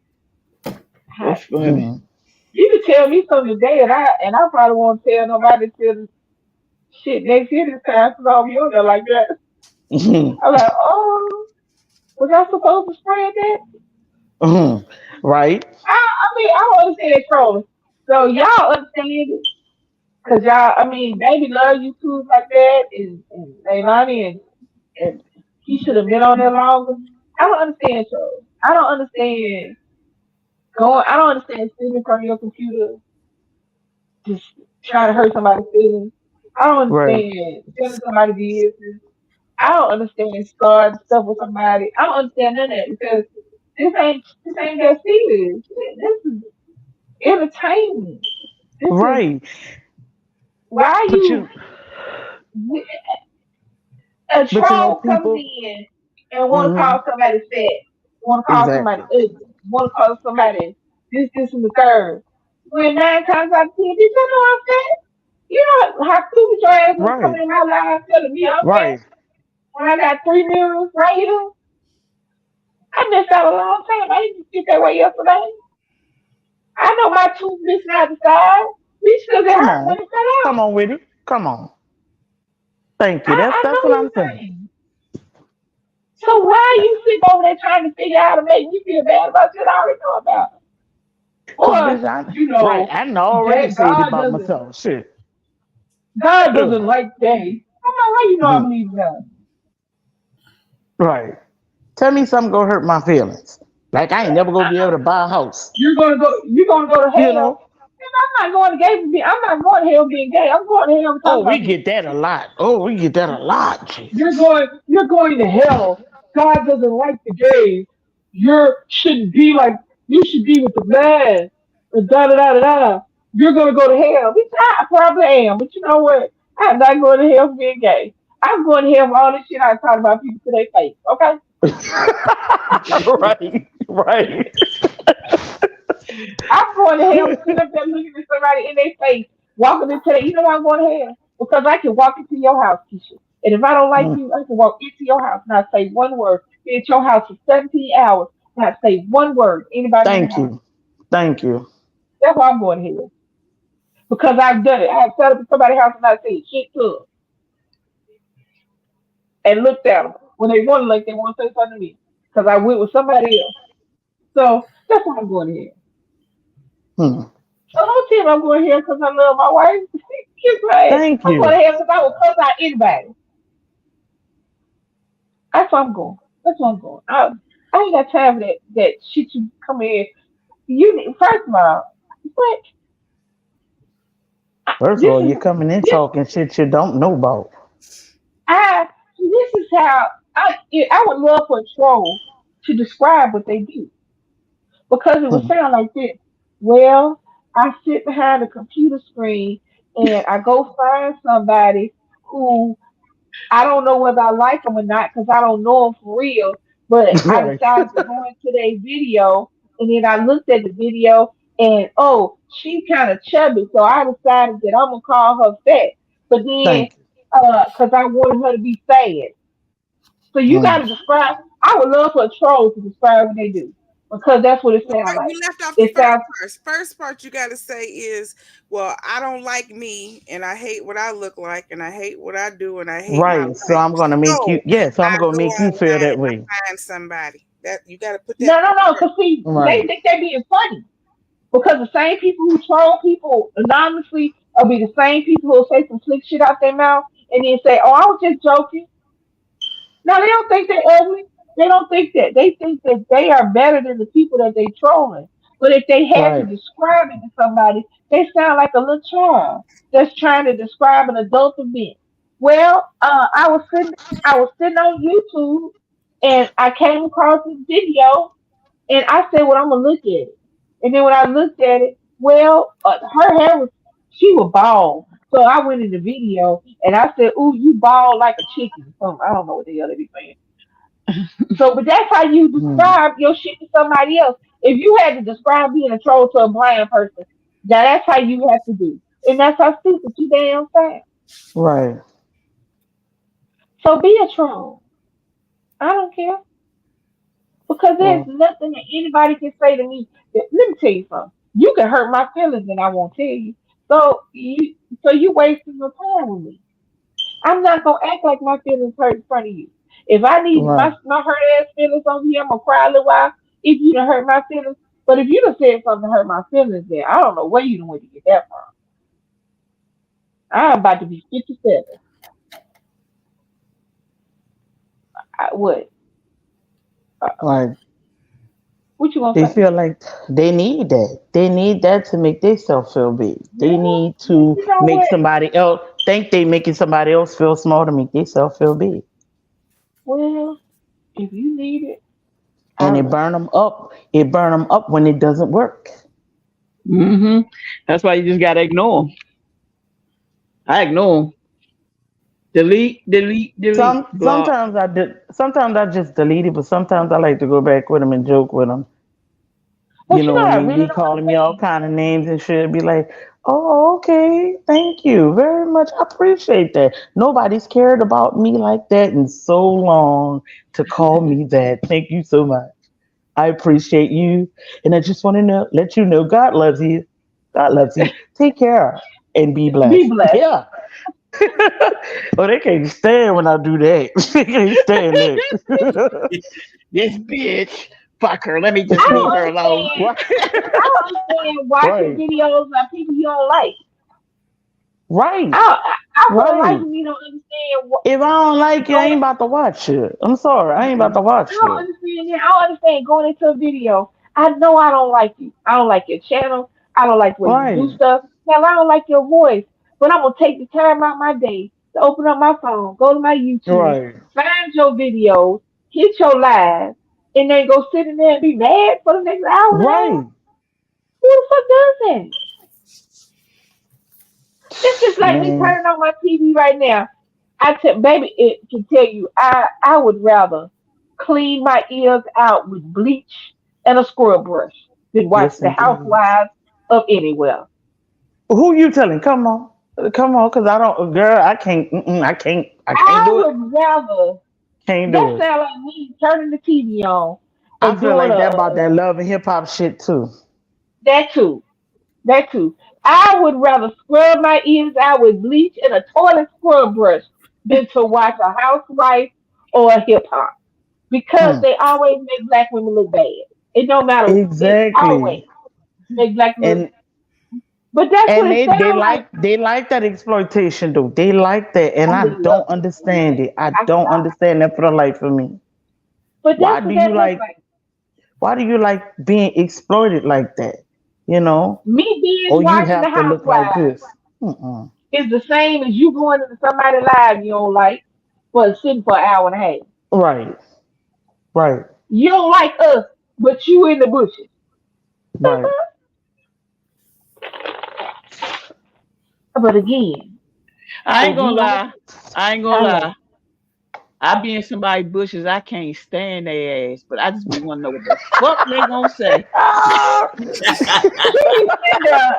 I That's funny. Mm. you could tell me something today, and I probably won't tell nobody till shit next year this time because I'll be on there like that. Mhm. I'm like, oh, was I supposed to spread that? Mhm. Right. I mean, I don't understand trolling. So y'all understand it, cause y'all, I mean, baby love YouTube like that, and Leilani and he should have been on there longer. I don't understand trolling. I don't understand going. I don't understand sitting in front of your computer just trying to hurt somebody's feelings. I don't Right. understand telling somebody business. I don't understand starting stuff with somebody. I don't understand none of that because this ain't that serious. This is entertainment. This is Right. why But you you a but you know troll comes people. in and want to Hmm. call somebody fat, want to call somebody Exactly. ugly, want to call somebody this, and the third. When 9 times out of 10, bitch, I know I'm fat. You know how stupid your ass was Right. coming in my life telling me I'm fat Right. when I got 3 mirrors right here. I missed out a long time. I didn't get that way yesterday. I know my tooth missing out the side. Bitch, because it Come hurt when on. it fell Come out. on with it. Come on. Thank you. I That's know what you I'm saying. saying. So why you sitting over there trying to figure out how to make me feel bad about shit I already know about? Cause Or, bitch, I you right. know, I done already that said it about myself. Shit. God doesn't like gay. I'm like, how you know I Mhm. believe in God? Right. Tell me something gonna hurt my feelings. Like I ain't never gonna be able to buy a house. You're gonna go to You hell. know? And I'm not going to gay for being. I'm not going to hell being gay. I'm going to hell Oh, talking we about this. get that a lot. Oh, we get that a lot. Jesus. You're going to hell. God doesn't like the gays. You shouldn't be like, you should be with the man. And da da da da da. You're gonna go to hell. Which I probably am, but you know what? I'm not going to hell for being gay. I'm going to hell for all this shit I talk about people to their face. Okay? Right, right. I'm going to hell sitting up there looking at somebody in their face, walking into that. You know why I'm going to hell? Because I can walk into your house, Keisha. And if I don't like Mm, you, I can walk into your house, not say one word. Be at your house for 17 hours, not say one word. Anybody in the thank house. you. Thank you. That's why I'm going to hell. Because I've done it. I've sat up in somebody's house and I said shit to them and looked at them when they want to like they want to say something to me. Because I went with somebody else. So that's why I'm going to hell. Hmm. So don't tell me I'm going here because I love my wife. Kiss my ass. Thank I'm going you. to hell because I will cuss out anybody. That's where I'm going. That's where I'm going. I ain't got time for that shit you come in. First of all, what? First of This all, is you're coming in this talking shit you don't know about. this is how I would love for a troll to describe what they do because it would Hmm. sound like this. Well, I sit behind a computer screen and I go find somebody who I don't know whether I like them or not because I don't know them for real. But I Right. decided to go into their video, and then I looked at the video, and oh, she kind of chubby, so I decided that I'm gonna call her fat. But then, Thank you. because I wanted her to be sad, so you got Hmm. to describe. I would love for a troll to describe what they do because that's what it Well, sounds you like. left off the It first sounds part. First part you got to say is, well, I don't like me, and I hate what I look like, and I hate what I do, and I hate my Right. So life. I'm gonna make you So yeah, so I'm I gonna go make you feel online that and way. I find somebody. That you got to put that no, no, part no. first. Because see, they Right. think they're being funny. Because the same people who troll people anonymously will be the same people who will say some slick shit out their mouth and then say, "Oh, I was just joking." No, they don't think they're ugly. They don't think that. They think that they are better than the people that they trolling. But if they had to Right. describe it to somebody, they sound like a little child that's trying to describe an adult event. Well, I was sitting on YouTube, and I came across this video, and I said, "Well, I'm gonna look at it." And then when I looked at it, well, her hair was she was bald. So I went in the video and I said, "Ooh, you bald like a chicken." So I don't know what the hell they be saying. So, but that's how you Hmm. describe your shit to somebody else. If you had to describe being a troll to a blind person, now that's how you have to do. And that's how stupid you damn sound. Right. So be a troll. I don't care. Because there's Well, nothing that anybody can say to me. Let me tell you something. You can hurt my feelings and I won't tell you. So you wasting your time with me. I'm not gonna act like my feelings hurt in front of you. If I need right. my hurt ass feelings on here, I'm gonna cry a little while if you done hurt my feelings. But if you done said something to hurt my feelings, then I don't know where you done went to get that from. I'm about to be 57. What? Right. What you gonna They say? feel like they need that. They need that to make themselves feel big. They Well, need to you know make what? somebody else think they making somebody else feel small to make themselves feel big. Well, if you need it, I And it love burn you. them up. It burn them up when it doesn't work. Hmm. That's why you just gotta ignore them. I ignore them. Delete, delete, delete, block. Sometimes I just delete it, but sometimes I like to go back with them and joke with them. You But you know, know, when I they really be don't calling me all understand. kind of names and shit, be like, "Oh, okay, thank you very much. I appreciate that. Nobody's cared about me like that in so long to call me that. Thank you so much. I appreciate you, and I just want to know, let you know, God loves you. God loves you. Take care and be Be blessed." blessed. Yeah. Oh, they can't stand when I do that. They can't stand that. This bitch. Fuck her. Let me I just leave don't her alone. understand. Right. I don't understand watching Right. videos of people you don't like. Right. I, I feel like Right. me don't understand what If I don't like it, I ain't going. about to watch it. I'm sorry, I ain't about to I watch don't it. understand that. I don't understand going into a video. I know I don't like you. I don't like your channel. I don't like the way you do Right. stuff. Hell, I don't like your voice. But I'm gonna take the time out my day to open up my phone, go to my YouTube, Right. find your videos, hit your live, and then go sit in there and be mad for the next hour and a half. Right. Who the fuck does that? It's just like me Man. turning on my TV right now. Baby, it can tell you, I would rather clean my ears out with bleach and a scrub brush than watch Yes, the indeed. Housewives of Anywhere. Who you telling? Come on, cause I don't, girl. I can't. I can't I do it. would rather Can't do that it. sound like me turning the TV on I and feel doing like that about that love and hip hop shit too. that too. That too. I would rather scrub my ears out with bleach and a toilet scrub brush than to watch a housewife or a hip hop because Mm. they always make black women look bad. It don't matter. It always Exactly. make black look. And But that's what and it they sounds like. like that exploitation though. They like that, and Oh, I they love don't it. understand it. I I don't cannot. understand that for the life of me. But Why that's do what you that looks like? like. Why do you like being exploited like that? You know? Me binge Or you watching the have to look like housewives this. Mm-mm. is the same as you going into somebody's live you don't like for sitting for an hour and a half. Right. Right. You don't like us, but you in the bushes. Right. But again, I ain't if gonna we don't, lie. I ain't gonna I know. lie. I be in somebody's bushes. I can't stand their ass, but I just be want to know what the fuck they gonna say. Ah! She be sitting there.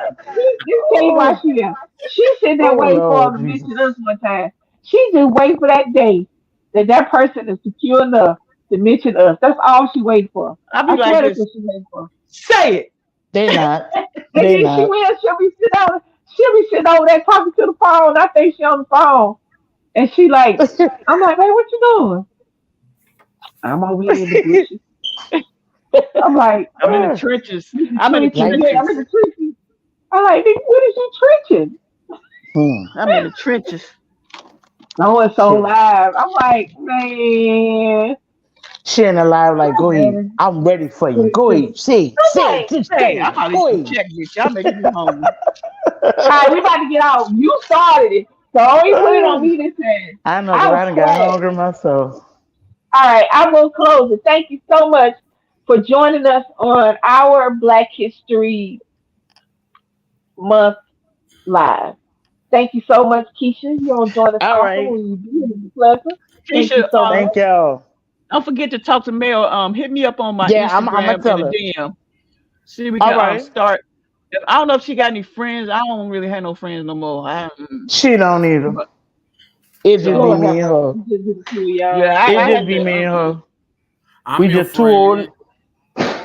This tell you why oh, she there. She sitting there oh waiting for Lord him to Jesus. mention us one time. She just wait for that day that that person is secure enough to mention us. That's all she waiting for. I be I like swear that's this. what she waiting for. Say it. They not. And They then she not. will. She'll be sitting over there talking to the phone. I think she on the phone, and she like, I'm like, hey, what you doing? I'm over here in the bushes. I'm like, I'm in the trenches. in the I'm in the trenches. like Yeah, I'm trenches. in the trenches. I'm like, nigga, what is you trenching? hmm. I'm in the trenches. Oh, it's so Shit. live. I'm like, man, She ain't alive like go ahead. man. I'm ready for you. What is Go this? ahead. Say it. Right. Just Hey, say I'm it. about to eat Go some ahead. check, bitch. Y'all making me hungry. All right, we about to get off. You started it. So don't put it on me this time. I know because I was I done got quiet. hungry myself. All right, I will close it. Thank you so much for joining us on our Black History Month live. Thank you so much, Keisha. You'll join us All often right. when you do. It's a pleasure. Thank you Keisha, so much. Thank y'all. don't forget to talk to Mel. Hit me up on my Yeah, I'm gonna Instagram in tell the her. DM. See, we All can right. start. I don't know if she got any friends. I don't really have no friends no more. She don't either. But It just be so Lord me have and mercy. her. We just do the two of y'all. yeah, It I just had be to. me and her. I'm We your just friend.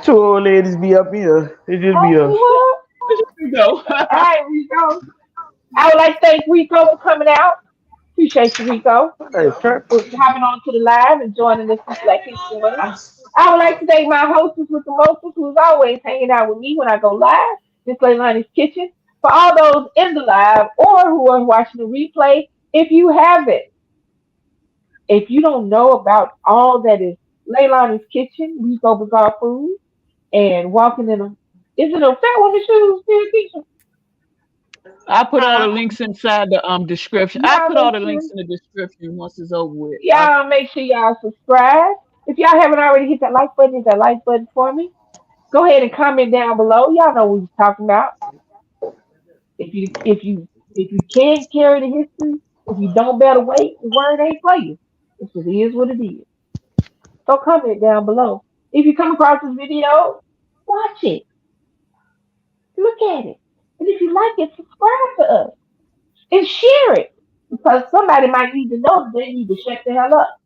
two old ladies be up here. It just be Okay, us. well, You go. all right, Rico. I would like to thank Rico for coming out. Appreciate you, Rico, Hey, sure. for hopping on to the live and joining us this Black History Month. I would like to thank my hostess with the mostest, who's always hanging out with me when I go live, Miss Leilani's Kitchen. For all those in the live or who are watching the replay, if you haven't, if you don't know about all that is Leilani's Kitchen, Rico Bazaar Food, and walking in a, is it a fat woman shoes, still teacher? I put all the links inside the description. I Y'all put all make the sure links in the description once it's over with. Y'all make sure y'all subscribe. If y'all haven't already hit that like button, hit that like button for me. Go ahead and comment down below. Y'all know what we're talking about. If you can't carry the history, if you don't better weight, the word ain't for you. It just is what it is. So comment down below. If you come across this video, watch it. Look at it. And if you like it, subscribe to us and share it. Because somebody might need to know that they need to shut the hell up.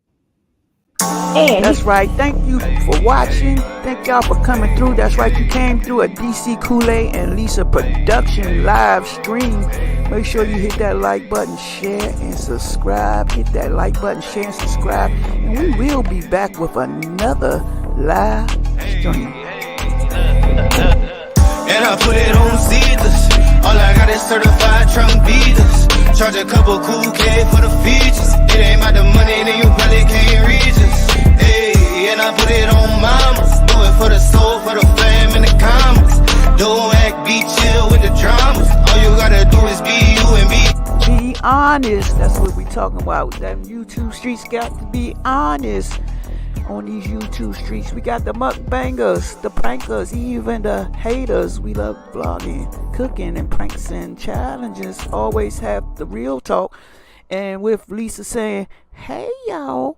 And That's right. Thank you for watching. Thank y'all for coming through. That's right. You came through a DC Kool-Aid and Lisa production live stream. Make sure you hit that like button, share, and subscribe. Hit that like button, share, and subscribe. And we will be back with another live stream. And I put it on Caesars. All I got is certified trunk beaters. Charge a couple cool K for the features. It ain't about the money, then you probably can't reach us. Hey, and I put it on mamas. Do it for the soul, for the fam and the commas. Don't act, be chill with the dramas. All you gotta do is be you and be honest. That's what we talking about. Them YouTube streets got to be honest. On these YouTube streets, we got the mukbangers, the prankers, even the haters. We love vlogging, cooking, and pranks and challenges. Always have the real talk. And with Lisa saying, hey y'all,